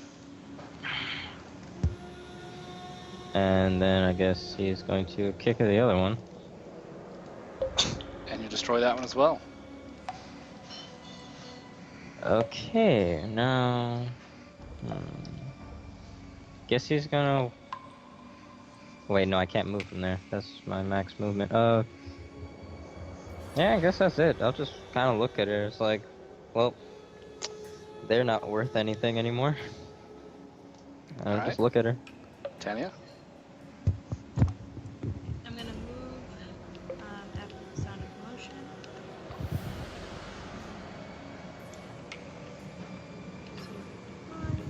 And then I guess he's going to kick at the other one. And you destroy that one as well. Okay, now... Guess he's gonna... Wait, no, I can't move from there. That's my max movement. Yeah, I guess that's it. I'll just kind of look at her. It's like, well, they're not worth anything anymore. I'll Alright. just look at her. Tanya? I'm gonna move after the sound of motion. So, 5.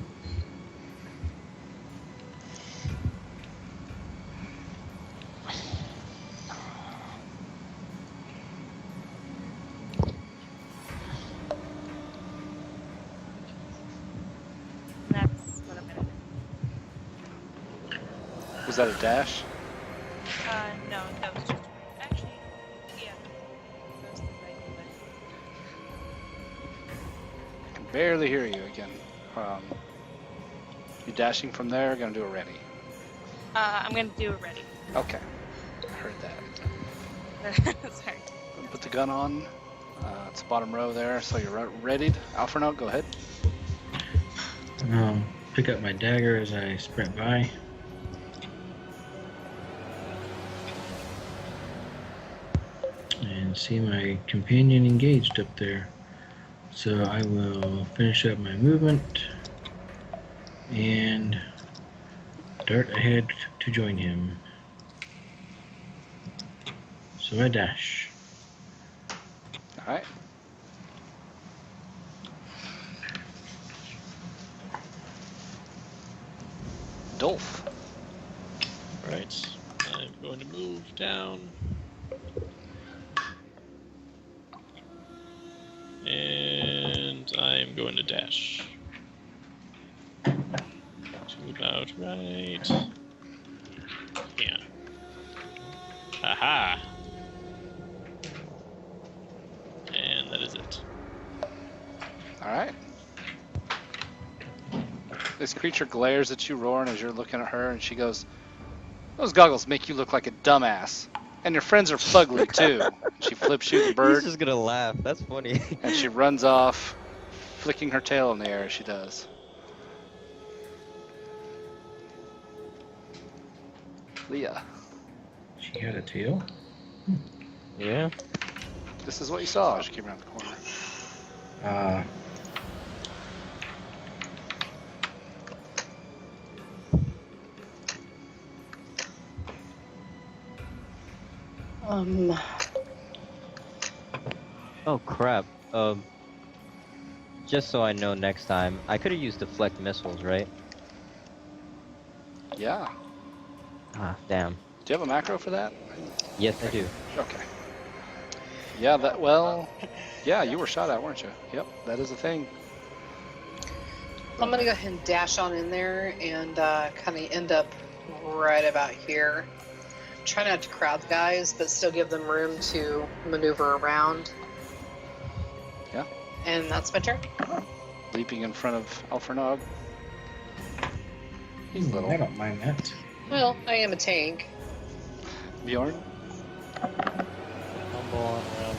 Was that a dash? No, that was just actually, yeah. That was the regular. I can barely hear you again. You dashing from there? Or gonna do a ready? I'm gonna do it ready. Okay, I heard that. Sorry. Put the gun on. It's the bottom row there, so you're readied. Alfredo, go ahead. Pick up my dagger as I sprint by. And see my companion engaged up there. So I will finish up my movement and dart ahead to join him. So I dash. All right. Dolph. Right. I'm going to move down. And I'm going to dash. To about right. Yeah. Aha! And that is it. All right. This creature glares at you, roaring, as you're looking at her, and she goes, "Those goggles make you look like a dumbass. And your friends are fugly, too." She flips you the bird. He's just gonna laugh. That's funny. And she runs off, flicking her tail in the air as she does. Leah, She had a tail? Yeah. this is what you saw as she came around the corner. Oh crap. Just so I know next time, I could have used deflect missiles, right? Yeah. Ah, damn. Do you have a macro for that? Yes, I do. Okay. Yeah, well, yeah, you were shot at, weren't you? Yep, that is a thing. I'm gonna go ahead and dash on in there and kind of end up right about here. Try not to crowd the guys, but still give them room to maneuver around. Yeah. And that's my turn. Leaping in front of Alfernog. He's little. I don't mind that. Well, I am a tank. Bjorn? Humble on around.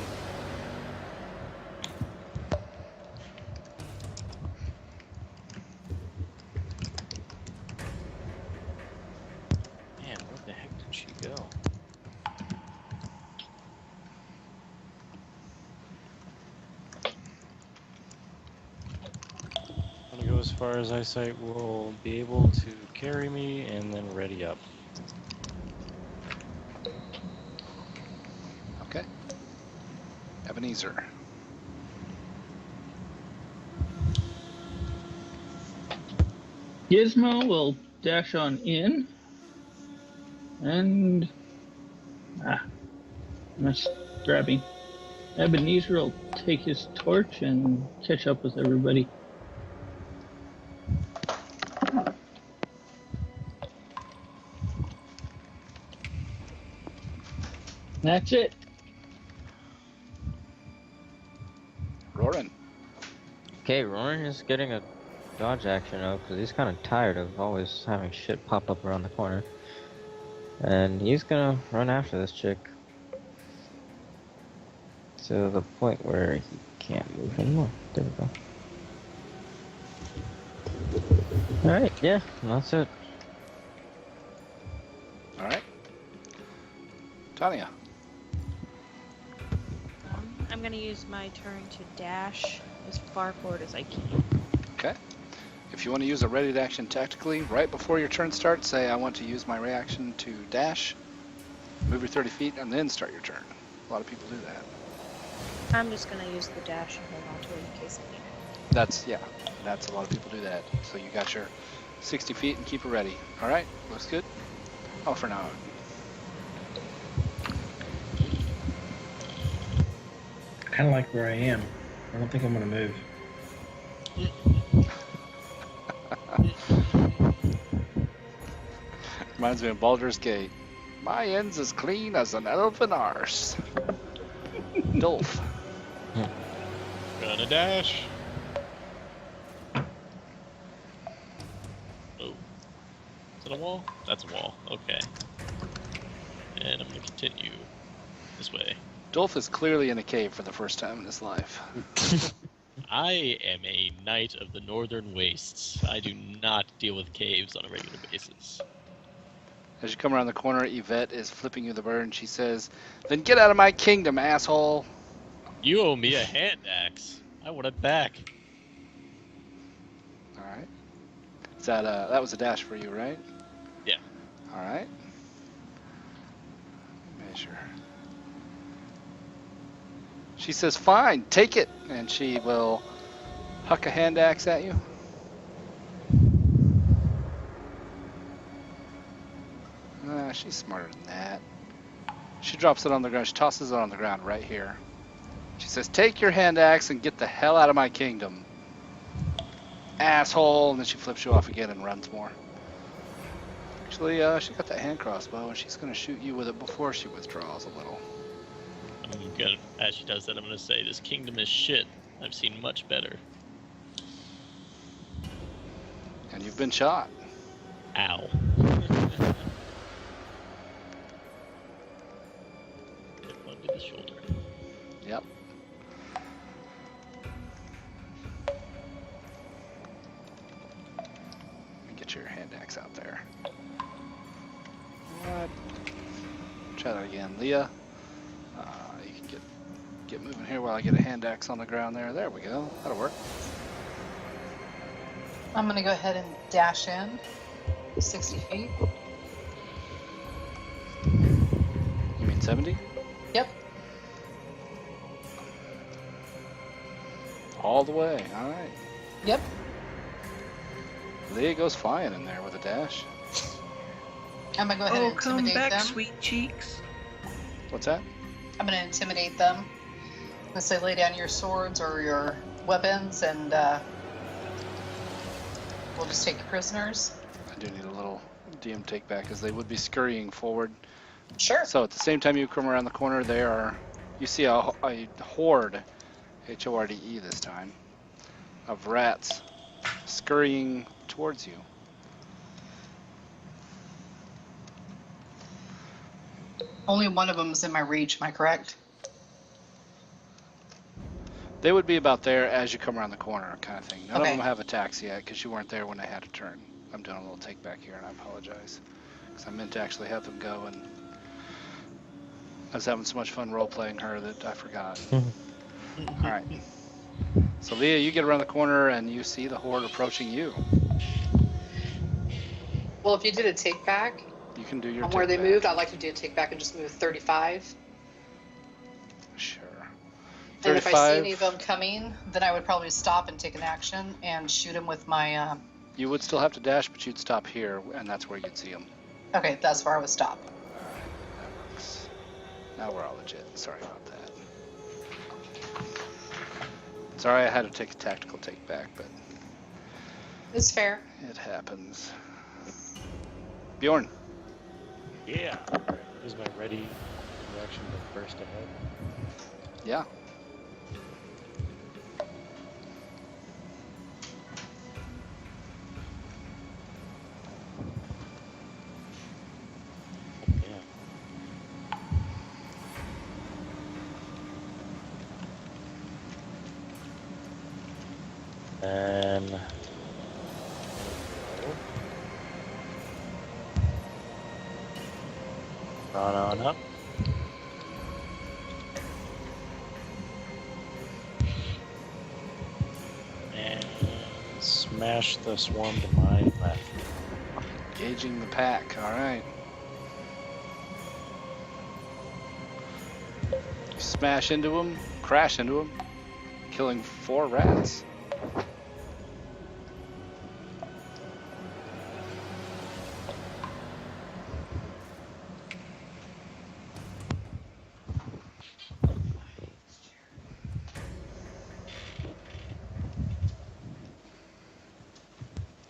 Man, where the heck did she go? I'm gonna go as far as eyesight will be able to carry me, and then ready up. Okay. Ebenezer. Gizmo will dash on in. And. Nice grabbing. Ebenezer will take his torch and catch up with everybody. That's it. Roran. Okay, Roran is getting a dodge action out because he's kind of tired of always having shit pop up around the corner. And he's gonna run after this chick. To the point where he can't move anymore. There we go. Alright, yeah, that's it. Alright. Tanya. I'm gonna use my turn to dash as far forward as I can. Okay. If you want to use a ready to action tactically, right before your turn starts, say I want to use my reaction to dash, move your 30 feet, and then start your turn. A lot of people do that. I'm just gonna use the dash and hold on to it in case I need it. That's a lot of people do that. So you got your 60 feet and keep it ready. Alright, looks good. Oh, for now. Kind of like where I am. I don't think I'm going to move. Reminds me of Baldur's Gate. My end's as clean as an elephant arse. Dolph. Gonna dash. Oh. Is it a wall? That's a wall. Okay. And I'm gonna continue this way. Dolph is clearly in a cave for the first time in his life. I am a knight of the northern wastes. I do not deal with caves on a regular basis. As you come around the corner, Yvette is flipping you the bird and she says, "Then get out of my kingdom, asshole." You owe me a hand axe. I want it back. Alright. Is that was a dash for you, right? Yeah. Alright. Measure. She says, "Fine, take it," and she will huck a hand axe at you. She's smarter than that. She drops it on the ground. She tosses it on the ground right here. She says, "Take your hand axe and get the hell out of my kingdom, asshole." And then she flips you off again and runs more. Actually, she got that hand crossbow and she's going to shoot you with it before she withdraws a little. I'm gonna, as she does that, I'm gonna say, this kingdom is shit. I've seen much better. And you've been shot. Ow. Hit under the shoulder. Yep. Let me get your hand axe out there. What? Try that again. Leah, you can get moving here while I get a hand axe on the ground there. There we go. That'll work. I'm gonna go ahead and dash in 60 feet. You mean 70? Yep. All the way. All right. Yep. Leah goes flying in there with a dash. I'm gonna go ahead Oh, and come intimidate back, them. sweet cheeks. What's that? I'm gonna intimidate them. Let's say lay down your swords or your weapons, and we'll just take you prisoners. I do need a little DM take back as they would be scurrying forward. Sure. So at the same time you come around the corner, you see a horde, H-O-R-D-E this time, of rats scurrying towards you. Only one of them is in my reach, am I correct? They would be about there as you come around the corner, kind of thing. None Okay. of them have attacks yet because you weren't there when they had a turn. I'm doing a little take back here and I apologize because I meant to actually have them go, and I was having so much fun role-playing her that I forgot. Alright. So Leah, you get around the corner and you see the horde approaching you. Well, if you did a take back You can do your on where they take back. moved, I'd like to do a take back and just move 35. Sure. And if I see 35, any of them coming, then I would probably stop and take an action and shoot them with my. you would still have to dash, but you'd stop here, and that's where you'd see them. Okay, that's where I would stop. Alright, that works. Now we're all legit. Sorry about that. Sorry I had to take a tactical take back, but It's fair. it happens. Bjorn. Yeah. Is my ready reaction to burst ahead? Yeah. Yeah. And run on up. And smash the swarm to my left. Gauging the pack. Alright. You smash into him, crash into him, killing 4 rats.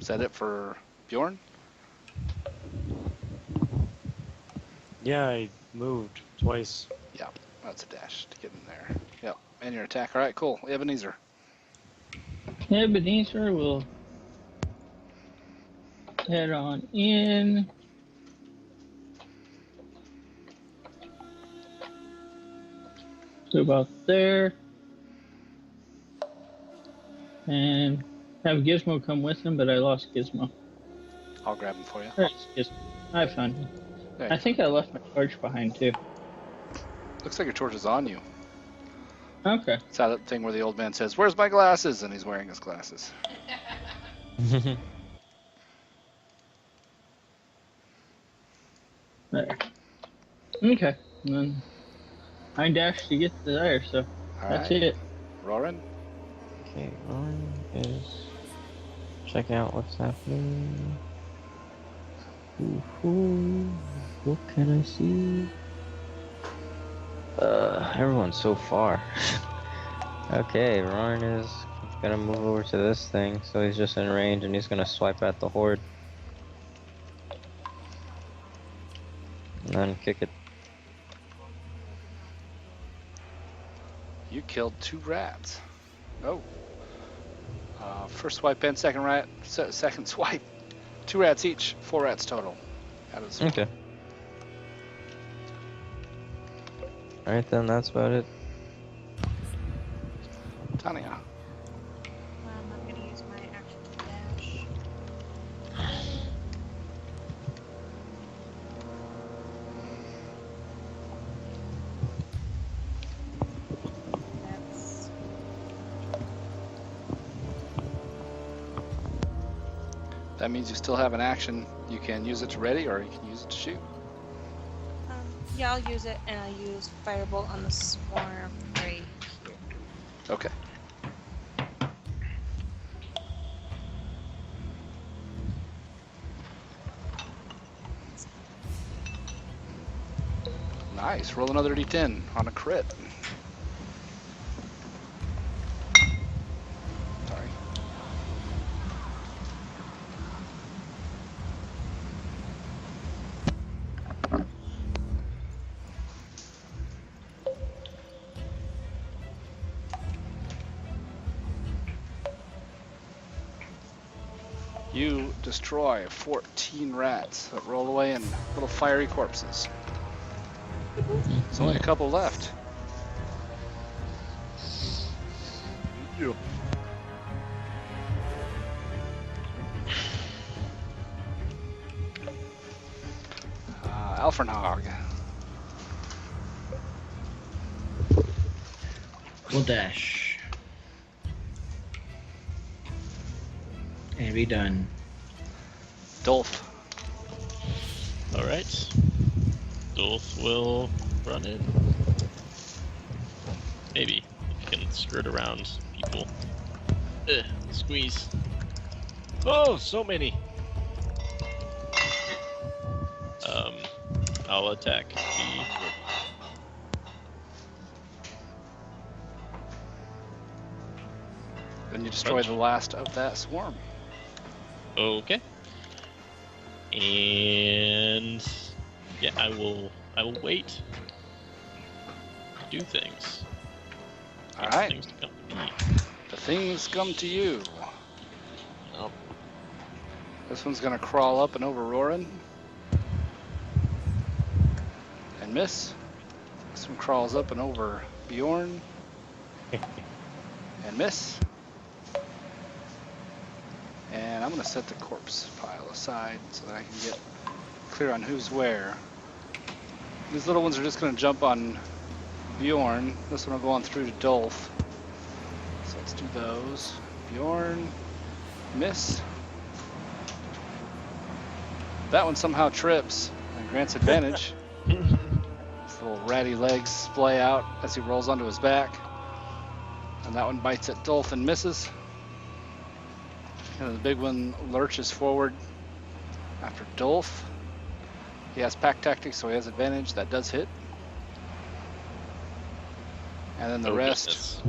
Is that it for Bjorn? Yeah, I moved twice. Yeah, that's a dash to get in there. Yep, and your attack. All right, cool. Ebenezer. Ebenezer will head on in. To about there. And have Gizmo come with him, but I lost Gizmo. I'll grab him for you. There's Gizmo. I found him. There I you think I left my torch behind too. go. Looks like your torch is on you. Okay. It's that thing where the old man says, "Where's my glasses?" and he's wearing his glasses. There. Okay. And then I dashed to get to there, so All that's right. it. Roran. Okay, Ron is checking out what's happening. Ooh, what can I see? Everyone's so far. Okay, Ron is gonna move over to this thing, so he's just in range and he's gonna swipe at the horde. And then kick it. You killed 2 rats. Oh. First swipe and second rat. Second swipe. 2 rats each. 4 rats total. Out of the Okay. Alright then, that's about it. Tanya. I'm gonna use my action to dash. That's That means you still have an action. You can use it to ready or you can use it to shoot. yeah, I'll use it, and I'll use Firebolt on the swarm right here. Okay. Nice. Roll another d10 on a crit. Sorry. You destroy 14 rats that roll away in little fiery corpses. There's only a couple left. Alfrenog. We'll dash. And be done. Dolph. Alright. Dolph will run in. Maybe. If he can skirt around people. Squeeze. Oh, so many. I'll attack the... Then you destroy the last of that swarm. Okay. And yeah, I will wait. Do things. All right. Things to come to me. The things come to you. Oh, This one's gonna crawl up and over Roran. And miss. This one crawls up and over Bjorn. And miss. And I'm gonna set the corpse pile aside so that I can get clear on who's where. These little ones are just gonna jump on Bjorn. This one will go on through to Dolph. So let's do those. Bjorn, miss. That one somehow trips and grants advantage. His little ratty legs splay out as he rolls onto his back. And that one bites at Dolph and misses. And the big one lurches forward after Dolph. He has pack tactics, so he has advantage. That does hit. And then the rest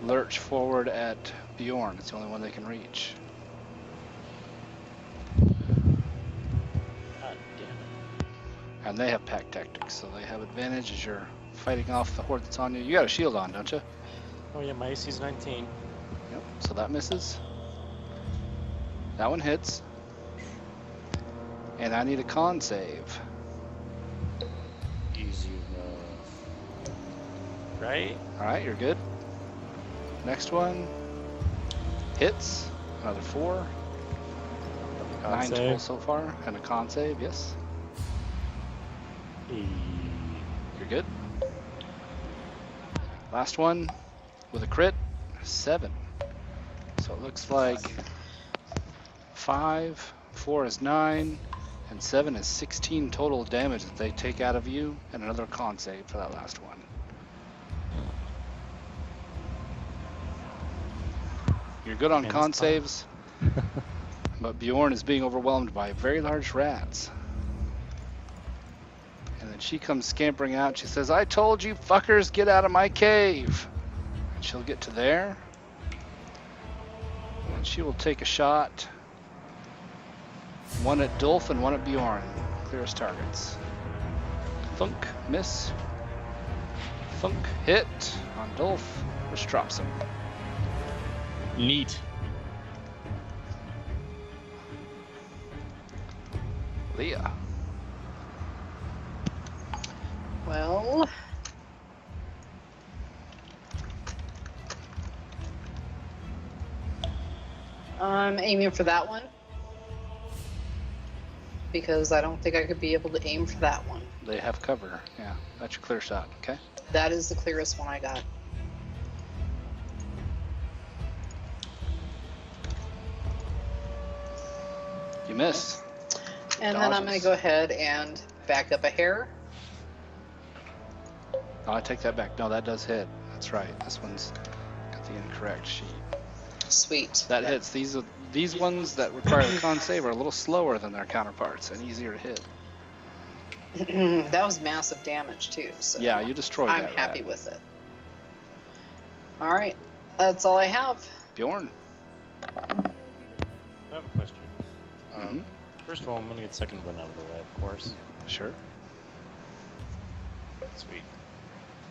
lurch forward at Bjorn. It's the only one they can reach. God damn it. And they have pack tactics, so they have advantage as you're fighting off the horde that's on you. You got a shield on, don't you? Oh yeah, my AC's 19. Yep, so that misses. That one hits. And I need a con save. Easy enough. Right? Alright, you're good. Next one. Hits. Another 4. Con 9 save. total so far. And a con save, yes. You're good. Last one with a crit. 7. So it looks like 5, 4 is 9, and 7 is 16 total damage that they take out of you, and another con save for that last one. You're good on Man, con that's fine. saves, but Bjorn is being overwhelmed by very large rats. And then she comes scampering out. She says, "I told you fuckers, get out of my cave." And she'll get to there. And she will take a shot. One at Dulf and one at Bjorn. Clearest targets. Thunk, miss. Thunk, hit on Dulf, which drops him. Neat. Leah. Well, I'm aiming for that one because I don't think I could be able to aim for that one. They have cover. Yeah, that's your clear shot. Okay. That is the clearest one I got. You miss. And then I'm going Dodges. to go ahead and back up a hair. Oh, I take that back. No, that does hit. That's right. This one's got the incorrect sheet. Sweet. That hits. These ones that require the con save are a little slower than their counterparts and easier to hit. That was massive damage too. So Yeah, you destroyed I'm that happy rat. with it. All right, that's all I have. Bjorn. I have a question. Mhm. First of all, I'm gonna get second win out of the way, of course. Sure. Sweet.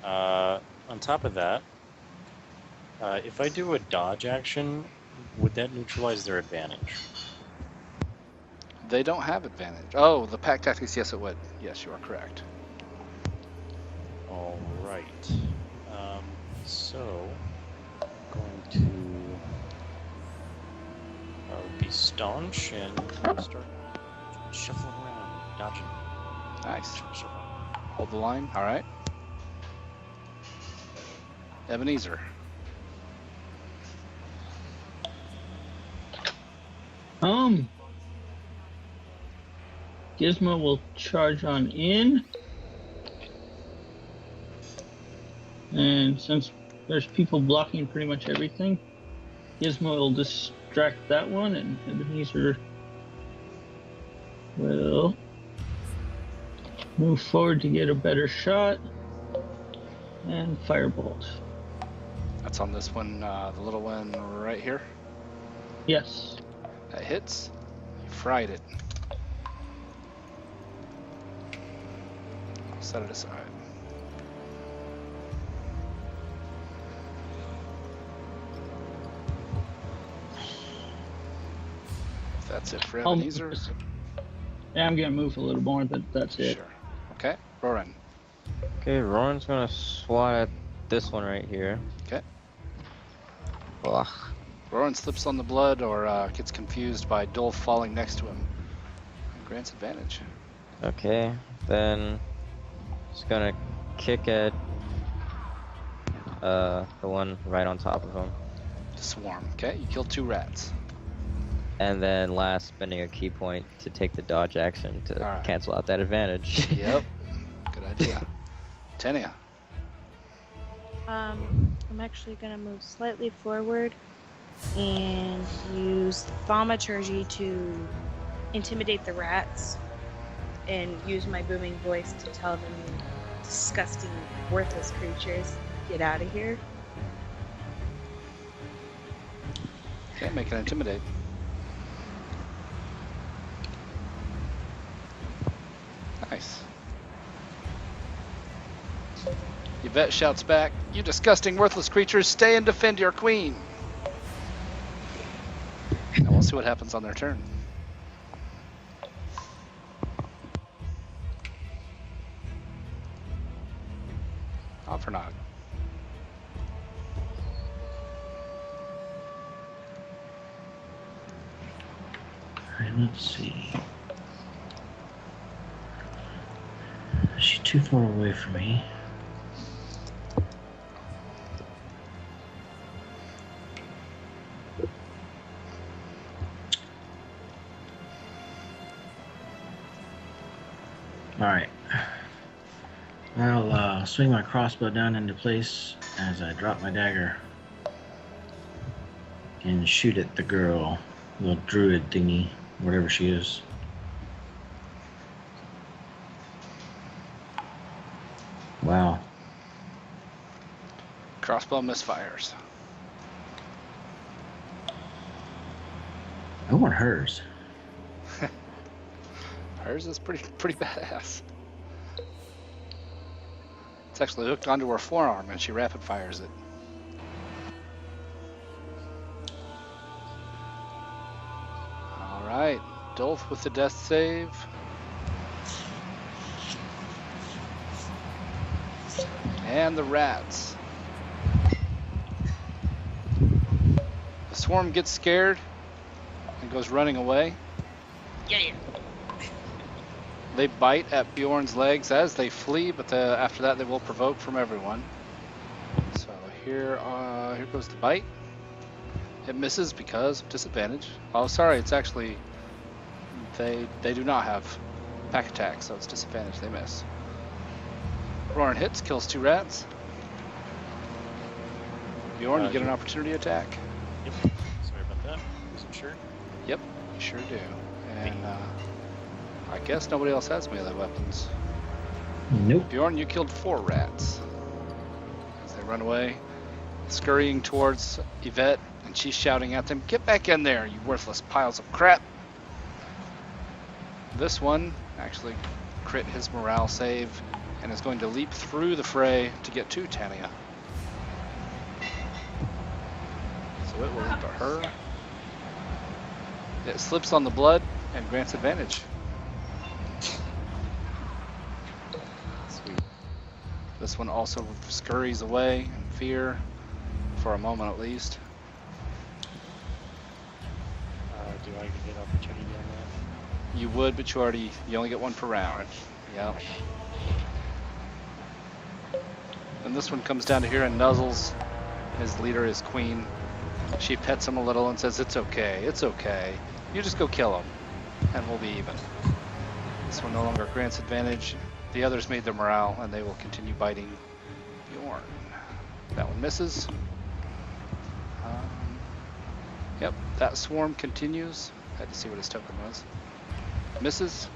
On top of that, if I do a dodge action, would that neutralize their advantage? They don't have advantage. Oh, the pack tactics. Yes, it would. Yes, you are correct. All right. So, going to be staunch and start shuffling around, dodging. Nice. Shuffle. Hold the line. All right. Ebenezer. Gizmo will charge on in. And since there's people blocking pretty much everything, Gizmo will distract that one, and Ebenezer will move forward to get a better shot. And firebolt. That's on this one, the little one right here. Yes. That hits. You fried it. I'll set it aside. That's it for I'll- Ebenezer. Yeah, I'm gonna move a little more, but that's it. Sure. Okay, Roran. Okay, Roran's gonna swat at this one right here. Okay. Ugh. Roran slips on the blood or gets confused by Dolph falling next to him. Grants advantage. Okay, then just gonna kick at the one right on top of him. Swarm. Okay, you killed 2 rats. And then last, spending a key point to take the dodge action to Alright. cancel out that advantage. Yep. Good idea. Tenia. I'm actually gonna move slightly forward and use thaumaturgy to intimidate the rats and use my booming voice to tell them, disgusting, worthless creatures, get out of here. Okay, make an intimidate. Nice. Yvette shouts back, "You disgusting, worthless creatures, stay and defend your queen." And we'll see what happens on their turn. Alfernog. Alright, let's see. She's too far away from me. Alright. I'll swing my crossbow down into place as I drop my dagger and shoot at the girl, little druid thingy, whatever she is. Wow. Crossbow misfires. I want hers. Hers is pretty badass. It's actually hooked onto her forearm and she rapid fires it. Alright, Dolph with the death save. And the rats. The swarm gets scared and goes running away. Yeah. They bite at Bjorn's legs as they flee, but after that they will provoke from everyone. So here goes the bite. It misses because of disadvantage. Oh, sorry, it's actually they do not have pack attack, so it's disadvantage. They miss. Roaring hits, kills 2 rats. Bjorn, you get an opportunity attack. Yep. Sorry about that. Wasn't sure. Yep, you sure do. And I guess nobody else has melee weapons. Nope. Bjorn, you killed 4 rats. As they run away, scurrying towards Yvette, and she's shouting at them, "Get back in there, you worthless piles of crap!" This one actually crit his morale save and is going to leap through the fray to get to Tania. So it will leap at her. It slips on the blood and grants advantage. Sweet. This one also scurries away in fear, for a moment at least. Do I get opportunity on that? You would, but you only get 1 per round. Yeah. And this one comes down to here and nuzzles his leader, his queen. She pets him a little and says, "It's okay, it's okay. You just go kill him, and we'll be even." This one no longer grants advantage. The others made their morale, and they will continue biting Bjorn. That one misses. Yep, that swarm continues. Had to see what his token was. Misses.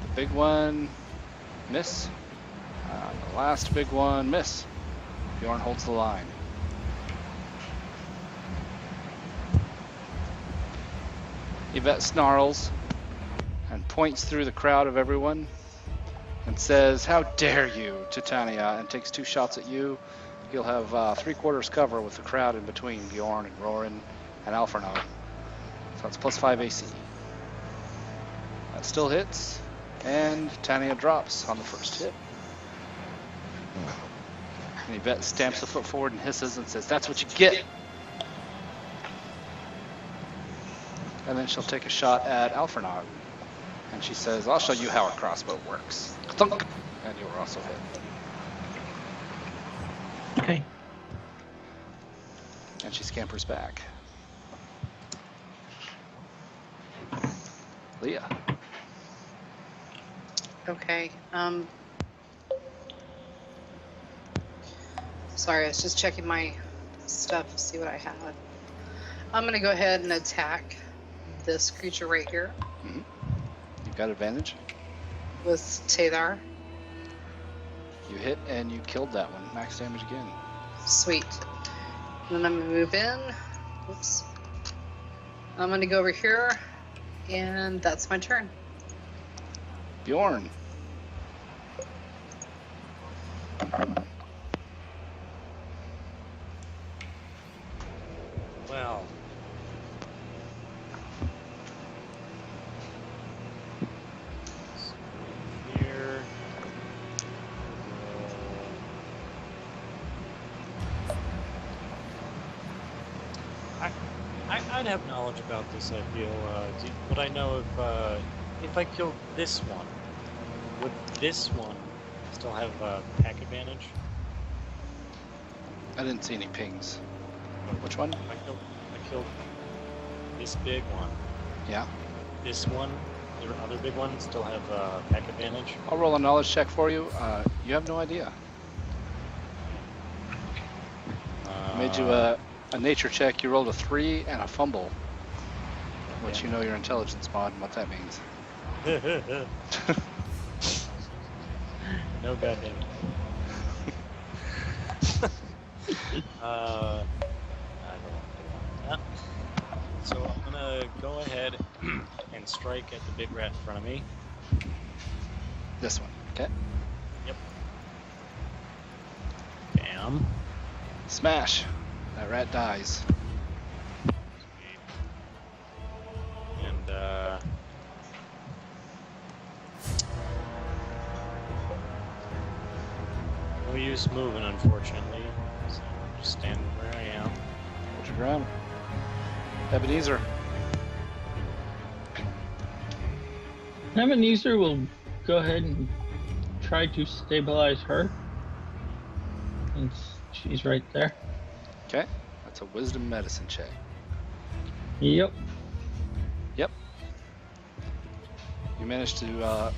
The big one, miss. The last big one, miss. Bjorn holds the line. Yvette snarls and points through the crowd of everyone and says, "How dare you," to Tania, and takes 2 shots at you. You'll have 3/4 cover with the crowd in between Bjorn and Roran and Alfernog. So that's +5 AC. That still hits, and Tania drops on the first hit. And Yvette stamps a foot forward and hisses and says, "That's what you get." And then she'll take a shot at Alfernog. And she says, "I'll show you how a crossbow works." Thunk! And you're also hit. Okay. And she scampers back. Leah. Okay. Sorry, I was just checking my stuff to see what I had. I'm gonna go ahead and attack this creature right here Mm-hmm. You've got advantage. with Tadar. You hit and you killed that one. Max damage again. Sweet. And then I'm gonna move in. Oops. I'm gonna go over here, and that's my turn. Bjorn. have knowledge about this. I feel. Would I know if I killed this one, would this one still have pack advantage? I didn't see any pings. Which one? I killed this big one. Yeah. This one, the other big one, still have pack advantage. I'll roll a knowledge check for you. You have no idea. I made you a nature check. You rolled a 3 and a fumble, which you know your intelligence mod and what that means. No goddamn. I don't want that. So I'm gonna go ahead and strike at the big rat in front of me. This one, okay? Yep. Bam. Smash. That rat dies. And no use moving, unfortunately. So I'm just standing where I am. Hold your ground. Ebenezer. Ebenezer will go ahead and try to stabilize her. And she's right there. Okay. That's a wisdom medicine check. Yep. Yep. You managed to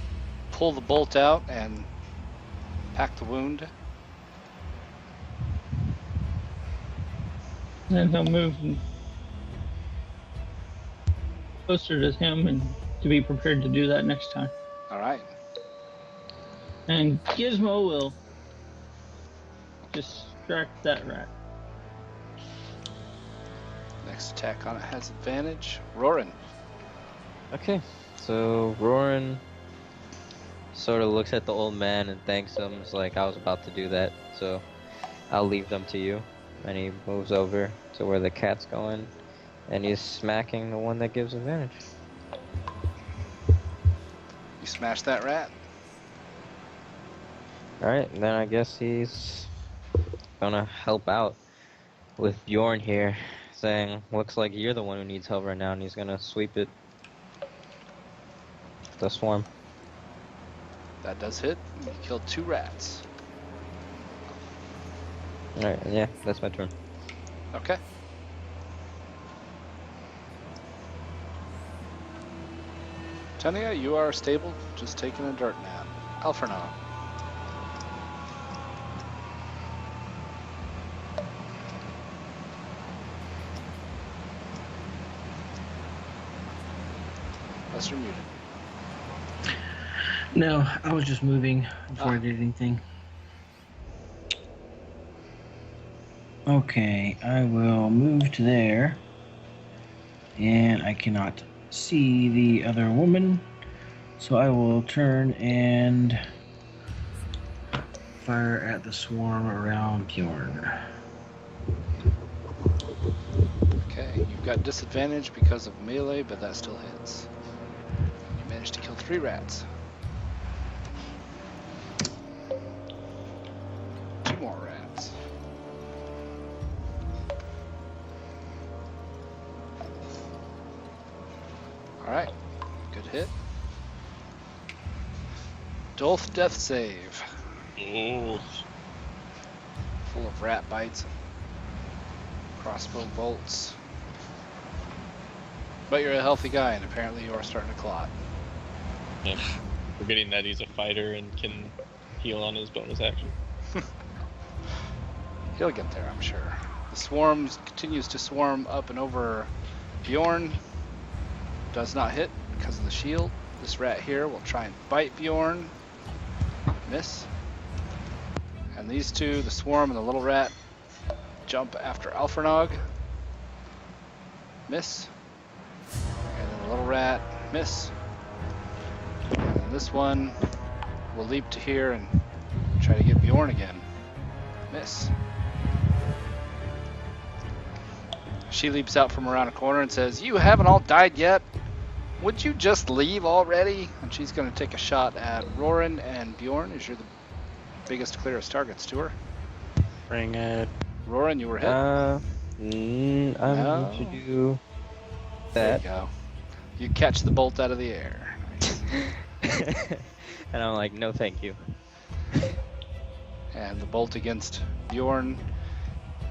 pull the bolt out and pack the wound. And he'll move closer to him and to be prepared to do that next time. All right. And Gizmo will distract that rat. Next attack on it has advantage. Roarin. Okay, so Roran sort of looks at the old man and thanks him. It's like, I was about to do that, so I'll leave them to you. And he moves over to where the cat's going, and he's smacking the one that gives advantage. You smash that rat. Alright, then I guess he's gonna help out with Bjorn here, saying, looks like you're the one who needs help right now, and he's gonna sweep it. The swarm. That does hit. You killed 2 rats. Alright, yeah, that's my turn. Okay. Tania, you are stable, just taking a dirt nap. Alfernon. Unless you're muted. No, I was just moving before I did anything. Okay, I will move to there. And I cannot see the other woman. So I will turn and fire at the swarm around Bjorn. Okay, you've got disadvantage because of melee, but that still hits. You managed to kill 3 rats. 2 more rats. Alright, good hit. Dolph death save. Oh. Full of rat bites and crossbow bolts. But you're a healthy guy, and apparently you are starting to clot. Yeah. Forgetting that he's a fighter and can heal on his bonus action. He'll get there, I'm sure. The swarm continues to swarm up and over Bjorn. Does not hit because of the shield. This rat here will try and bite Bjorn. Miss. And these two, the swarm and the little rat, jump after Alfernog. Miss. And then the little rat, miss. And this one will leap to here and try to get Bjorn again. Miss. She leaps out from around a corner and says, "You haven't all died yet? Would you just leave already?" And she's going to take a shot at Roran and Bjorn, as you're the biggest, clearest targets to her. Bring it. Roran, you were hit. I'm going to do There you go. You catch the bolt out of the air. And I'm like, no, thank you. And the bolt against Bjorn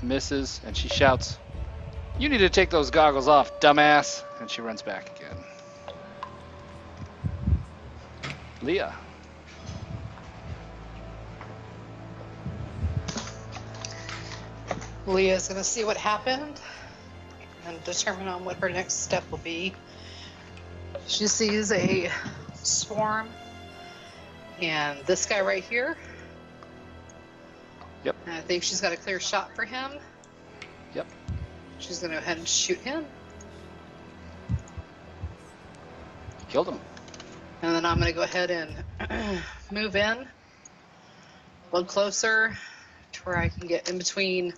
misses, and she shouts, "You need to take those goggles off, dumbass!" And she runs back again. Leah. Leah's gonna see what happened and determine on what her next step will be. She sees a swarm and this guy right here. Yep. And I think she's got a clear shot for him. Yep. She's gonna go ahead and shoot him. Killed him. And then I'm gonna go ahead and move in. Look closer to where I can get in between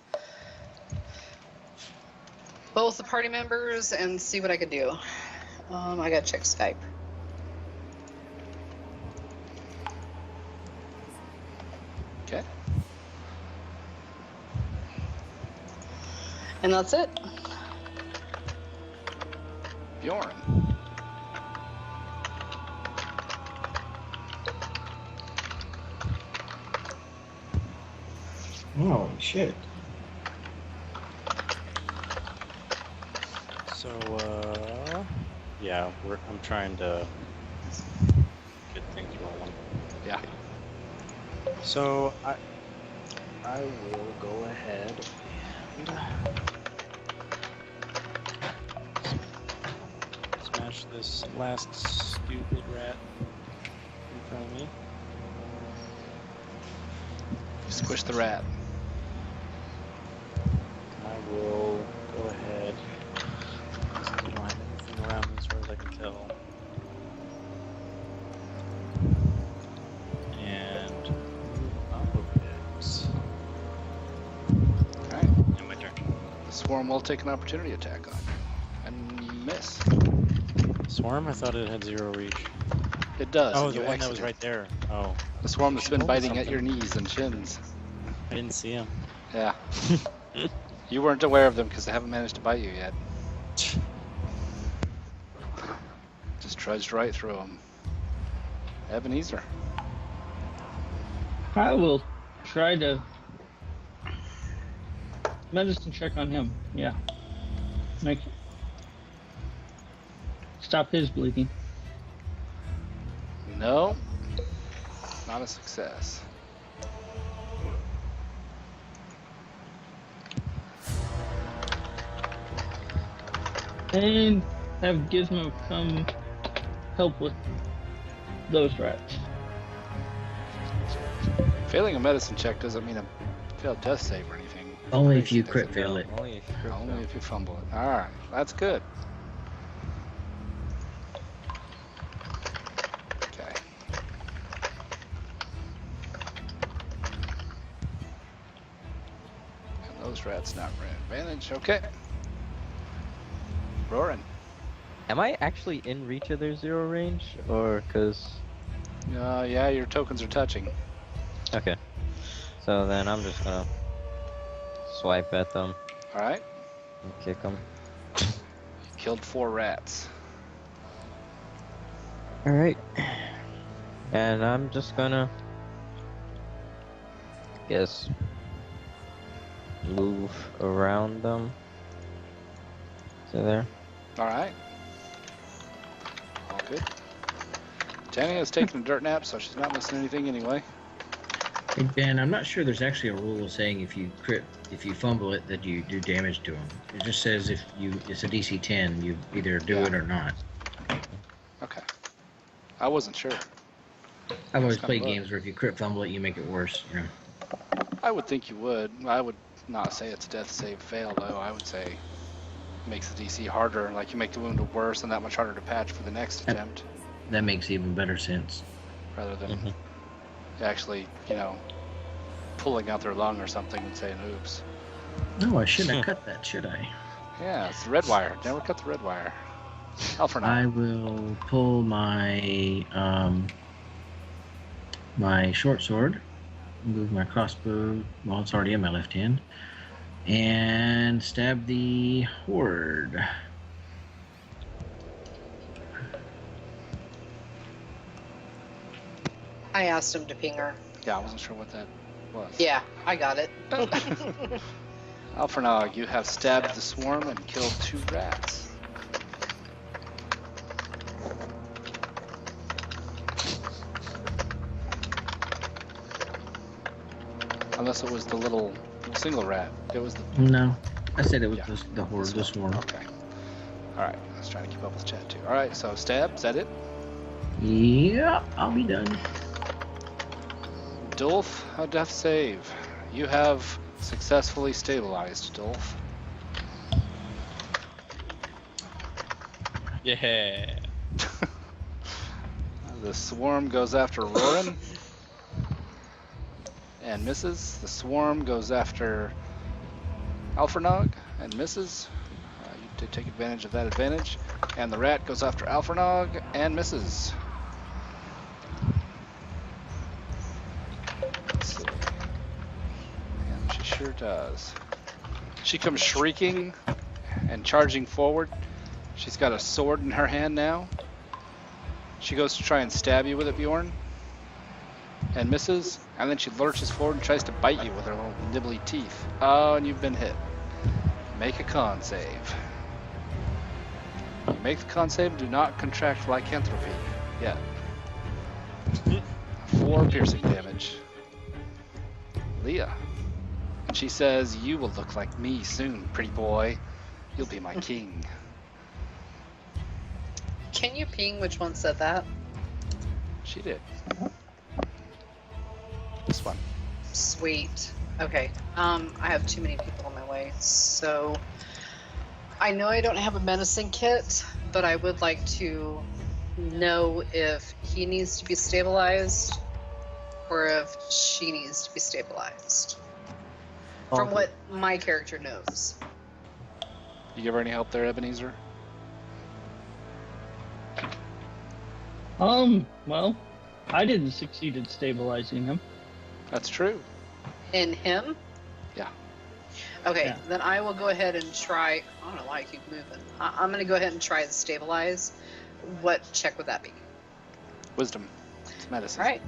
both the party members and see what I can do. I gotta check Skype. Okay. And that's it. Bjorn. Oh, shit. So, yeah, I'm trying to get things rolling. Yeah. So, I will go ahead and smash this last stupid rat in front of me. Squish the rat. I will go ahead. Doesn't seem to have anything around me as far as I can tell. And move up a bit. Alright. And my turn. The swarm will take an opportunity attack on you. And you miss. Swarm? I thought it had 0 reach. It does. Oh, and the you one that exit was it. right there. Oh, The swarm that's been Told biting at something. your knees and shins. I didn't see him. Yeah. You weren't aware of them because they haven't managed to bite you yet. Just trudged right through them. Ebenezer. I will try to medicine check on him. Yeah. Stop his bleeding. No. Not a success. And have Gizmo come help with those rats. Failing a medicine check doesn't mean a failed death save or anything. Only if you Crazy crit fail it. Only if you crit Only fail. if you fumble it. Alright, that's good. Okay. And those rats not for advantage. Okay. Roaring. Am I actually in reach of their 0 range? Or, cause... Yeah, your tokens are touching. Okay. So then I'm just gonna swipe at them Alright. and kick them. Killed 4 rats. Alright. And I'm just gonna... guess... move around them. So there. Alright. All good. Tania's taking a dirt nap, so she's not missing anything anyway. Hey, Ben, I'm not sure there's actually a rule saying if you fumble it, that you do damage to them. It just says it's a DC 10, you either do it or not. Okay. I wasn't sure. I've always Just played kinda look. games where if you crit fumble it, you make it worse, you know. I would think you would. I would not say it's a death save fail, though. I would say it makes the DC harder, like you make the wound worse and that much harder to patch for the next attempt, That makes even better sense. rather than Mhm. actually, pulling out their lung or something and saying, oops. No, I shouldn't have cut that, should I? Yeah, it's the red wire. Never cut the red wire. Alfred, I will pull my my short sword, move my crossbow. Well, it's already in my left hand, and stab the horde. I asked him to ping her. Yeah, I wasn't sure what that was. Yeah, I got it. Alfernog, you have stabbed the swarm and killed 2 rats. Unless it was the little single rat. It was the... No, I said it was Yeah. the horde, the swarm. Okay. Alright, I was trying to keep up with chat too. Alright, so stab, is that it? Yeah, I'll be done. Dulf, a death save. You have successfully stabilized, Dulf. Yeah. The swarm goes after Roran and misses. The swarm goes after Alfernog and misses. You did take advantage of that advantage. And the rat goes after Alfernog and misses. Let's see. And she sure does. She comes shrieking and charging forward. She's got a sword in her hand now. She goes to try and stab you with it, Bjorn, and misses, and then she lurches forward and tries to bite you with her little nibbly teeth. Oh, and you've been hit. Make a con save. You make the con save, do not contract lycanthropy yet. 4 piercing damage. Leah. And she says, you will look like me soon, pretty boy. You'll be my king. Can you ping which one said that? She did. This one. Sweet. Okay. I have too many people on my way, so I know I don't have a medicine kit, but I would like to know if he needs to be stabilized or if she needs to be stabilized. From what my character knows. You give her any help there, Ebenezer? Well, I didn't succeed in stabilizing him. That's true. In him? Yeah. Okay, Yeah. then I will go ahead and try. I don't know why I keep moving. I'm going to go ahead and try to stabilize. What check would that be? Wisdom. It's medicine. All right.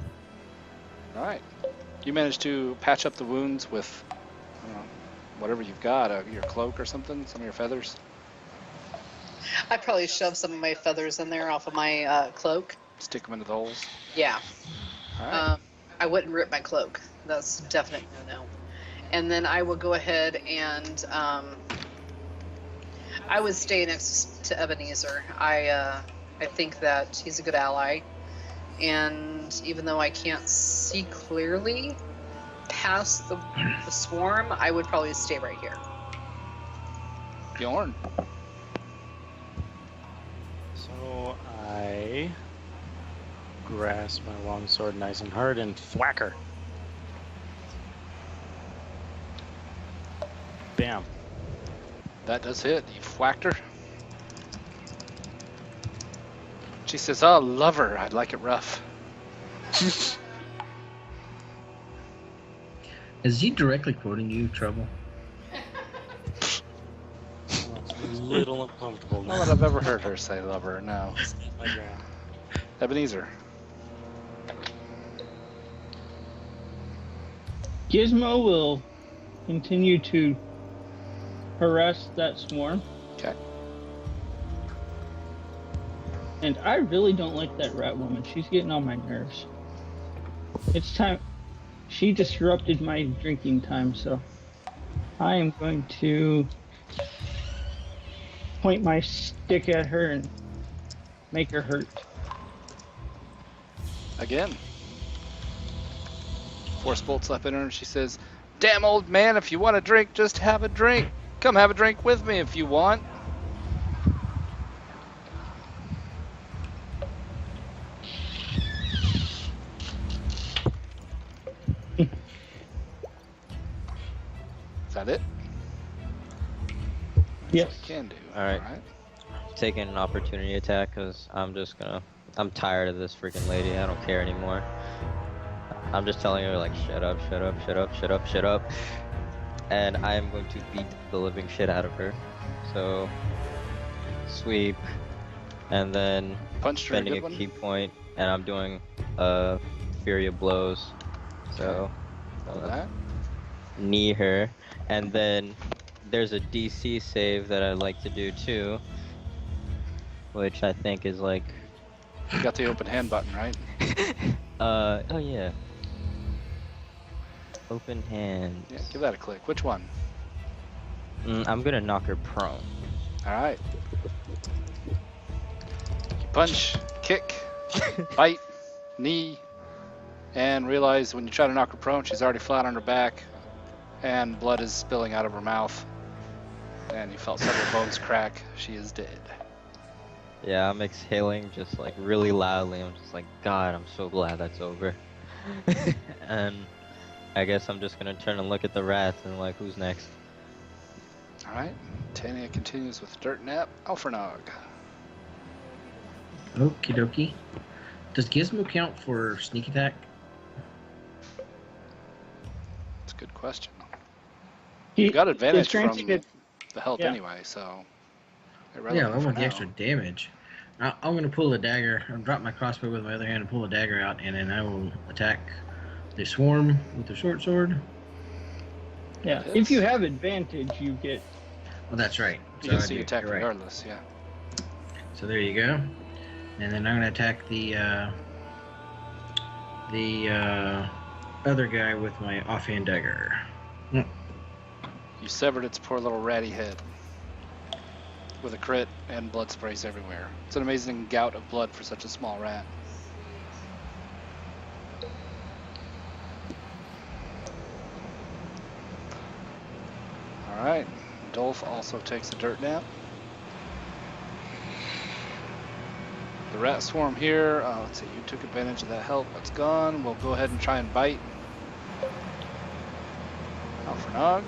All right. You managed to patch up the wounds with whatever you've got, your cloak or something, some of your feathers. I probably shoved some of my feathers in there off of my cloak. Stick them into the holes. Yeah. All right. I wouldn't rip my cloak. That's definitely no. And then I will go ahead and I would stay next to Ebenezer. I think that he's a good ally, and even though I can't see clearly past the swarm, I would probably stay right here. Bjorn. So I grasp my longsword nice and hard and thwack her. Bam. That does hit. You whacked her. She says, oh, love her. I'd like it rough. Is he directly quoting you, Trouble? It's a little uncomfortable Not now. that I've ever heard her say love her, no. My ground. Ebenezer. Gizmo will continue to harass that swarm. Okay. And I really don't like that rat woman. She's getting on my nerves. It's time. She disrupted my drinking time, so I am going to point my stick at her and make her hurt. Again. Force bolts up in her and she says, damn old man, if you want a drink, just have a drink. Come have a drink with me if you want. Is that it? Yes. Can do. All right. Taking an opportunity attack because I'm tired of this freaking lady. I don't care anymore. I'm just telling her, like, shut up, shut up, shut up, shut up, shut up. And I am going to beat the living shit out of her. So, sweep, and then Punched her a spending good a one. key point, and I'm doing a Fury of Blows. So, Roll that. knee her. And then there's a DC save that I like to do too, which I think is like. You got the open hand button, right? Oh yeah. Open hands. Yeah, give that a click. Which one? I'm gonna knock her prone. All right. You punch, kick, bite, knee, and realize when you try to knock her prone, she's already flat on her back, and blood is spilling out of her mouth. And you felt several bones crack. She is dead. Yeah, I'm exhaling just like really loudly. I'm just like, God, I'm so glad that's over. And I guess I'm just gonna turn and look at the rats and like, who's next? All right. Tania continues with Dirt Nap. Alfernog. Okie dokie. Does Gizmo count for sneak attack? That's a good question. He You got advantage is from transmitted- the help yeah. anyway, so Yeah, irrelevant I for want the now. extra damage. I'm going to pull a dagger. I'll drop my crossbow with my other hand and pull a dagger out, and then I will attack the swarm with the short sword. Yeah, Hits. if you have advantage, you get. Oh, that's right. You So can I see do. attack You're right. regardless, yeah. So there you go. And then I'm going to attack the other guy with my offhand dagger. You severed its poor little ratty head with a crit and blood sprays everywhere. It's an amazing gout of blood for such a small rat. Alright, Dolph also takes a dirt nap. The rat swarm here, let's see, you took advantage of that help, that's gone. We'll go ahead and try and bite Alfernog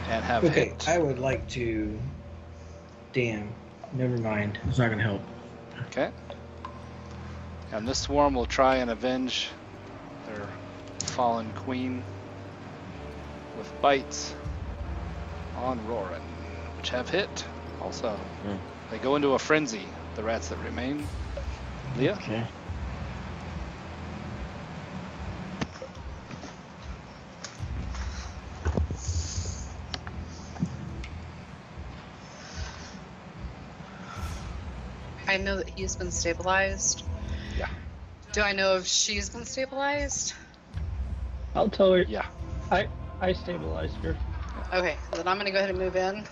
and have Okay, hit. I would like to... Damn. Never mind. It's not going to help. Okay. And this swarm will try and avenge their fallen queen with bites on Roran, which have hit also. They go into a frenzy, the rats that remain. Leah? Okay. I know that he's been stabilized. Yeah. Do I know if she's been stabilized? I'll tell her. Yeah. I stabilized her. Okay, then I'm gonna go ahead and move in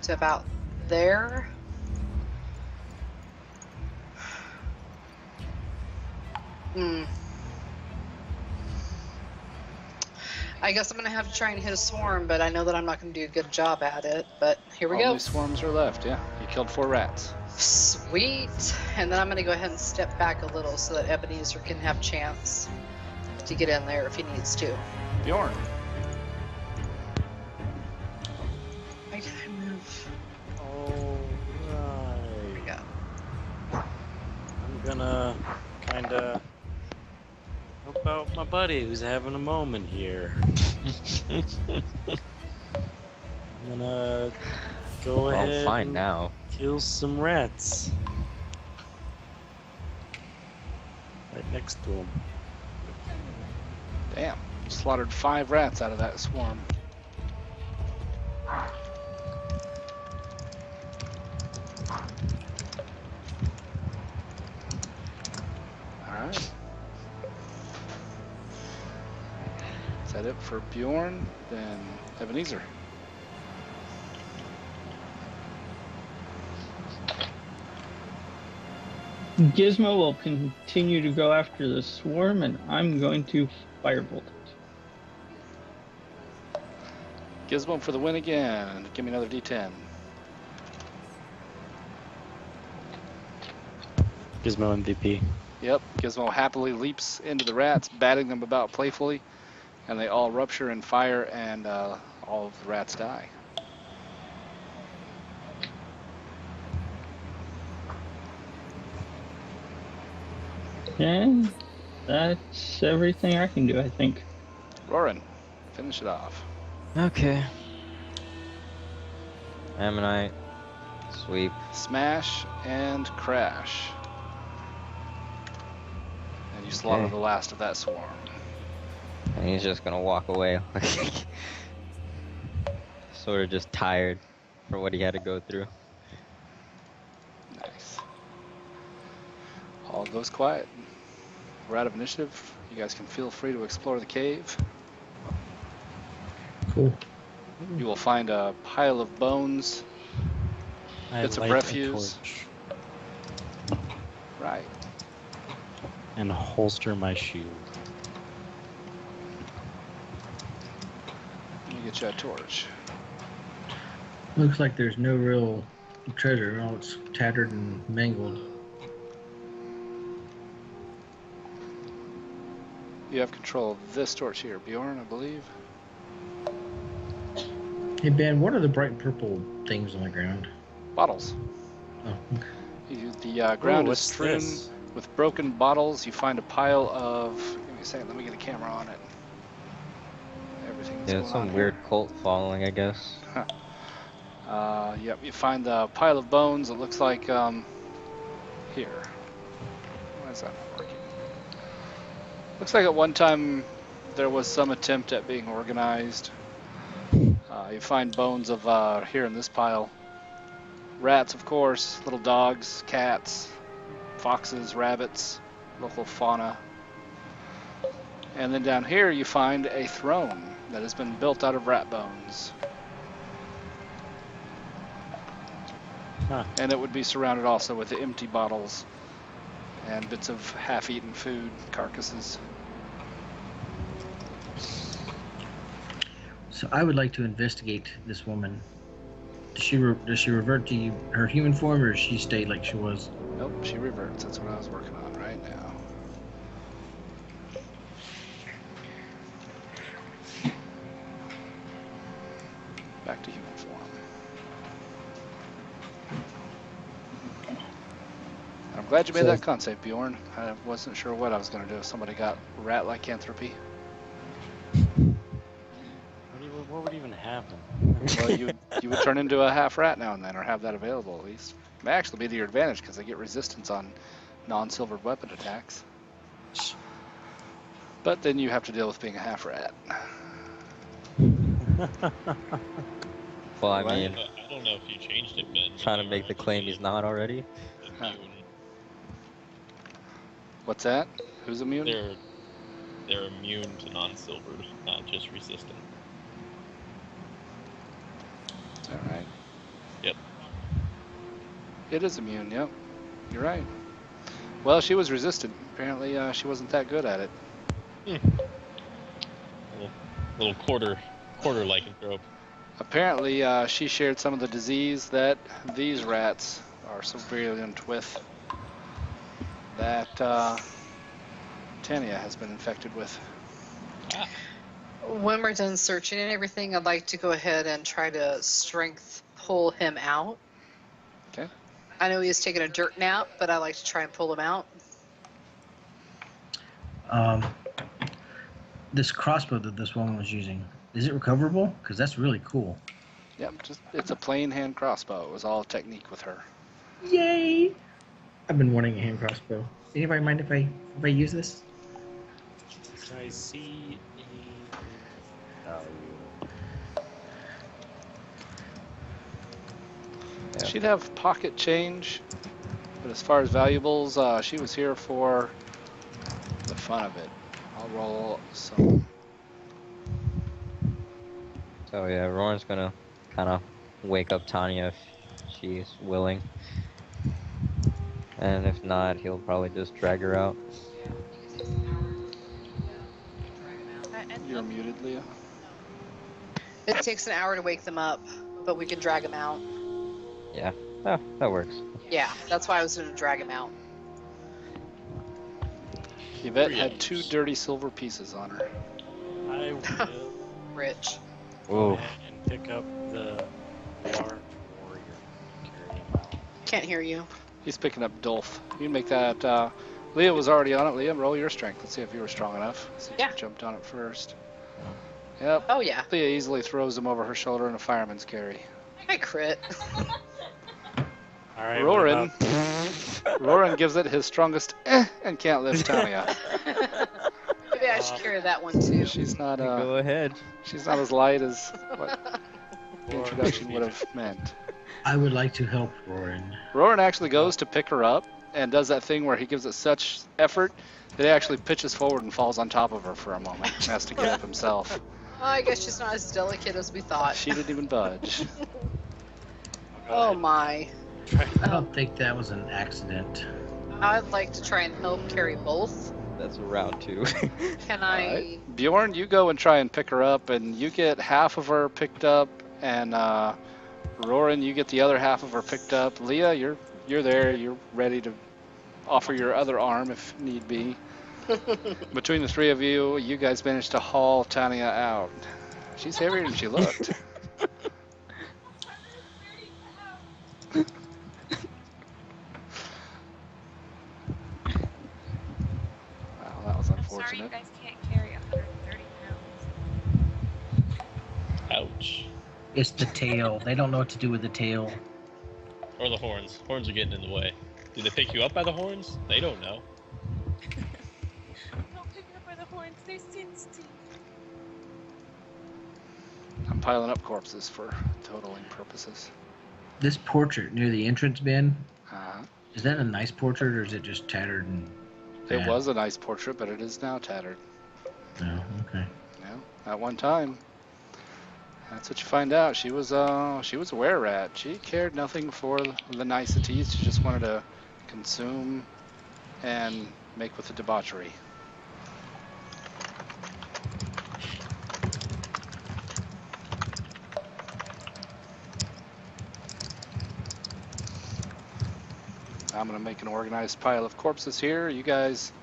to about there. I guess I'm gonna have to try and hit a swarm, but I know that I'm not gonna do a good job at it. But here we go. Only swarms are left, yeah. You killed 4 rats. Sweet. And then I'm gonna go ahead and step back a little so that Ebenezer can have a chance to get in there if he needs to. Bjorn. I gotta move. Alright. There we go. I'm gonna kinda help out my buddy who's having a moment here. I'm gonna go ahead All fine and now. kill some rats. Right next to him. Damn. Slaughtered 5 rats out of that swarm. Alright. Is that it for Bjorn? Then Ebenezer. Gizmo will continue to go after the swarm, and I'm going to firebolt it. Gizmo for the win again. Give me another D10. Gizmo MVP. Yep, Gizmo happily leaps into the rats, batting them about playfully, and they all rupture and fire, and all of the rats die. And that's everything I can do, I think. Roran, finish it off. Okay. Ammonite. Sweep. Smash and crash. And you slaughter Okay. the last of that swarm. And he's just gonna walk away. Sort of just tired for what he had to go through. Nice. All goes quiet. We're out of initiative. You guys can feel free to explore the cave. Cool. You will find a pile of bones. I Bits of light a refuse. torch Right. and holster my shield. Let me get you a torch. Looks like there's no real treasure. All it's tattered and mangled. You have control of this torch here, Bjorn, I believe. Hey Ben, what are the bright purple things on the ground? Bottles. Oh, The ground is what's strewn this? with broken bottles. You find a pile of. Give me a second. Let me get a camera on it. Everything's Yeah, going some on weird here. cult following, I guess. Yep. You find the pile of bones. It looks like here. Why is that not working? Looks like at one time there was some attempt at being organized. You find bones of here in this pile. Rats, of course, little dogs, cats, foxes, rabbits, local fauna. And then down here you find a throne that has been built out of rat bones. Huh. And it would be surrounded also with empty bottles and bits of half-eaten food, carcasses. so I would like to investigate this woman. Does she revert to her human form, or does she stay like she was? Nope, she reverts. That's what I was working on right now. Back to human form. And I'm glad you made So- that con save, Bjorn. I wasn't sure what I was going to do if somebody got rat lycanthropy. What would even happen? Well, you would turn into a half rat now and then, or have that available at least. It may actually be to your advantage because they get resistance on non-silvered weapon attacks. But then you have to deal with being a half rat. Well, I What? mean, I don't know if you changed it, Ben. trying to make the claim he's not already. Immune. What's that? Who's immune? They're immune to non-silvered, not just resistant. Is that right? Yep. It is immune, yep. You're right. Well, she was resistant. Apparently, she wasn't that good at it. Little quarter lycanthrope. Apparently, she shared some of the disease that these rats are so virulent with that Tanya has been infected with. When we're done searching and everything, I'd like to go ahead and try to strength pull him out. Okay. I know he has taken a dirt nap, but I like to try and pull him out. This crossbow that this woman was using, is it recoverable? Because that's really cool. Yep, it's a plain hand crossbow. It was all technique with her. Yay! I've been wanting a hand crossbow. Anybody mind if I use this? Can I see any value? Yeah. She'd have pocket change, but as far as valuables, she was here for the fun of it. I'll roll some. So yeah, Roran's gonna kind of wake up Tanya if she's willing. And if not, he'll probably just drag her out. You're muted, Leah. It takes an hour to wake them up, but we can drag him out. Yeah, oh, that works. Yeah, that's why I was going to drag him out. Yvette had 2 dirty silver pieces on her. I will Rich. go Ooh. ahead and pick up the large warrior. Carry him out. Can't hear you. He's picking up Dolph. You can make that. Leah was already on it. Leah, roll your strength. Let's see if you were strong enough. See if Yeah. you jumped on it first. Yep. Oh, yeah. Leah easily throws him over her shoulder in a fireman's carry. I crit. All right. Roaring. What Roran gives it his strongest and can't lift Tanya. Maybe I should carry that one too. She's not Go ahead. she's not as light as what the Or introduction maybe would have meant. I would like to help Roran. Roran actually goes to pick her up and does that thing where he gives it such effort that he actually pitches forward and falls on top of her for a moment and has to get up himself. I guess she's not as delicate as we thought. She didn't even budge. Oh my. I don't think that was an accident. I'd like to try and help carry both. That's round 2. Can I? Bjorn, you go and try and pick her up, and you get half of her picked up, and Roran, you get the other half of her picked up. Leah, you're there. You're ready to offer your other arm if need be. Between the three of you, you guys managed to haul Tanya out. She's heavier than she looked. Wow, that was I'm sorry unfortunate. you guys can't carry 130 pounds. Ouch. It's the tail. They don't know what to do with the tail. Or the horns. Horns are getting in the way. Did they pick you up by the horns? They don't know. Don't pick her by the horns, they're sensitive. I'm piling up corpses for totaling purposes. This portrait near the entrance bin, Uh, is that a nice portrait or is it just tattered and it bad? was a nice portrait, but it is now tattered. Oh, okay. Yeah, at one time. That's what you find out. She was a were-rat. She cared nothing for the niceties. She just wanted to consume and make with the debauchery. I'm gonna make an organized pile of corpses here. You guys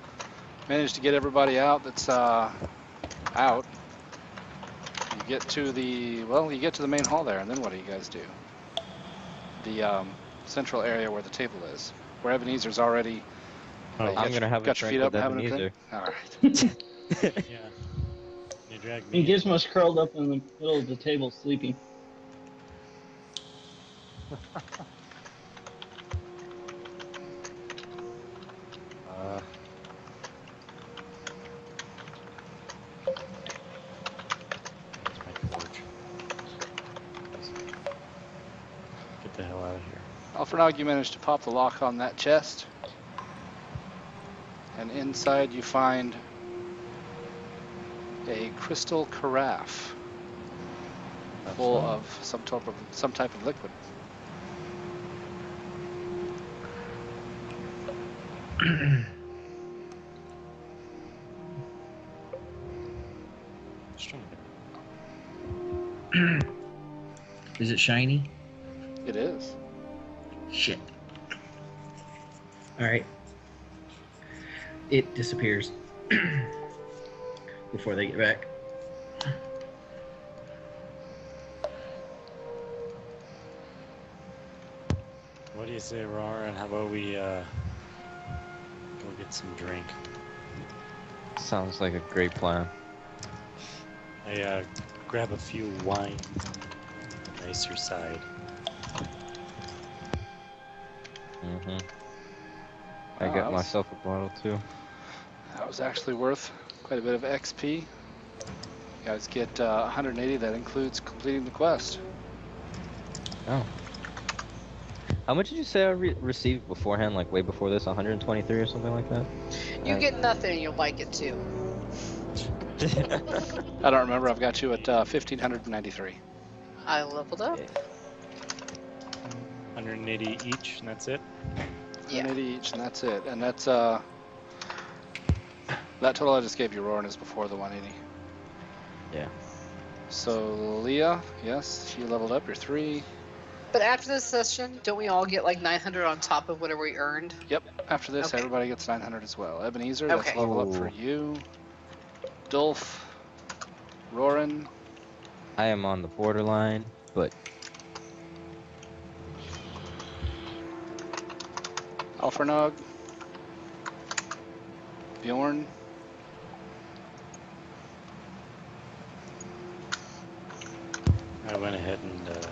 managed to get everybody out that's out. You get to the main hall there, and then what do you guys do? The central area where the table is, where Ebenezer's already. Oh, I'm gonna have a got your drink feet up with and having a Ebenezer. drink. All right. Yeah. You drag me. And Gizmo's curled up in the middle of the table sleeping. That's my torch. Get the hell out of here. Alfrenog, you managed to pop the lock on that chest, and inside you find a crystal carafe full of some type of liquid. Is it shiny? It is. Shit. Alright. It disappears before they get back. What do you say, Roran? How about we go get some drink? Sounds like a great plan. I grab a few wine, nicer side. Mm-hmm. I Oh, got that was- myself a bottle too. That was actually worth quite a bit of XP. You guys get 180. That includes completing the quest. Oh. How much did you say I received beforehand, like way before this? 123 or something like that? You get nothing, you'll like it too. I don't remember. I've got you at 1,593. I leveled up. 180 each, and that's it. Yeah. 180 each, and that's it. And that's that total I just gave you, Roran, is before the 180. Yeah. So Leah, yes, you leveled up. You're 3. But after this session, don't we all get like 900 on top of whatever we earned? Yep. After this, Okay. everybody gets 900 as well. Ebenezer, that's Okay. level up for Oh. you. Dulf, Roran, I am on the borderline, but Alfernog, Bjorn, I went ahead and did the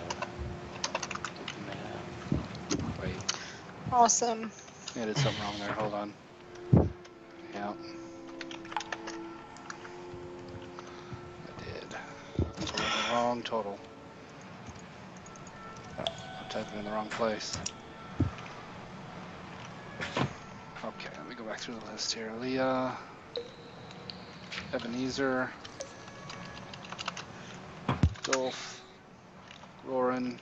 math. wait, Awesome. I did something wrong there. Hold on. Yeah. I did. Total the wrong total. I'm typing in the wrong place. Okay, let me go back through the list here. Leah, Ebenezer, Dolph, Lauren.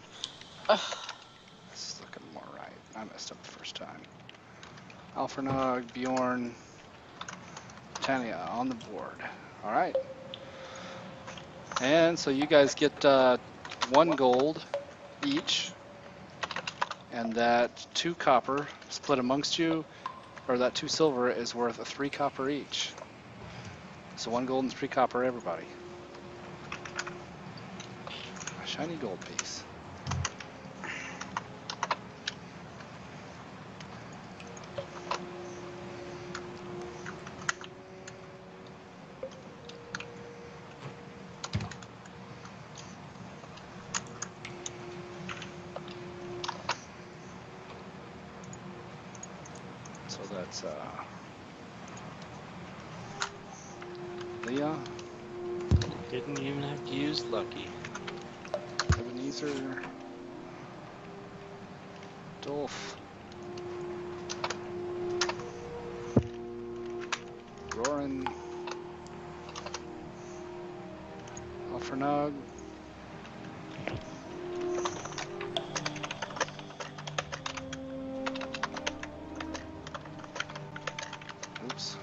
This is looking more right. I messed up the first time. Alfernog, Bjorn, Tanya on the board. All right. And so you guys get 1 gold each, and that 2 copper split amongst you, or that 2 silver is worth a 3 copper each. So 1 gold and 3 copper, everybody. A shiny gold piece. So that's Leah, Didn't even have to use lucky. Ebenezer, Dolph, Roran, Alfernog, oops,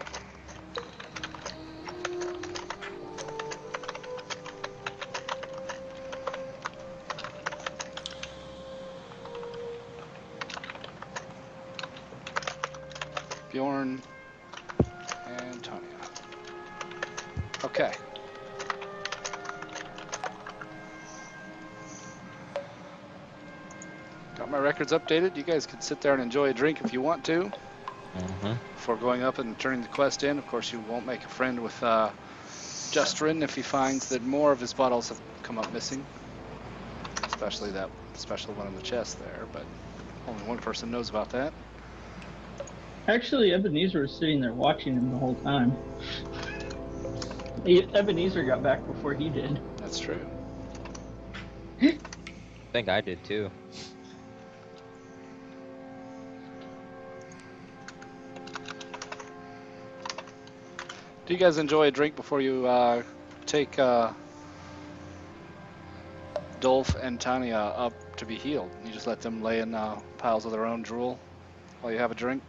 Bjorn, and Tanya. Okay. Got my records updated. You guys can sit there and enjoy a drink if you want to. Before going up and turning the quest in. Of course, you won't make a friend with Justrin if he finds that more of his bottles have come up missing. Especially that special one in the chest there, but only one person knows about that. Actually, Ebenezer was sitting there watching him the whole time. Ebenezer got back before he did. That's true. I think I did too. Do you guys enjoy a drink before you take Dolph and Tanya up to be healed? You just let them lay in piles of their own drool while you have a drink?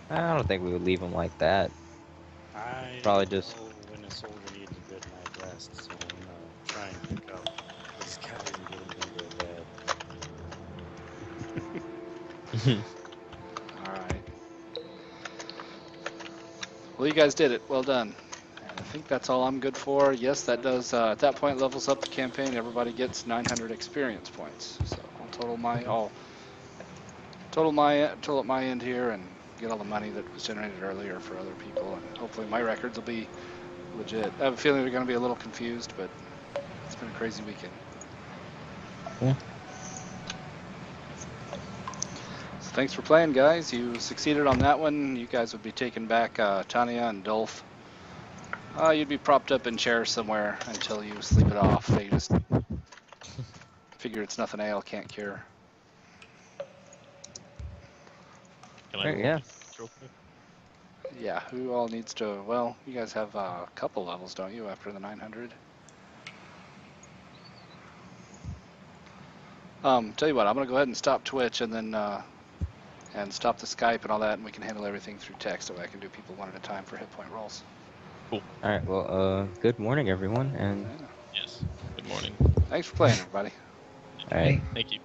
I don't think we would leave him like that. I Probably just- know when a soldier needs a good night rest, so I'm gonna try and pick up these guys and get them into bed. All right. Well, you guys did it. Well done. And I think that's all I'm good for. Yes, that does, at that point, levels up the campaign. Everybody gets 900 experience points. So I'll total at my end here and get all the money that was generated earlier for other people. And hopefully my records will be legit. I have a feeling they're going to be a little confused, but it's been a crazy weekend. Yeah. So thanks for playing, guys. You succeeded on that one. You guys would be taking back Tanya and Dolph. You'd be propped up in chairs somewhere until you sleep it off. They just figure it's nothing ale can't cure. Can I Yeah. real quick? Yeah, who all needs to, well, you guys have a couple levels, don't you, after the 900? Tell you what, I'm going to go ahead and stop Twitch and then, and stop the Skype and all that, and we can handle everything through text, so I can do people one at a time for hit point rolls. Cool. All right. Well, good morning, everyone, and Yeah. Yes. Good morning. Thanks for playing, everybody. all right. Thank you.